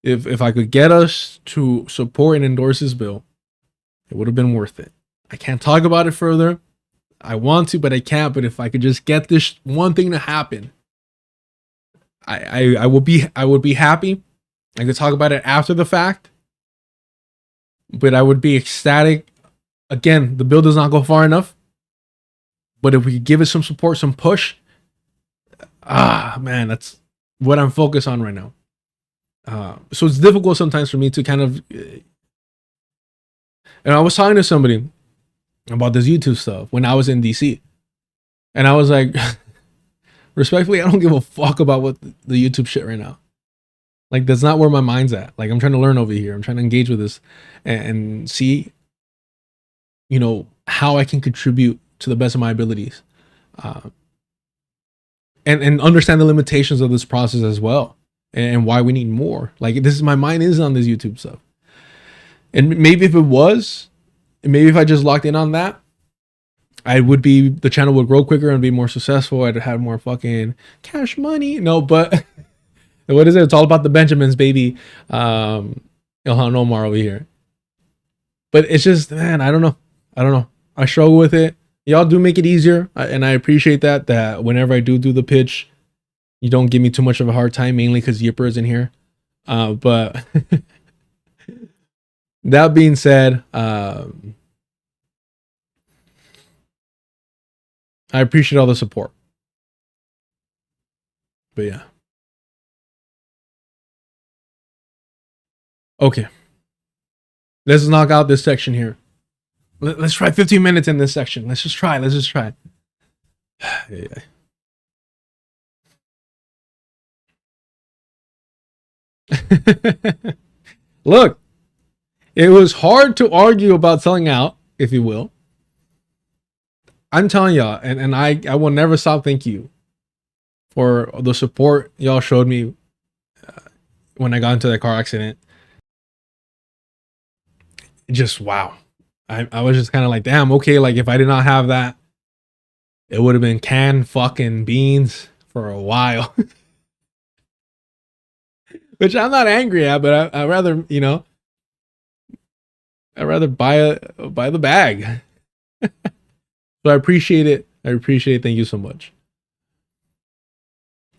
If I could get us to support and endorse this bill, it would have been worth it. I can't talk about it further. I want to, but I can't. But if I could just get this one thing to happen, I would be happy. I could talk about it after the fact, but I would be ecstatic. Again, the bill does not go far enough, but if we could give it some support, some push, man, that's what I'm focused on right now. So it's difficult sometimes for me to kind of, and I was talking to somebody about this YouTube stuff when I was in DC, and I was like, respectfully, I don't give a fuck about what the YouTube shit right now. Like, that's not where my mind's at. Like, I'm trying to learn over here. I'm trying to engage with this and see, you know, how I can contribute to the best of my abilities, and understand the limitations of this process as well, and why we need more. Like, this is, my mind is on this YouTube stuff. And maybe if it was, maybe if I just locked in on that, the channel would grow quicker and be more successful. I'd have more fucking cash money. No, but what is it? It's all about the Benjamins, baby. Ilhan Omar over here. But it's just, man, I don't know. I struggle with it. Y'all do make it easier, and I appreciate that whenever I do the pitch, you don't give me too much of a hard time, mainly because Yipper is in here. But that being said, I appreciate all the support. But yeah. Okay. Let's knock out this section here. Let's try 15 minutes in this section. Let's just try. Look, it was hard to argue about selling out, if you will. I'm telling y'all, and I will never stop thanking you for the support y'all showed me when I got into that car accident. Just wow. I was just kind of like, damn, okay, like if I did not have that, it would have been canned fucking beans for a while. Which I'm not angry at, but I'd rather, you know, I'd rather buy the bag. So I appreciate it. Thank you so much.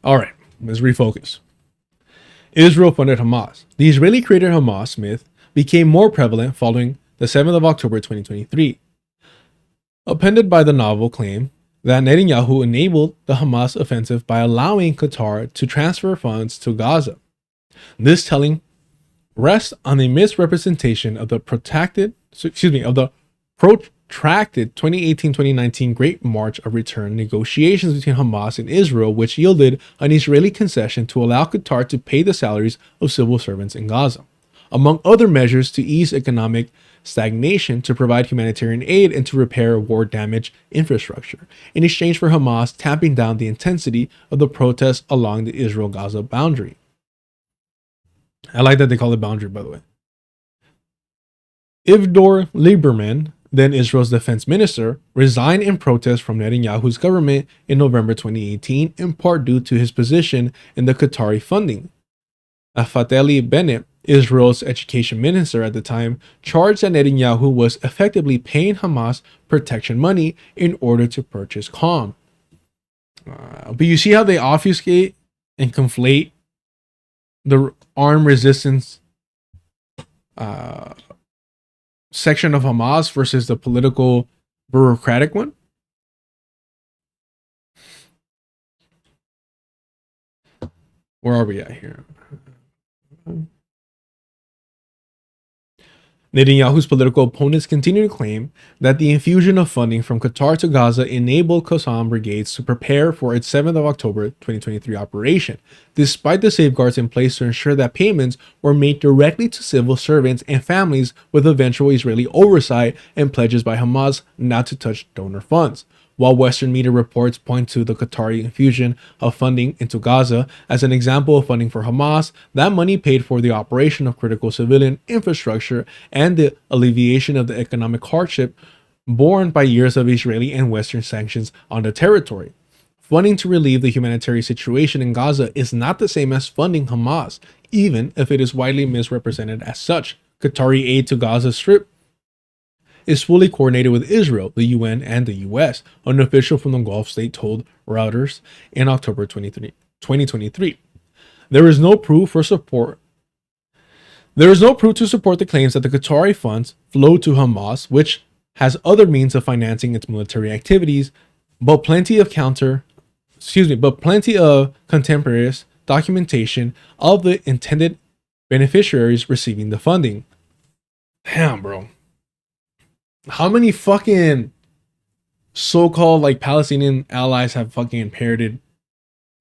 All right, let's refocus. Israel funded Hamas. The Israeli created Hamas myth became more prevalent following the 7th of October 2023. Appended by the novel claim that Netanyahu enabled the Hamas offensive by allowing Qatar to transfer funds to Gaza. This telling rests on a misrepresentation of the protracted 2018-2019 Great March of Return negotiations between Hamas and Israel, which yielded an Israeli concession to allow Qatar to pay the salaries of civil servants in Gaza, among other measures to ease economic stagnation, to provide humanitarian aid, and to repair war-damaged infrastructure, in exchange for Hamas tamping down the intensity of the protests along the Israel-Gaza boundary. I like that they call it boundary, by the way. Avigdor Lieberman, then Israel's defense minister, resigned in protest from Netanyahu's government in November 2018, in part due to his position in the Qatari funding. Naftali Bennett, Israel's education minister at the time, charged that Netanyahu was effectively paying Hamas protection money in order to purchase calm. But you see how they obfuscate and conflate the armed resistance section of Hamas versus the political bureaucratic one? Where are we at here? Netanyahu's political opponents continue to claim that the infusion of funding from Qatar to Gaza enabled Qassam brigades to prepare for its 7th of October 2023 operation, despite the safeguards in place to ensure that payments were made directly to civil servants and families with eventual Israeli oversight and pledges by Hamas not to touch donor funds. while Western media reports point to the Qatari infusion of funding into Gaza as an example of funding for Hamas. That money paid for the operation of critical civilian infrastructure and the alleviation of the economic hardship borne by years of Israeli and Western sanctions on the territory. Funding to relieve the humanitarian situation in Gaza is not the same as funding Hamas, even if it is widely misrepresented as such. Qatari aid to Gaza Strip is fully coordinated with Israel, the UN, and the US, an official from the Gulf state told Reuters in October 2023. There is no proof to support the claims that the Qatari funds flow to Hamas, which has other means of financing its military activities, but plenty of contemporaneous documentation of the intended beneficiaries receiving the funding. Damn, bro. How many fucking so-called like Palestinian allies have fucking inherited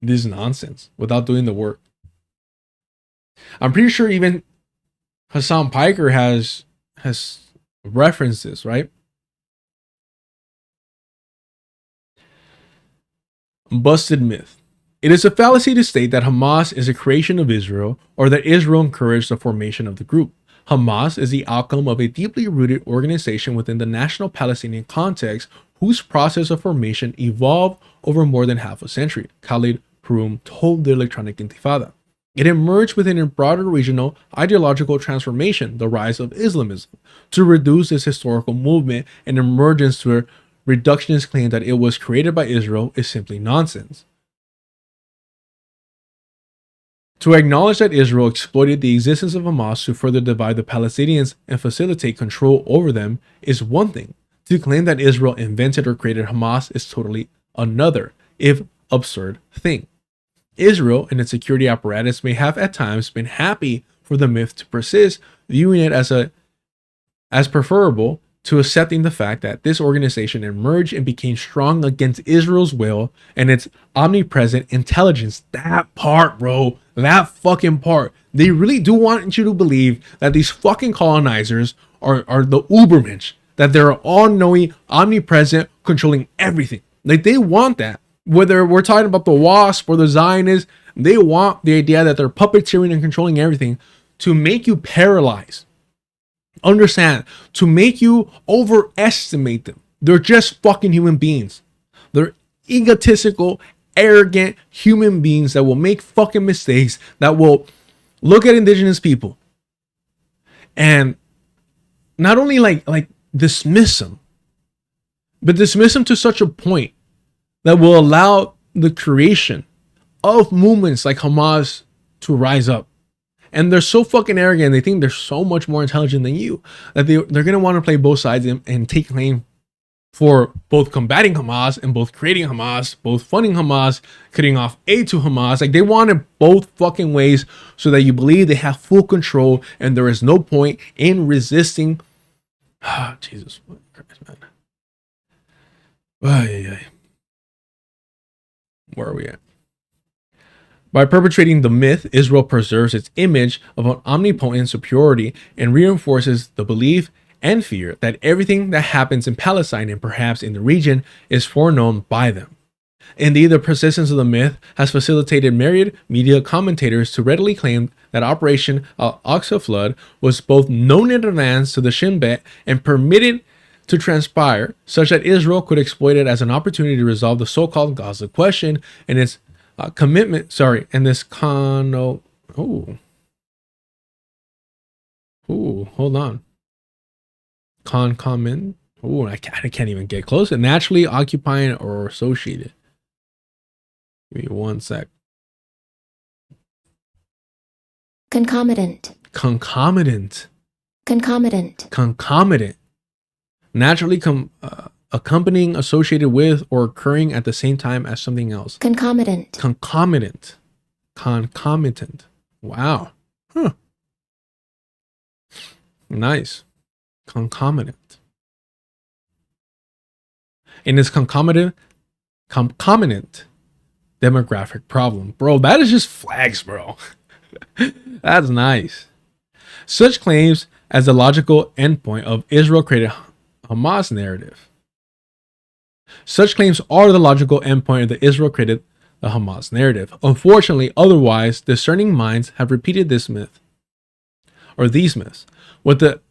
this nonsense without doing the work? I'm pretty sure even Hassan Piker has referenced this, right? Busted myth. It is a fallacy to state that Hamas is a creation of Israel or that Israel encouraged the formation of the group. Hamas is the outcome of a deeply rooted organization within the national Palestinian context whose process of formation evolved over more than half a century, Khalid Hroum told the Electronic Intifada. It emerged within a broader regional ideological transformation, the rise of Islamism, to reduce this historical movement and emergence to a reductionist claim that it was created by Israel is simply nonsense. To acknowledge that Israel exploited the existence of Hamas to further divide the Palestinians and facilitate control over them is one thing. To claim that Israel invented or created Hamas is totally another, if absurd, thing. Israel and its security apparatus may have at times been happy for the myth to persist, viewing it as preferable to accepting the fact that this organization emerged and became strong against Israel's will and its omnipresent intelligence. That part, bro. That fucking part. They really do want you to believe that these fucking colonizers are the Ubermensch, that they're all-knowing, omnipresent, controlling everything. Like, they want that. Whether we're talking about the WASP or the Zionists, they want the idea that they're puppeteering and controlling everything to make you paralyzed. Understand, to make you overestimate them. They're just fucking human beings. They're egotistical, arrogant human beings that will make fucking mistakes, that will look at indigenous people and not only like dismiss them, but dismiss them to such a point that will allow the creation of movements like Hamas to rise up. And they're so fucking arrogant. They think they're so much more intelligent than you that they're going to want to play both sides and take claim for both combating Hamas and both creating Hamas, both funding Hamas, cutting off aid to Hamas. Like, they want it both fucking ways so that you believe they have full control and there is no point in resisting. Jesus Christ, man. Where are we at? By perpetrating the myth, Israel preserves its image of an omnipotent superiority and reinforces the belief and fear that everything that happens in Palestine and perhaps in the region is foreknown by them. Indeed, the persistence of the myth has facilitated myriad media commentators to readily claim that Operation Al-Aqsa Flood was both known in advance to the Shin Bet and permitted to transpire, such that Israel could exploit it as an opportunity to resolve the so-called Gaza question and its commitment, and this hold on. Concomitant. I can't even get close. Naturally occupying or associated. Give me one sec. Concomitant. Naturally accompanying, associated with, or occurring at the same time as something else. Concomitant. Wow. Huh. Nice. Concomitant. In this concomitant demographic problem. Bro, that is just flags, bro. That's nice. Such claims as the logical endpoint of Israel created Hamas narrative. Such claims are the logical endpoint of the Israel created the Hamas narrative. Unfortunately, otherwise discerning minds have repeated this myth, or these myths, with the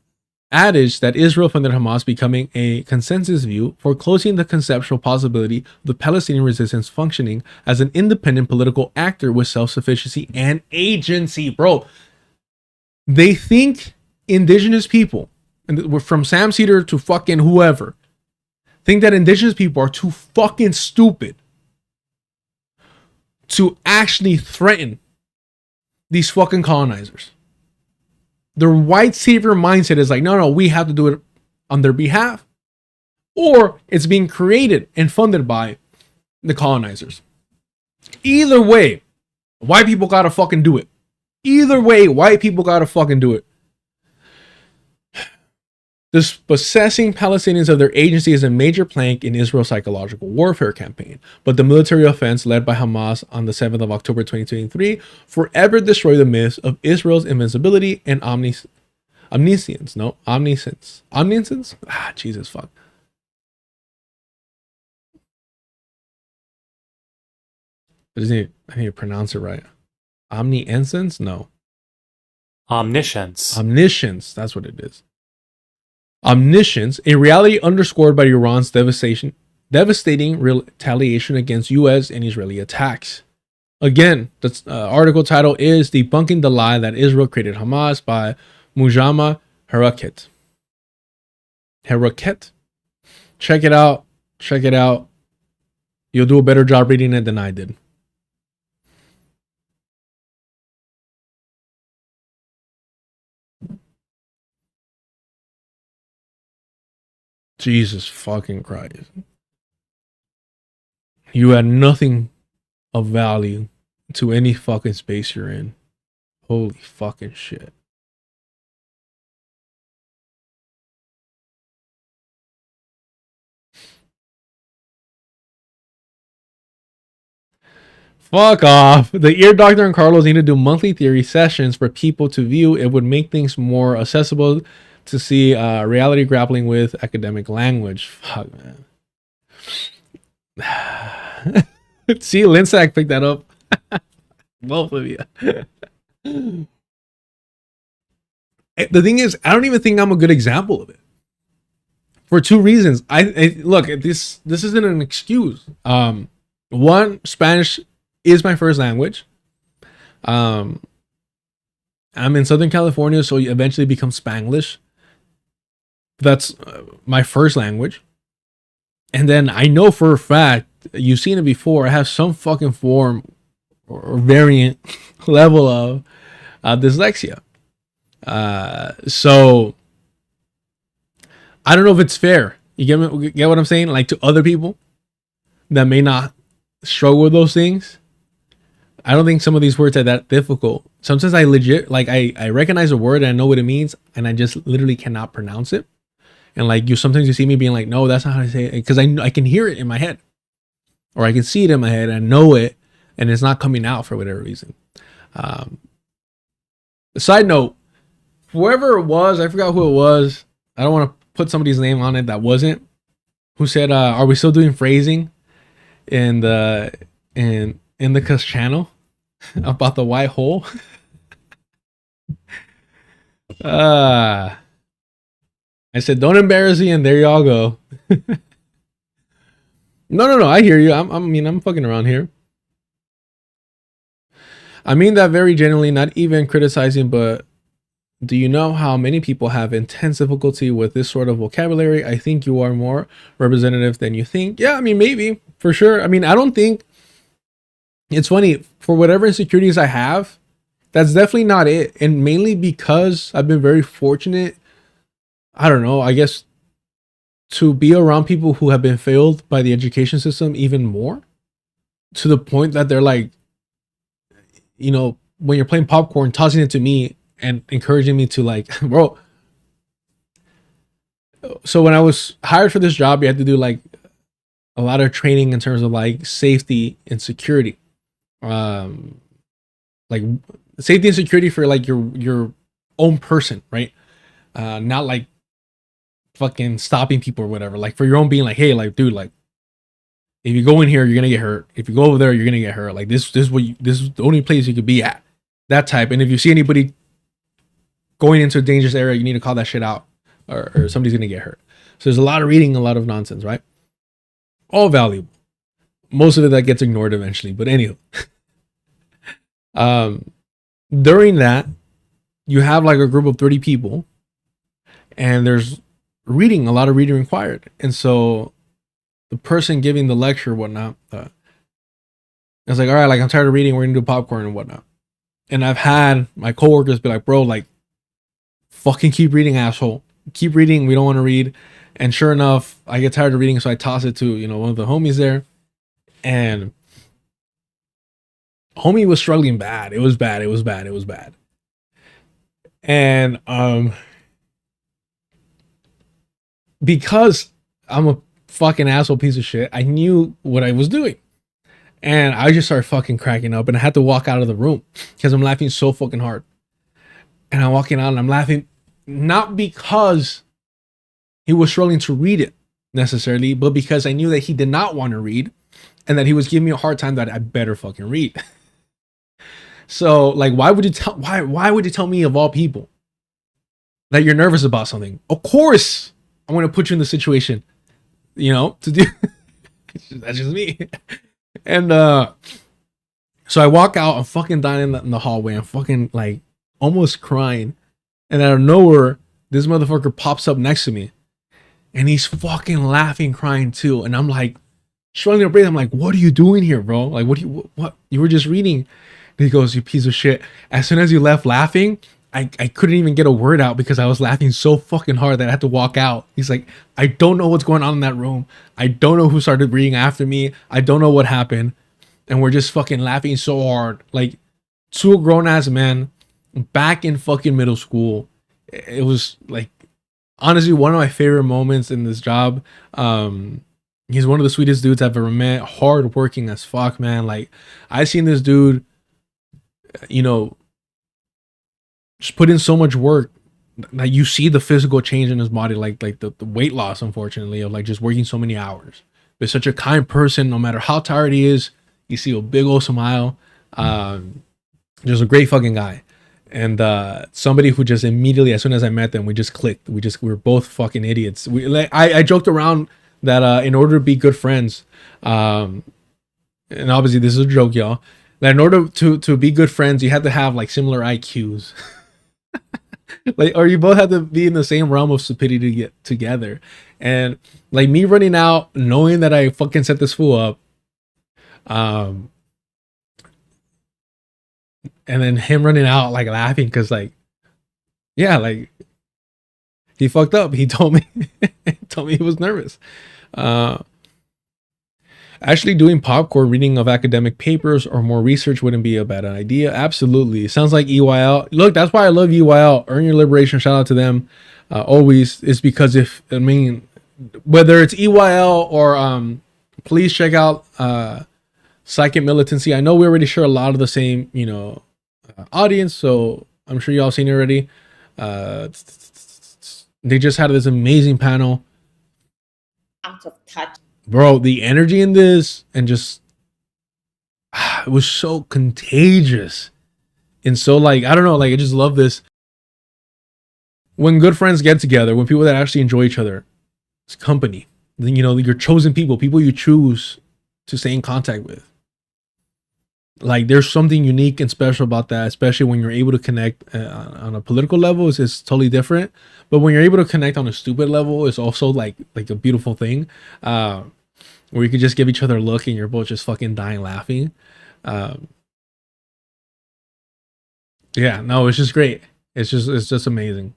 adage that Israel funded Hamas becoming a consensus view, foreclosing the conceptual possibility of the Palestinian resistance functioning as an independent political actor with self-sufficiency and agency. Bro, they think indigenous people, and from Sam Cedar to fucking whoever, think that indigenous people are too fucking stupid to actually threaten these fucking colonizers. Their white savior mindset is like, no, we have to do it on their behalf. Or it's being created and funded by the colonizers. Either way, white people gotta fucking do it. Either way, white people gotta fucking do it. This possessing Palestinians of their agency is a major plank in Israel's psychological warfare campaign, but the military offense led by Hamas on the 7th of October 2023 forever destroyed the myths of Israel's invincibility and omniscience. Omniscience? Ah, Jesus fuck. I need to pronounce it right. Omniscience? No. Omniscience. Omniscience, that's what it is. Omniscience, a reality underscored by Iran's devastating retaliation against U.S. and Israeli attacks. Again, the article title is Debunking the Lie That Israel Created Hamas by Mujama Haraket. Check it out. You'll do a better job reading it than I did. Jesus fucking Christ. You add nothing of value to any fucking space you're in. Holy fucking shit. Fuck off. The ear doctor and Carlos need to do monthly theory sessions for people to view. It would make things more accessible to see reality grappling with academic language. Fuck, man. See, Linsack picked that up. Both of you. The thing is, I don't even think I'm a good example of it. For two reasons. I look, this isn't an excuse. One, Spanish is my first language. I'm in Southern California, so you eventually become Spanglish. That's my first language. And then I know for a fact, you've seen it before, I have some fucking form or variant level of dyslexia. So I don't know if it's fair. You get what I'm saying? Like to other people that may not struggle with those things. I don't think some of these words are that difficult. Sometimes I legit, like I recognize a word and I know what it means and I just literally cannot pronounce it. And like sometimes you see me being like, no, that's not how to say it. Because I can hear it in my head. Or I can see it in my head. I know it. And it's not coming out for whatever reason. Side note, whoever it was, I forgot who it was. I don't want to put somebody's name on it that wasn't. Who said, are we still doing phrasing in the Cuss channel about the white hole? I said, don't embarrass me, and there y'all go. No, I hear you. I'm fucking around here. I mean that very genuinely, not even criticizing, but do you know how many people have intense difficulty with this sort of vocabulary? I think you are more representative than you think. Yeah, I mean, maybe, for sure. I mean, I don't think, it's funny, for whatever insecurities I have, that's definitely not it. And mainly because I've been very fortunate, I don't know, I guess, to be around people who have been failed by the education system even more, to the point that they're like, you know, when you're playing popcorn, tossing it to me and encouraging me to like, bro. So when I was hired for this job, you had to do like a lot of training in terms of like safety and security. Like safety and security for like your own person, right? Not like fucking stopping people or whatever, like for your own being, like, hey, like, dude, like, If you go in here, you're gonna get hurt. If you go over there, you're gonna get hurt. Like this is the only place you could be at. That type. And if you see anybody going into a dangerous area, you need to call that shit out, or somebody's gonna get hurt. So there's a lot of reading, a lot of nonsense, right? All valuable. Most of it that gets ignored eventually. But anyway, during that, you have like a group of 30 people, and there's reading, a lot of reading required. And so the person giving the lecture, whatnot, I was like, all right, like I'm tired of reading. We're gonna do popcorn and whatnot. And I've had my coworkers be like, bro, like, fucking keep reading, asshole. Keep reading. We don't want to read. And sure enough, I get tired of reading, so I toss it to, one of the homies there. And homie was struggling bad. It was bad. It was bad. It was bad. And because I'm a fucking asshole piece of shit, I knew what I was doing. And I just started fucking cracking up, and I had to walk out of the room because I'm laughing so fucking hard. And I'm walking out and I'm laughing, not because he was struggling to read it necessarily, but because I knew that he did not want to read, and that he was giving me a hard time that I better fucking read. So like, why would you tell me, of all people, that you're nervous about something? Of course I'm going to put you in the situation, to do. That's just me. And so I walk out, I'm fucking dying in the hallway. I'm fucking like almost crying. And out of nowhere, this motherfucker pops up next to me. And he's fucking laughing, crying too. And I'm like, struggling to breathe. I'm like, what are you doing here, bro? Like, what? You were just reading. And he goes, you piece of shit. As soon as you left laughing, I couldn't even get a word out because I was laughing so fucking hard that I had to walk out. He's like, I don't know what's going on in that room. I don't know who started reading after me. I don't know what happened. And we're just fucking laughing so hard. Like, two grown-ass men back in fucking middle school. It was like, honestly, one of my favorite moments in this job. He's one of the sweetest dudes I've ever met. Hard working as fuck, man. Like, I seen this dude, just put in so much work that you see the physical change in his body, like the weight loss, unfortunately, of like just working so many hours. But such a kind person, no matter how tired he is, you see a big old smile. Just a great fucking guy. And somebody who just immediately, as soon as I met them, we just clicked. We were both fucking idiots. I joked around that in order to be good friends, and obviously this is a joke, y'all, that in order to be good friends, you had to have like similar IQs. Like, or you both had to be in the same realm of stupidity to get together. And like me running out, knowing that I fucking set this fool up, and then him running out like laughing because like, yeah, like he fucked up. He told me he was nervous. Actually doing popcorn reading of academic papers or more research wouldn't be a bad idea. Absolutely. It sounds like EYL. Look, that's why I love EYL. Earn Your Liberation. Shout out to them. Always is because whether it's EYL or please check out Psychic Militancy. I know we already share a lot of the same, audience, so I'm sure y'all seen it already. They just had this amazing panel. Out of touch. Bro, the energy in this and just it was so contagious. And so like, I don't know, like I just love this. When good friends get together, when people that actually enjoy each other, it's company. Then your chosen people you choose to stay in contact with. Like there's something unique and special about that, especially when you're able to connect on a political level. It's totally different. But when you're able to connect on a stupid level, it's also like a beautiful thing. Where you could just give each other a look and you're both just fucking dying laughing. Yeah, no, it's just great. It's just amazing.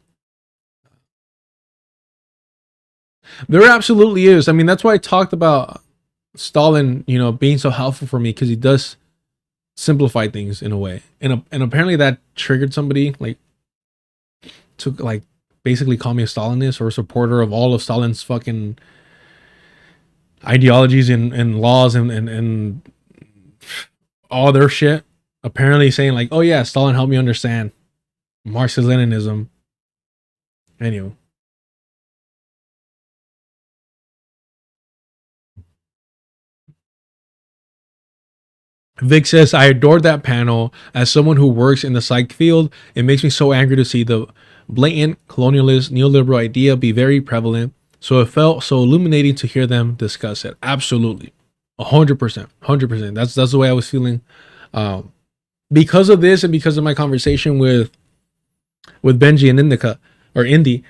There absolutely is. I mean, that's why I talked about Stalin, being so helpful for me, because he does simplify things in a way. And apparently that triggered somebody like to like basically call me a Stalinist or a supporter of all of Stalin's fucking ideologies and laws and all their shit. Apparently saying like, oh yeah, Stalin helped me understand Marxist-Leninism. Anyway. Vic says, I adored that panel. As someone who works in the psych field, it makes me so angry to see the blatant colonialist neoliberal idea be very prevalent. So it felt so illuminating to hear them discuss it. Absolutely. 100%. 100%. That's the way I was feeling. Because of this and because of my conversation with Benji and Indica or Indy,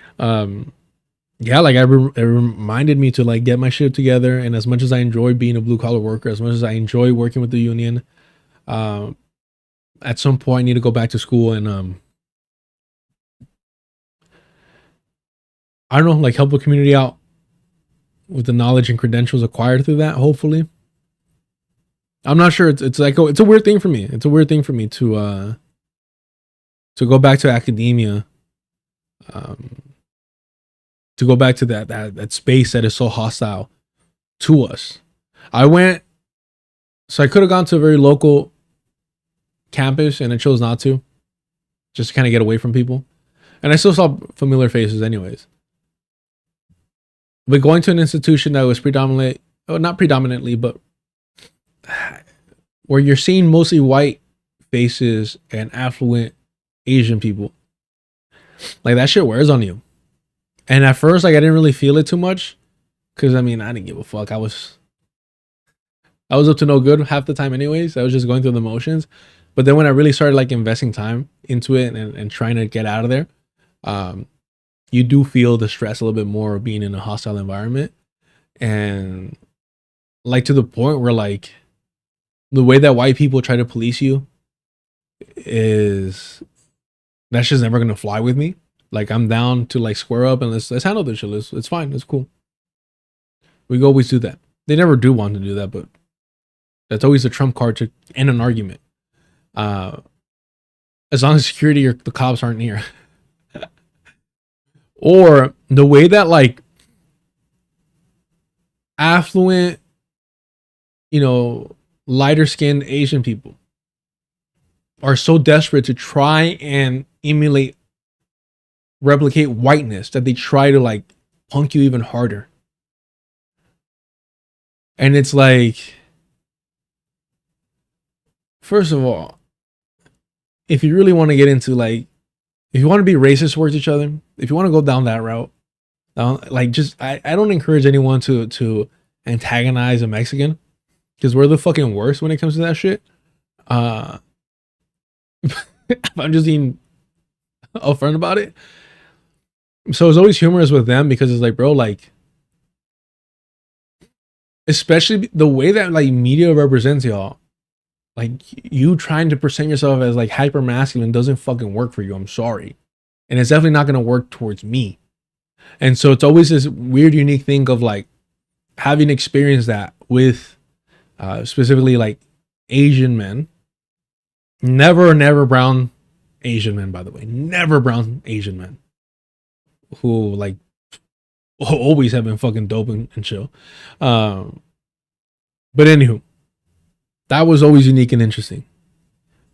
yeah, like it reminded me to like get my shit together. And as much as I enjoy being a blue collar worker, as much as I enjoy working with the union, at some point I need to go back to school and I don't know, like help the community out with the knowledge and credentials acquired through that. Hopefully, I'm not sure. It's like it's a weird thing for me. It's a weird thing for me to go back to academia. To go back to that space that is so hostile to us. I could have gone to a very local campus and I chose not to, just to kind of get away from people. And I still saw familiar faces anyways. But going to an institution that was not predominantly, but where you're seeing mostly white faces and affluent Asian people, like that shit wears on you. And at first, like I didn't really feel it too much, because I mean I didn't give a fuck. I was up to no good half the time, anyways. I was just going through the motions. But then when I really started like investing time into it and trying to get out of there, you do feel the stress a little bit more of being in a hostile environment, and like to the point where like the way that white people try to police you that's just never gonna fly with me. Like I'm down to like square up and let's handle this shit. It's fine. It's cool. We always do that. They never do want to do that, but that's always the trump card to end an argument. As long as security or the cops aren't near. Or the way that like affluent, lighter skinned Asian people are so desperate to try and replicate whiteness that they try to like punk you even harder. And it's like, first of all, if you really want to get into like, if you want to be racist towards each other, if you want to go down that route, like just I don't encourage anyone to antagonize a Mexican, because we're the fucking worst when it comes to that shit. I'm just being upfront about it. So it's always humorous with them, because it's like, bro, like, especially the way that like media represents y'all, like you trying to present yourself as like hyper masculine doesn't fucking work for you. I'm sorry. And it's definitely not going to work towards me. And so it's always this weird, unique thing of like having experienced that with specifically like Asian men, never brown Asian men, by the way, never brown Asian men, who like always have been fucking dope and chill. But anywho, that was always unique and interesting.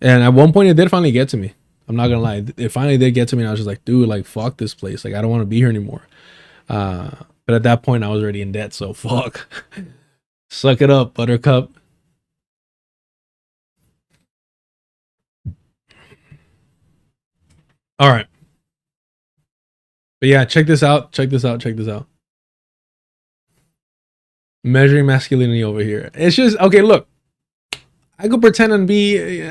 And at one point it did finally get to me. I'm not gonna lie. It finally did get to me, and I was just like, dude, like fuck this place. Like I don't want to be here anymore. But at that point I was already in debt, so fuck. Suck it up, buttercup. All right. But yeah, check this out. Measuring masculinity over here. It's just, okay, look. I could pretend and be,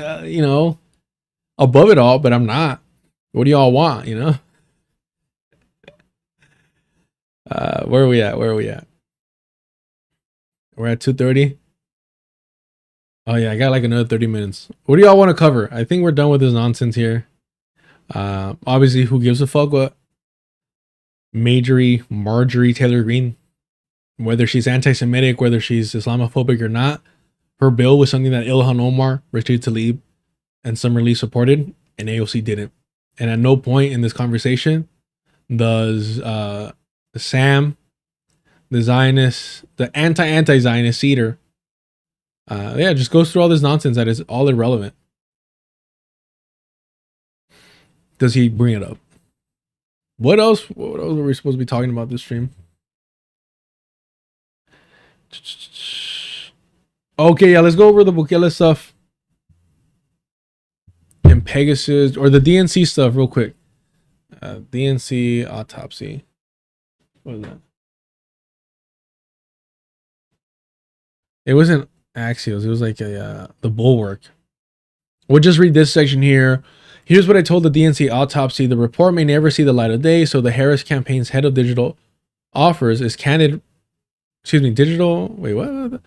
above it all, but I'm not. What do y'all want, Where are we at? We're at 2:30. Oh yeah, I got like another 30 minutes. What do y'all want to cover? I think we're done with this nonsense here. Obviously, who gives a fuck what Marjorie Taylor Greene, whether she's anti-Semitic, whether she's Islamophobic or not, her bill was something that Ilhan Omar, Rashid Tlaib, and Summer Lee supported, and AOC didn't. And at no point in this conversation does Sam, the Zionist, the anti-Zionist Cedar, just goes through all this nonsense that is all irrelevant. Does he bring it up? What else were we supposed to be talking about this stream? Okay, yeah, let's go over the Bukele stuff. Pegasus or the DNC stuff real quick. DNC autopsy. What was that? It wasn't Axios. It was like the Bulwark. We'll just read this section here. Here's what I told the DNC autopsy. The report may never see the light of day, so the Harris campaign's head of digital offers is candid. Excuse me, digital. Wait, what?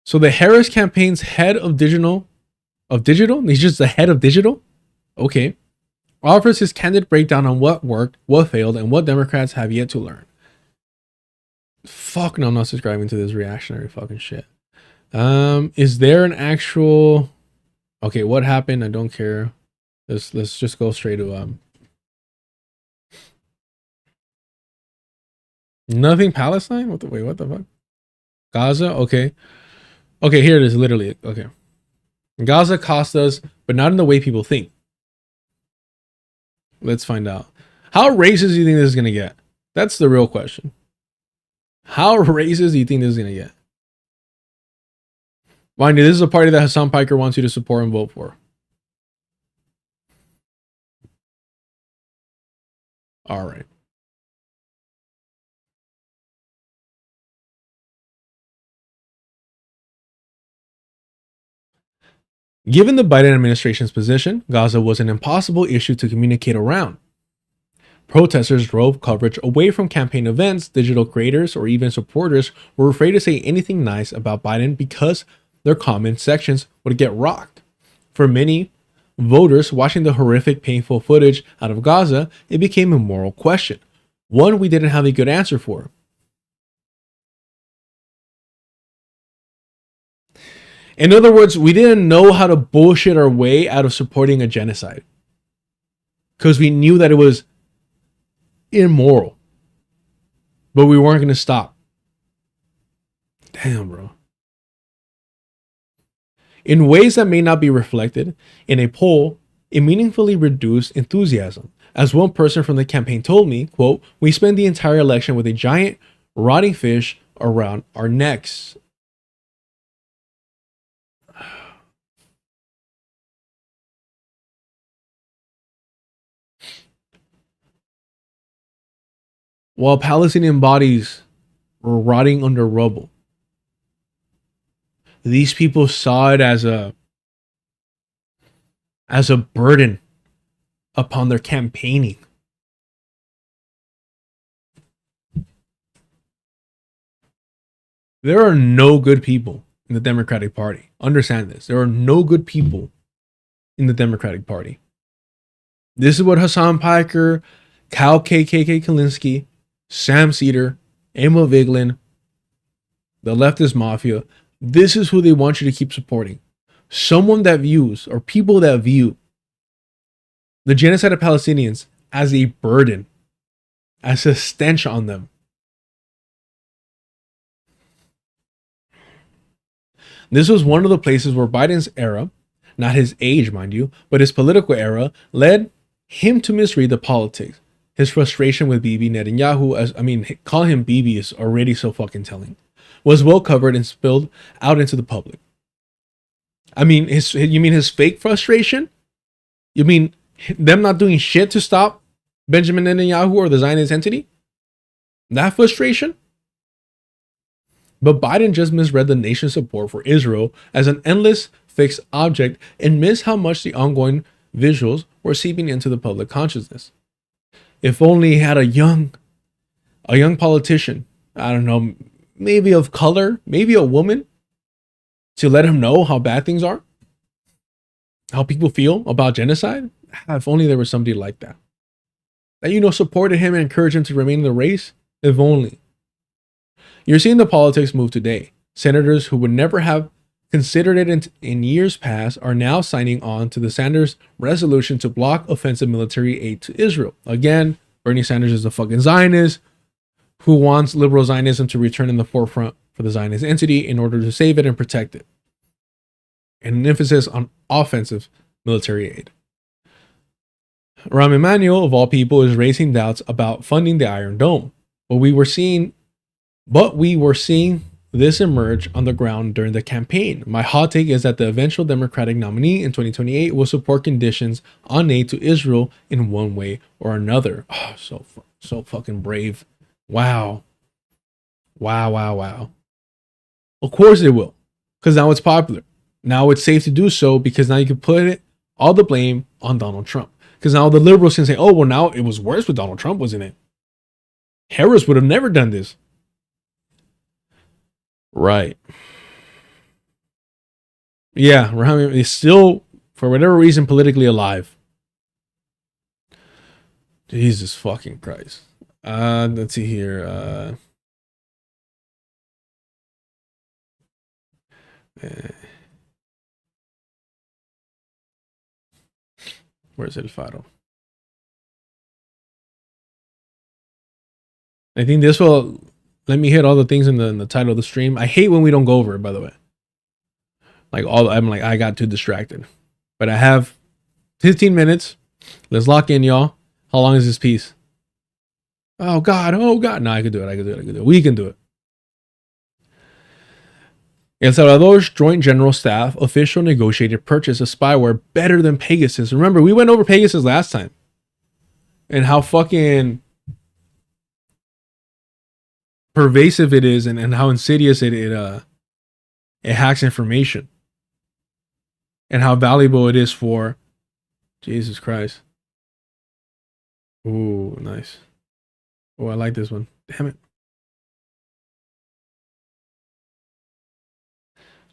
So the Harris campaign's head of digital. He's just the head of digital. Okay. Offers his candid breakdown on what worked, what failed, and what Democrats have yet to learn. Fuck no, I'm not subscribing to this reactionary fucking shit. Is there an actual... Okay, what happened? I don't care. Let's just go straight to nothing Palestine? What the fuck? Gaza? Okay. Okay, here it is, literally. Okay. Gaza cost us, but not in the way people think. Let's find out. How racist do you think this is gonna get? That's the real question. How racist do you think this is gonna get? Mind you, this is a party that Hassan Piker wants you to support and vote for. All right. Given the Biden administration's position, Gaza was an impossible issue to communicate around. Protesters drove coverage away from campaign events. Digital creators or even supporters were afraid to say anything nice about Biden because their comment sections would get rocked. For many voters watching the horrific, painful footage out of Gaza, it became a moral question, one we didn't have a good answer for. In other words, we didn't know how to bullshit our way out of supporting a genocide because we knew that it was immoral, but we weren't going to stop. Damn, bro. In ways that may not be reflected in a poll, it meaningfully reduced enthusiasm. As one person from the campaign told me, quote, "We spent the entire election with a giant rotting fish around our necks." While Palestinian bodies were rotting under rubble, these people saw it as a burden upon their campaigning. There are no good people in the Democratic Party. Understand this. There are no good people in the Democratic Party. This is what Hassan Piker, Cal KKK Kalinske, Sam Cedar, Emma Vigeland, the leftist mafia, this is who they want you to keep supporting. Someone that views, or people that view, the genocide of Palestinians as a burden, as a stench on them. This was one of the places where Biden's era, not his age, mind you, but his political era, led him to misread the politics. His frustration with Bibi Netanyahu, calling him Bibi is already so fucking telling, was well covered and spilled out into the public. You mean his fake frustration? You mean them not doing shit to stop Benjamin Netanyahu or the Zionist entity? That frustration? But Biden just misread the nation's support for Israel as an endless fixed object and missed how much the ongoing visuals were seeping into the public consciousness. If only he had a young politician, I don't know, maybe of color, maybe a woman, to let him know how bad things are, how people feel about genocide. If only there was somebody like that, supported him and encouraged him to remain in the race. If only. You're seeing the politics move today. Senators who would never have considered it in years past are now signing on to the Sanders resolution to block offensive military aid to Israel. Again, Bernie Sanders is a fucking Zionist who wants liberal Zionism to return in the forefront for the Zionist entity in order to save it and protect it. And an emphasis on offensive military aid. Rahm Emanuel, of all people, is raising doubts about funding the Iron Dome. But we were seeing this emerged on the ground during the campaign. My hot take is that the eventual Democratic nominee in 2028 will support conditions on aid to Israel in one way or another. Oh, so fucking brave. Wow. Wow. Of course it will, because now it's popular. Now it's safe to do so because now you can put all the blame on Donald Trump. Because now the liberals can say, oh, well, now it was worse with Donald Trump, wasn't it? Harris would have never done this. Right. Yeah, Rahami is still, for whatever reason, politically alive. Jesus fucking Christ. Let's see here. Where's El Faro? I think this will let me hit all the things in the title of the stream. I hate when we don't go over it, by the way. I got too distracted. But I have 15 minutes. Let's lock in, y'all. How long is this piece? Oh God. No, I can do it. We can do it. El Salvador's Joint General Staff official negotiated purchase of spyware better than Pegasus. Remember, we went over Pegasus last time. And how fucking pervasive it is and how insidious it hacks information. And how valuable it is for Jesus Christ. Ooh, nice. Oh, I like this one. Damn it.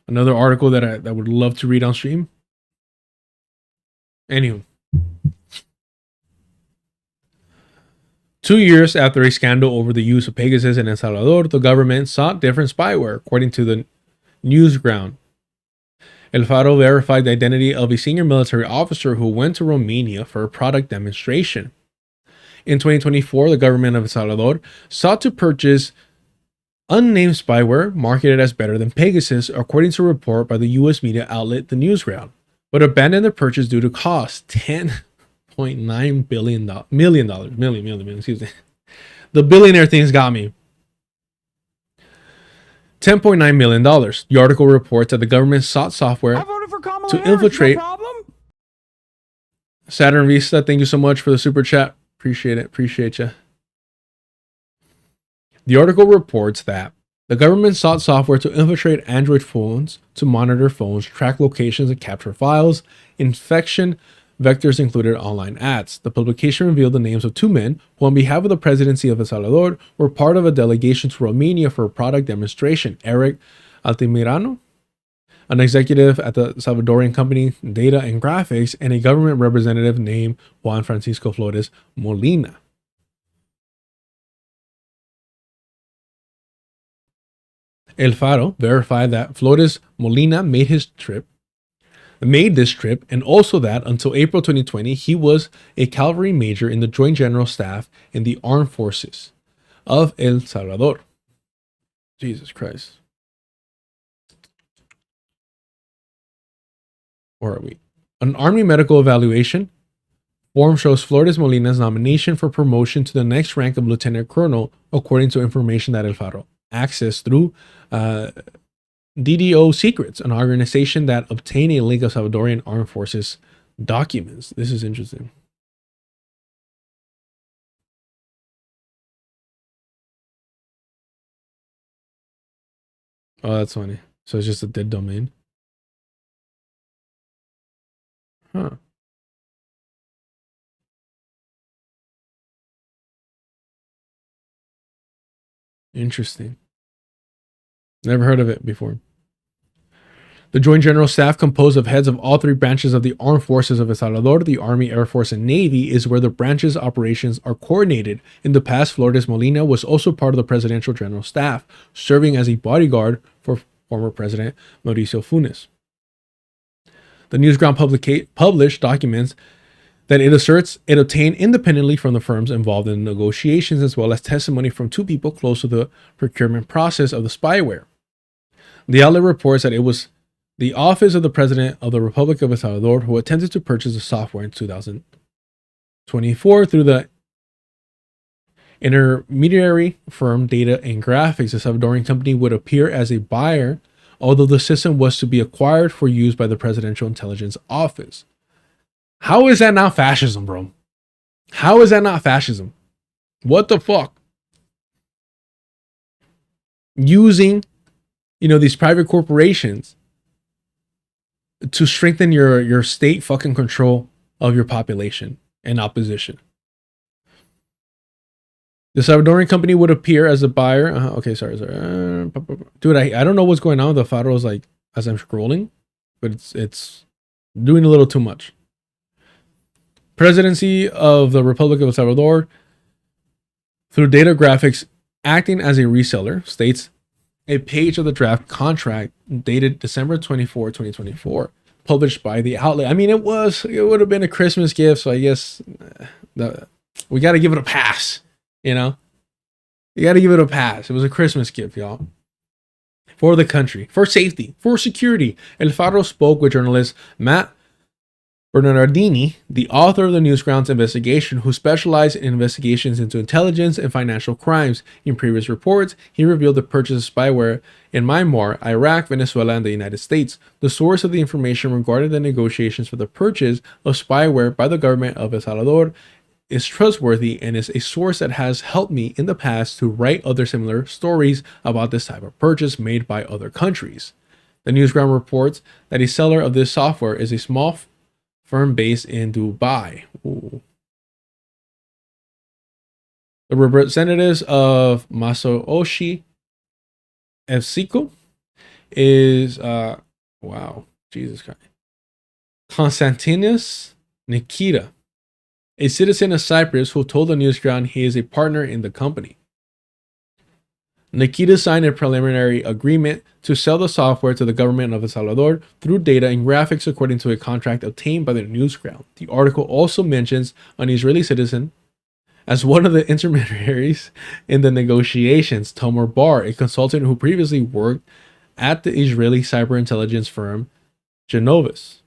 Another article that I would love to read on stream. Anywho. 2 years after a scandal over the use of Pegasus in El Salvador, the government sought different spyware, according to the Newsground. El Faro verified the identity of a senior military officer who went to Romania for a product demonstration. In 2024, the government of El Salvador sought to purchase unnamed spyware marketed as better than Pegasus, according to a report by the U.S. media outlet The Newsground, but abandoned the purchase due to cost. $10.9 million. Excuse me. The billionaire thing's got me. $10.9 million. The article reports that the government sought software to infiltrate. Saturn Vista, thank you so much for the super chat. Appreciate it. Appreciate you. The article reports that the government sought software to infiltrate Android phones to monitor phones, track locations, and capture files. Infection vectors included online ads. The publication revealed the names of two men who, on behalf of the presidency of El Salvador, were part of a delegation to Romania for a product demonstration. Eric Altamirano, an executive at the Salvadorian company Data and Graphics, and a government representative named Juan Francisco Flores Molina. El Faro verified that Flores Molina made this trip, and also that until April 2020, he was a cavalry major in the Joint General Staff in the Armed Forces of El Salvador. Jesus Christ. Where are we? An Army medical evaluation form shows Flores Molina's nomination for promotion to the next rank of Lieutenant Colonel, according to information that El Faro accessed through DDO Secrets, an organization that obtained a link of Salvadorian Armed Forces documents. This is interesting. Oh, that's funny. So it's just a dead domain. Huh. Interesting. Never heard of it before. The Joint General Staff, composed of heads of all three branches of the Armed Forces of El Salvador, the Army, Air Force, and Navy, is where the branch's operations are coordinated. In the past, Flores Molina was also part of the Presidential General Staff, serving as a bodyguard for former President Mauricio Funes. The Newsground published documents that it asserts it obtained independently from the firms involved in the negotiations, as well as testimony from two people close to the procurement process of the spyware. The outlet reports that it was the office of the President of the Republic of El Salvador who attempted to purchase the software in 2024 through the intermediary firm Data and Graphics, the Salvadorian company, would appear as a buyer, although the system was to be acquired for use by the Presidential Intelligence Office. How is that not fascism, bro? How is that not fascism? What the fuck? Using, these private corporations to strengthen your state fucking control of your population and opposition. The Salvadorian company would appear as a buyer. Okay, sorry. Dude, I don't know what's going on with the photos, like, as I'm scrolling, but it's doing a little too much. Presidency of the Republic of El Salvador, through Data Graphics, acting as a reseller, states a page of the draft contract dated December 24, 2024, published by the outlet. I mean, it would have been a Christmas gift, so I guess we got to give it a pass. You got to give it a pass. It was a Christmas gift, y'all. For the country, for safety, for security. El Faro spoke with journalist Matt Bernardini, the author of the Newsgrounds investigation, who specialized in investigations into intelligence and financial crimes. In previous reports, he revealed the purchase of spyware in Myanmar, Iraq, Venezuela, and the United States. The source of the information regarding the negotiations for the purchase of spyware by the government of El Salvador is trustworthy and is a source that has helped me in the past to write other similar stories about this type of purchase made by other countries. The Newsground reports that a seller of this software is a small firm based in Dubai. Ooh. The representatives of Masayoshi Efsiko is wow, Jesus Christ. Konstantinos Nikita, a citizen of Cyprus who told the Newsground he is a partner in the company. Nikita signed a preliminary agreement to sell the software to the government of El Salvador through Data and Graphics, according to a contract obtained by the Newsground. The article also mentions an Israeli citizen as one of the intermediaries in the negotiations, Tomer Bar, a consultant who previously worked at the Israeli cyber intelligence firm Genovis,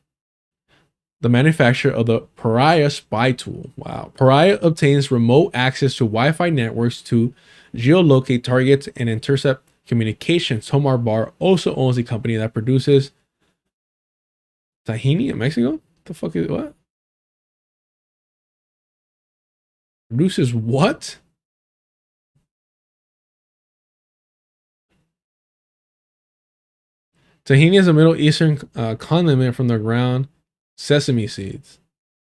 the manufacturer of the Pariah spy tool. Wow. Pariah obtains remote access to Wi-Fi networks to geolocate targets and intercept communications. Tomar Bar also owns a company that produces tahini in Mexico. What the fuck is what? Produces what? Tahini is a Middle Eastern condiment from the ground sesame seeds.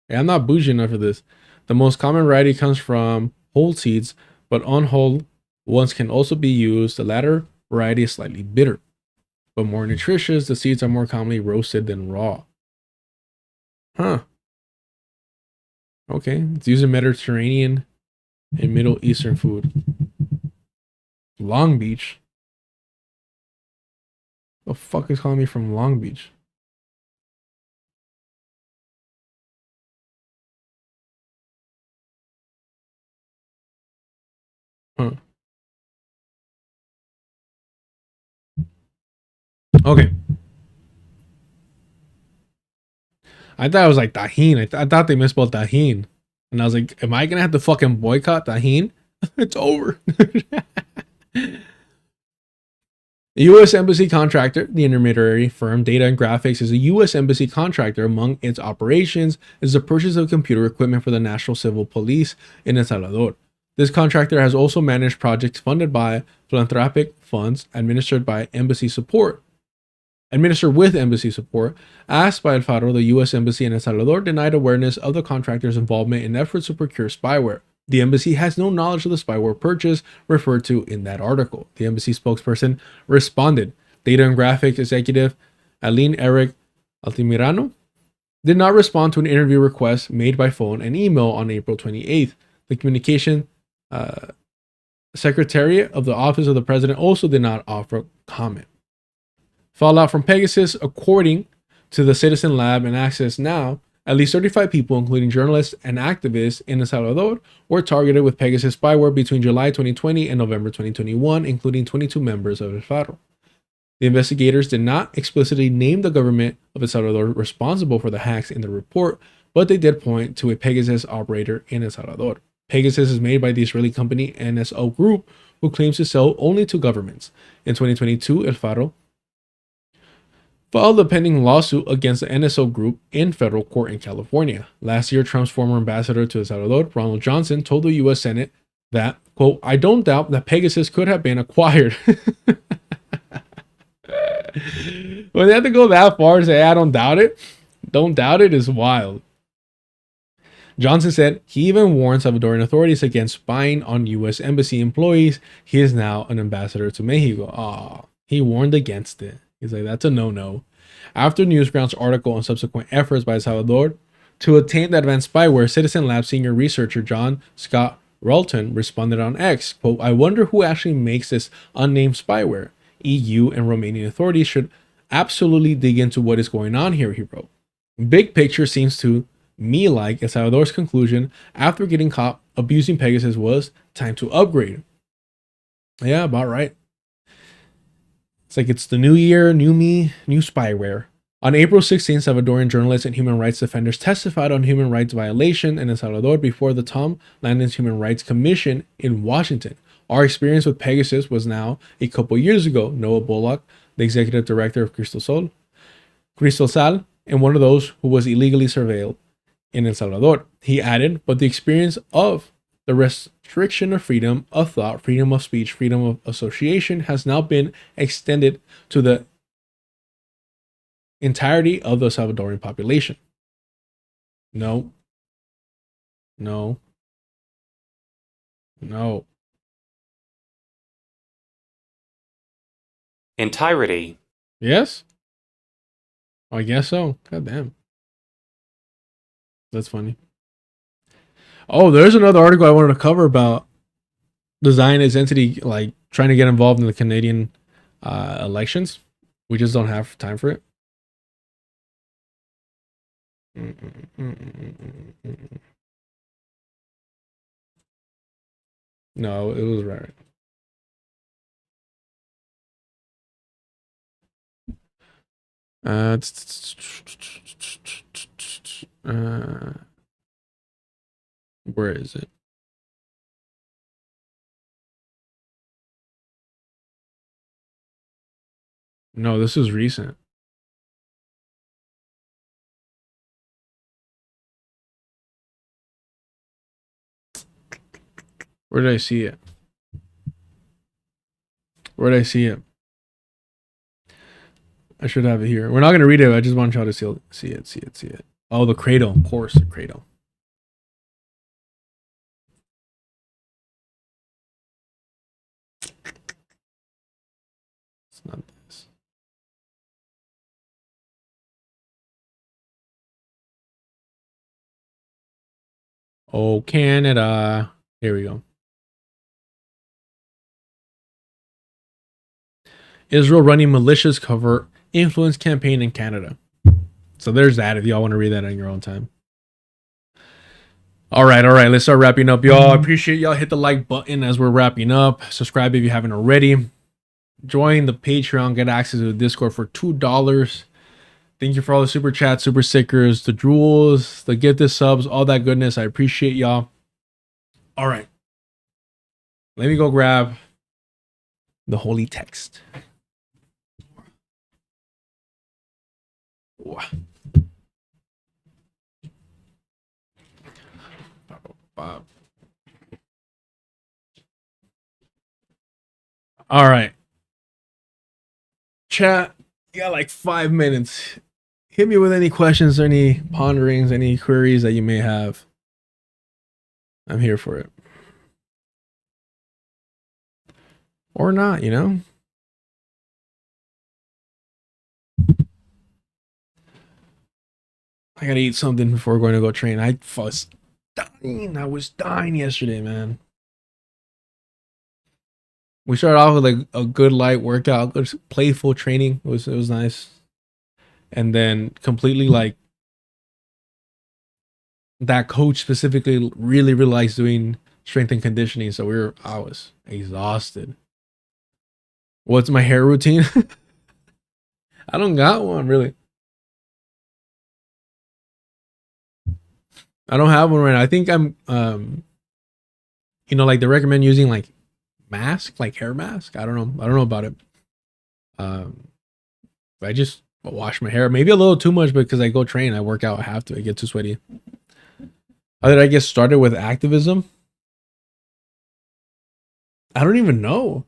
Hey, I'm not bougie enough for this. The most common variety comes from whole seeds, but unwhole ones can also be used. The latter variety is slightly bitter, but more nutritious. The seeds are more commonly roasted than raw. Huh. Okay, it's used in Mediterranean and Middle Eastern food. Long Beach. The fuck is calling me from Long Beach? Huh. Okay. I thought it was like Tajín. I thought they misspelled Tajín. And I was like, am I going to have to fucking boycott Tajín? It's over. The U.S. Embassy contractor, the intermediary firm Data and Graphics, is a U.S. Embassy contractor. Among its operations is the purchase of computer equipment for the National Civil Police in El Salvador. This contractor has also managed projects funded by philanthropic funds administered with embassy support. Asked by El Faro, the U.S. Embassy in El Salvador denied awareness of the contractor's involvement in efforts to procure spyware. The embassy has no knowledge of the spyware purchase referred to in that article. The embassy spokesperson responded. Data and Graphics executive Aline Eric Altamirano did not respond to an interview request made by phone and email on April 28th. The communication secretariat of the Office of the President also did not offer comment. Fallout from Pegasus, according to the Citizen Lab and Access Now, at least 35 people, including journalists and activists in El Salvador, were targeted with Pegasus spyware between July 2020 and November 2021, including 22 members of El Faro. The investigators did not explicitly name the government of El Salvador responsible for the hacks in the report, but they did point to a Pegasus operator in El Salvador. Pegasus is made by the Israeli company NSO Group, who claims to sell only to governments. In 2022, El Faro filed a pending lawsuit against the NSO Group in federal court in California. Last year, Trump's former ambassador to El Salvador, Ronald Johnson, told the U.S. Senate that, quote, "I don't doubt that Pegasus could have been acquired." When they have to go that far to say, "I don't doubt it," don't doubt it is wild. Johnson said he even warned Salvadoran authorities against spying on U.S. embassy employees. He is now an ambassador to Mexico. Ah, he warned against it. He's like, that's a no-no. After Newsground's article and subsequent efforts by El Salvador to attain the advanced spyware, Citizen Lab senior researcher John Scott Ralton responded on X, quote, "I wonder who actually makes this unnamed spyware. EU and Romanian authorities should absolutely dig into what is going on here," he wrote. Big picture seems to me like El Salvador's conclusion after getting caught abusing Pegasus was time to upgrade. Yeah, about right. It's like it's the new year, new me, new spyware. On April 16, Salvadoran journalists and human rights defenders testified on human rights violation in El Salvador before the Tom Landen's Human Rights Commission in Washington. Our experience with Pegasus was now a couple years ago. Noah Bullock, the executive director of Crystal Sal, and one of those who was illegally surveilled in El Salvador. He added, but the experience of the restriction of freedom of thought, freedom of speech, freedom of association has now been extended to the entirety of the Salvadoran population. No. No. No. Entirety. Yes? I guess so. God damn. That's funny. Oh, there's another article I wanted to cover about the Zionist entity, like trying to get involved in the Canadian elections. We just don't have time for it. No, it was right. Where is it? No, this is recent. Where did I see it? Where did I see it? I should have it here. We're not going to read it. I just want y'all to see it. Oh, the cradle. Of course, the cradle. It's not this. Oh, Canada. Here we go. Israel running malicious covert influence campaign in Canada. So there's that if y'all want to read that on your own time. All right. Let's start wrapping up, y'all. I appreciate y'all. Hit the like button as we're wrapping up. Subscribe if you haven't already. Join the Patreon. Get access to the Discord for $2. Thank you for all the super chats, super stickers, the jewels, the gifted subs, all that goodness. I appreciate y'all. All right. Let me go grab the holy text. Wow. All right. Chat, you got like 5 minutes. Hit me with any questions, any ponderings, any queries that you may have. I'm here for it. Or not, you know? I gotta eat something before going to go train. I was dying yesterday, man. We started off with like a good light workout, good playful training. It was nice. And then completely like that coach specifically really likes doing strength and conditioning. So I was exhausted. What's my hair routine? I don't got one really. I don't have one right now. I think I'm you know, like they recommend using like mask, like hair mask. I don't know about it. I just wash my hair, maybe a little too much because I go train, I work out, I have to, I get too sweaty. How did I get started with activism? I don't even know.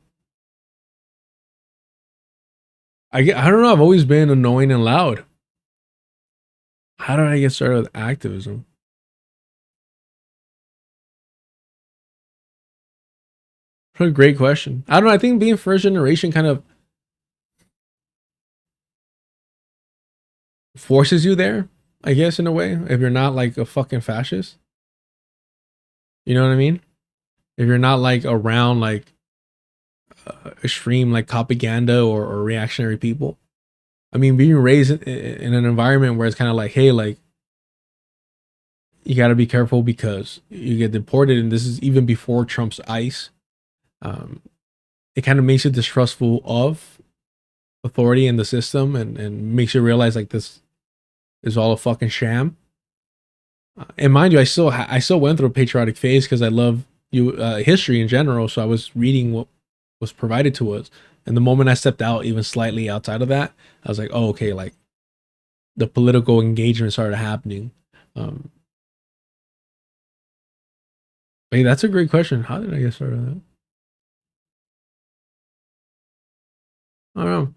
I don't know. I've always been annoying and loud. How did I get started with activism? What a great question. I don't know. I think being first generation kind of forces you there, I guess, in a way, if you're not like a fucking fascist. You know what I mean? If you're not like around like extreme like propaganda or reactionary people. I mean, being raised in an environment where it's kind of like, hey, like, you got to be careful because you get deported, and this is even before Trump's ICE. It kind of makes you distrustful of authority in the system, and makes you realize like this is all a fucking sham. And mind you, I still went through a patriotic phase because I love history in general. So I was reading what was provided to us, and the moment I stepped out, even slightly outside of that, I was like, oh, okay, like the political engagement started happening. Hey, that's a great question. How did I get started on that? I don't know.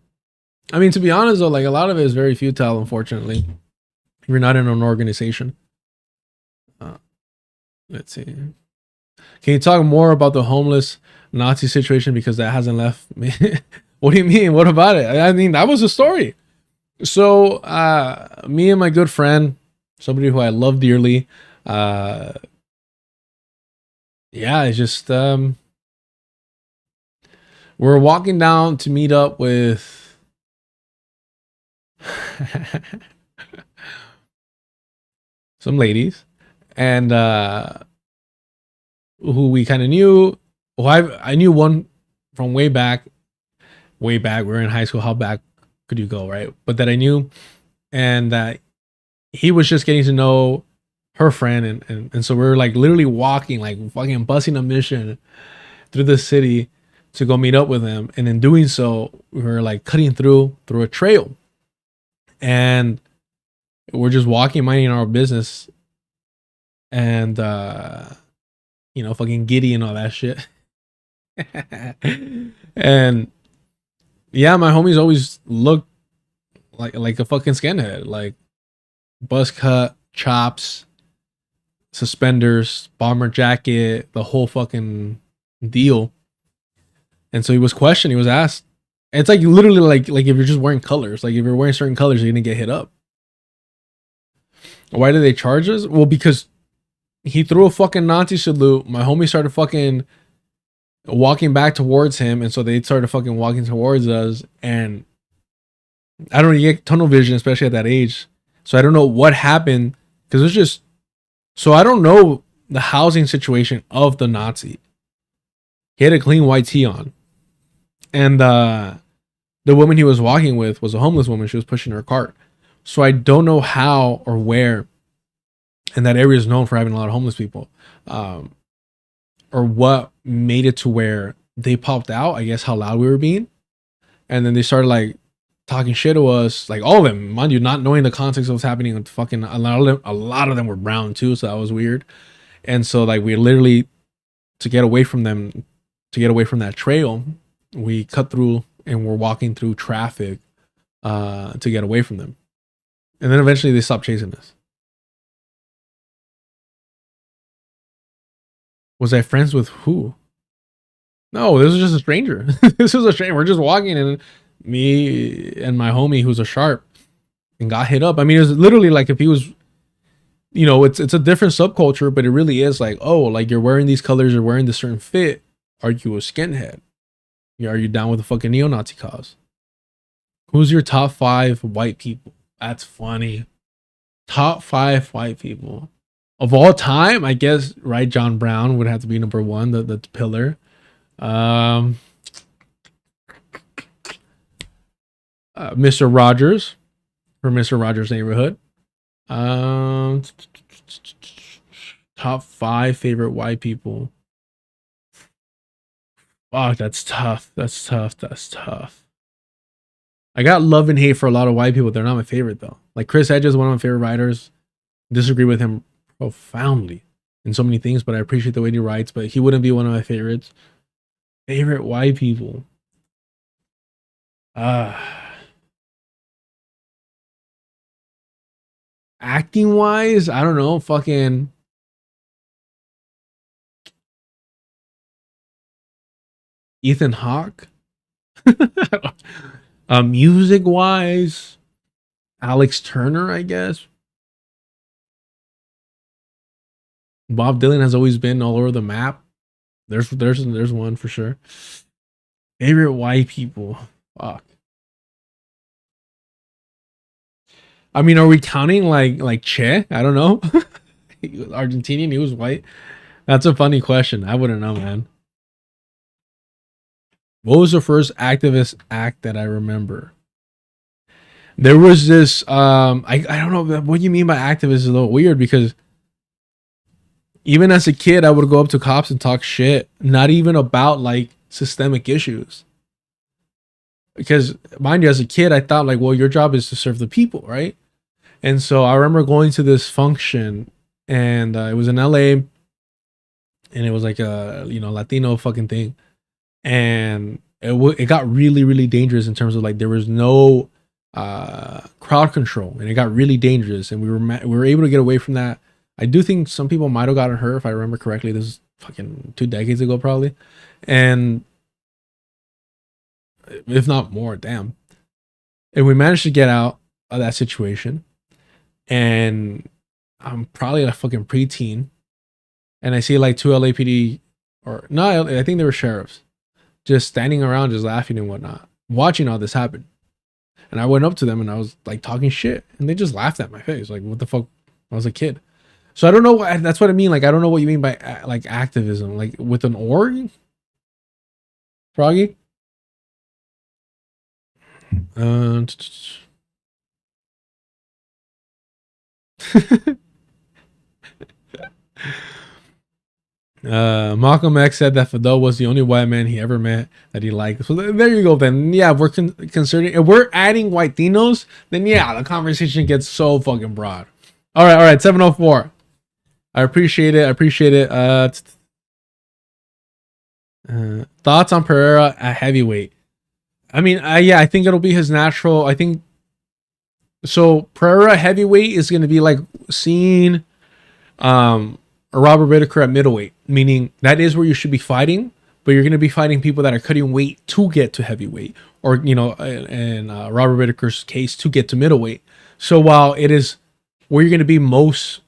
I mean, to be honest though, like a lot of it is very futile, unfortunately. If you're not in an organization. Let's see. Can you talk more about the homeless Nazi situation, because that hasn't left me? What do you mean? What about it? I mean, that was a story. So me and my good friend, somebody who I love dearly, yeah, it's just we're walking down to meet up with some ladies, and who we kind of knew. Well, I knew one from way back. We were in high school. How back could you go, right? But that I knew, and that he was just getting to know her friend, and so we were like literally walking, like fucking busting a mission through the city to go meet up with him. And in doing so, we were like cutting through a trail, and we're just walking, minding our business, and you know, fucking giddy and all that shit. And yeah, my homies always looked like a fucking skinhead, like buzz cut, chops, suspenders, bomber jacket, the whole fucking deal. And so he was questioned, he was asked. It's like literally like if you're just wearing colors, like if you're wearing certain colors, you're gonna get hit up. Why did they charge us? Well, because he threw a fucking Nazi salute. My homie started fucking walking back towards him, and so they started fucking walking towards us. And I don't know, you get tunnel vision, especially at that age. So I don't know what happened, because it's just, so I don't know the housing situation of the Nazi. He had a clean white tee on, and the woman he was walking with was a homeless woman. She was pushing her cart. So I don't know how or where, and that area is known for having a lot of homeless people, or what made it to where they popped out, I guess, how loud we were being. And then they started like talking shit to us, like all of them, mind you, not knowing the context of what's happening. And fucking a lot of them were brown too, so that was weird. And so like we literally, to get away from them, to get away from that trail, we cut through and we're walking through traffic to get away from them. And then eventually they stopped chasing us. Was I friends with who? No, this was just a stranger. This was a stranger. We're just walking, and me and my homie, who's a sharp, and got hit up. I mean, it was literally like if he was, you know, it's a different subculture, but it really is like, oh, like you're wearing these colors, you're wearing this certain fit. Are you a skinhead? Are you down with the fucking neo-Nazi cause? Who's your top 5 white people? That's funny. Top 5 white people of all time, I guess, right? John Brown would have to be number 1, the pillar. Mr. Rogers from Mr. Rogers' Neighborhood. Top 5 favorite white people. Fuck, that's tough. That's tough. That's tough. I got love and hate for a lot of white people. They're not my favorite though. Like Chris Hedges is one of my favorite writers. Disagree with him profoundly in so many things, but I appreciate the way he writes. But he wouldn't be one of my favorites. Favorite white people. Acting wise, I don't know. Fucking Ethan Hawke. Music wise, Alex Turner, I guess. Bob Dylan has always been all over the map. There's one for sure. Favorite white people. Fuck. I mean, are we counting like Che? I don't know. He was Argentinian, he was white. That's a funny question. I wouldn't know, man. What was the first activist act that I remember? There was this I don't know what you mean by activist is a little weird because even as a kid I would go up to cops and talk shit, not even about like systemic issues. Because mind you, as a kid I thought like, well, your job is to serve the people, right? And so I remember going to this function and it was in LA and it was like a, you know, Latino fucking thing. And it got really, really dangerous in terms of like there was no crowd control and it got really dangerous and we were able to get away from that. I do think some people might have gotten hurt if I remember correctly. This is fucking 2 decades ago probably. And if not more, damn. And we managed to get out of that situation. And I'm probably a fucking preteen. And I see like 2 LAPD or no, I think they were sheriffs just standing around, just laughing and whatnot, watching all this happen. And I went up to them and I was like talking shit and they just laughed at my face. Like, what the fuck? I was a kid. So I don't know. That's what I mean. Like, I don't know what you mean by like activism, like with an org. Froggy. Malcolm X said that Fidel was the only white man he ever met that he liked. So there you go. Then yeah, we're considering if we're adding white Latinos, then yeah, the conversation gets so fucking broad. All right, 704. I appreciate it. Thoughts on Pereira at heavyweight? I mean, yeah, I think it'll be his natural. I think so. Pereira heavyweight is going to be like seeing Robert Whittaker at middleweight, meaning that is where you should be fighting, but you're going to be fighting people that are cutting weight to get to heavyweight, or you know, in Robert Whittaker's case, to get to middleweight. So while it is where you're going to be most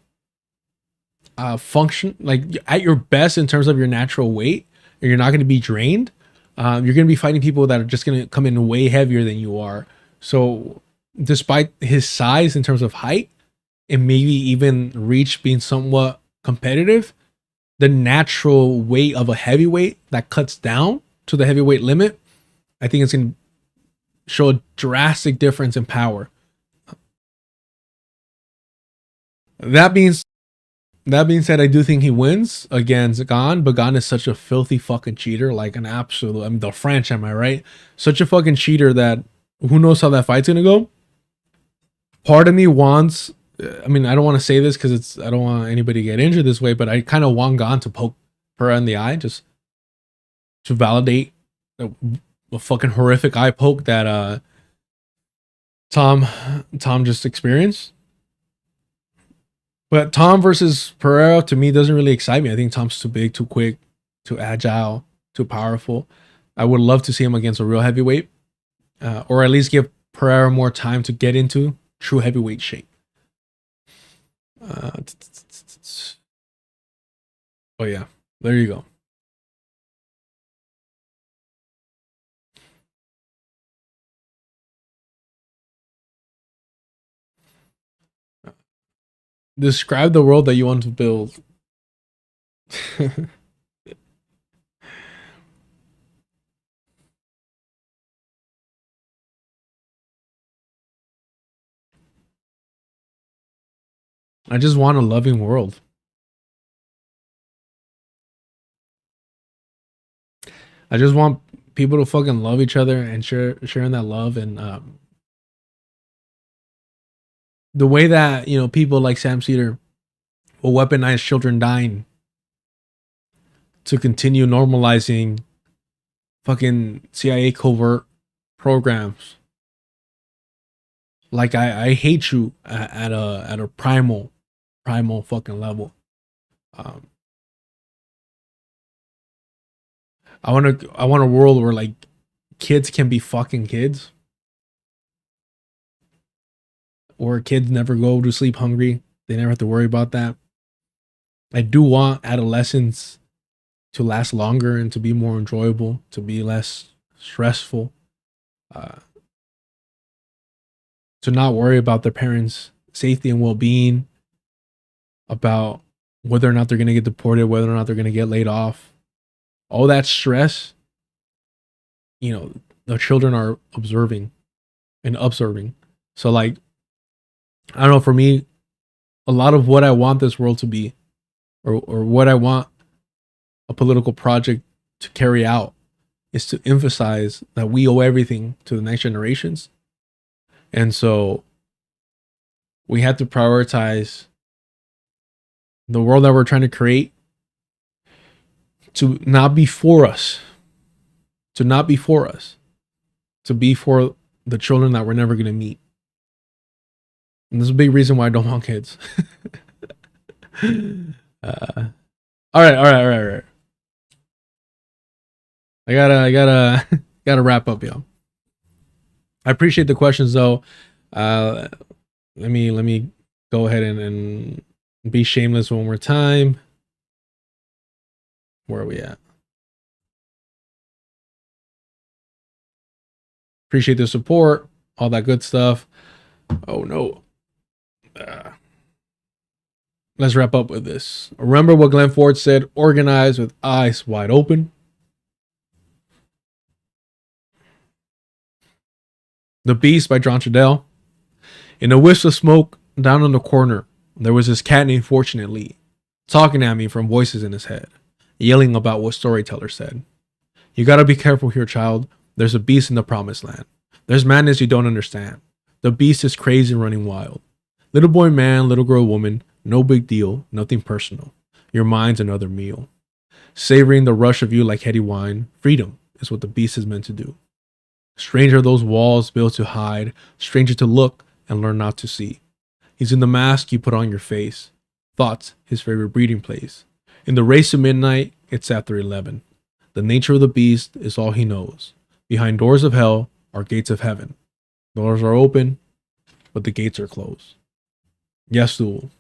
function, like at your best in terms of your natural weight, and you're not going to be drained. You're going to be fighting people that are just going to come in way heavier than you are. So despite his size in terms of height and maybe even reach being somewhat competitive, the natural weight of a heavyweight that cuts down to the heavyweight limit, I think it's going to show a drastic difference in power. That being said, I do think he wins against Gane, but Gane is such a filthy fucking cheater, like an absolute, I mean, the French, am I right? Such a fucking cheater that who knows how that fight's gonna go. Part of me wants, I mean, I don't want to say this because I don't want anybody to get injured this way, but I kind of want Gane to poke Pereira in the eye, just to validate a fucking horrific eye poke that Tom just experienced. But Tom versus Pereira to me doesn't really excite me. I think Tom's too big, too quick, too agile, too powerful. I would love to see him against a real heavyweight, or at least give Pereira more time to get into true heavyweight shape. Oh yeah, there you go. Describe the world that you want to build. I just want a loving world. I just want people to fucking love each other and sharing that love. And the way that, you know, people like Sam Cedar will weaponize children dying to continue normalizing fucking CIA covert programs. Like I hate you at a primal fucking level. I want a world where like kids can be fucking kids, or kids never go to sleep hungry. They never have to worry about that. I do want adolescence to last longer and to be more enjoyable, to be less stressful, to not worry about their parents' safety and well-being, about whether or not they're going to get deported, whether or not they're going to get laid off. All that stress, you know, the children are observing. So like, I don't know, for me, a lot of what I want this world to be, or what I want a political project to carry out, is to emphasize that we owe everything to the next generations. And so we have to prioritize the world that we're trying to create to not be for us, to be for the children that we're never going to meet. And this is a big reason why I don't want kids. All right. I gotta wrap up, y'all. I appreciate the questions though. Let me go ahead and be shameless one more time. Where are we at? Appreciate the support, all that good stuff. Oh no. Let's wrap up with this. Remember what Glenn Ford said: organize with eyes wide open. The Beast by John Trudell. In a wisp of smoke down in the corner, there was this cat named Fortunately, talking at me from voices in his head, yelling about what storytellers said. You gotta be careful here, child. There's a beast in the promised land. There's madness you don't understand. The beast is crazy and running wild. Little boy, man, little girl, woman, no big deal, nothing personal. Your mind's another meal. Savoring the rush of you like heady wine, freedom is what the beast is meant to do. Stranger those walls built to hide, stranger to look and learn not to see. He's in the mask you put on your face, thoughts his favorite breeding place. In the race to midnight, it's after 11. The nature of the beast is all he knows. Behind doors of hell are gates of heaven. Doors are open, but the gates are closed. Yes, Duel.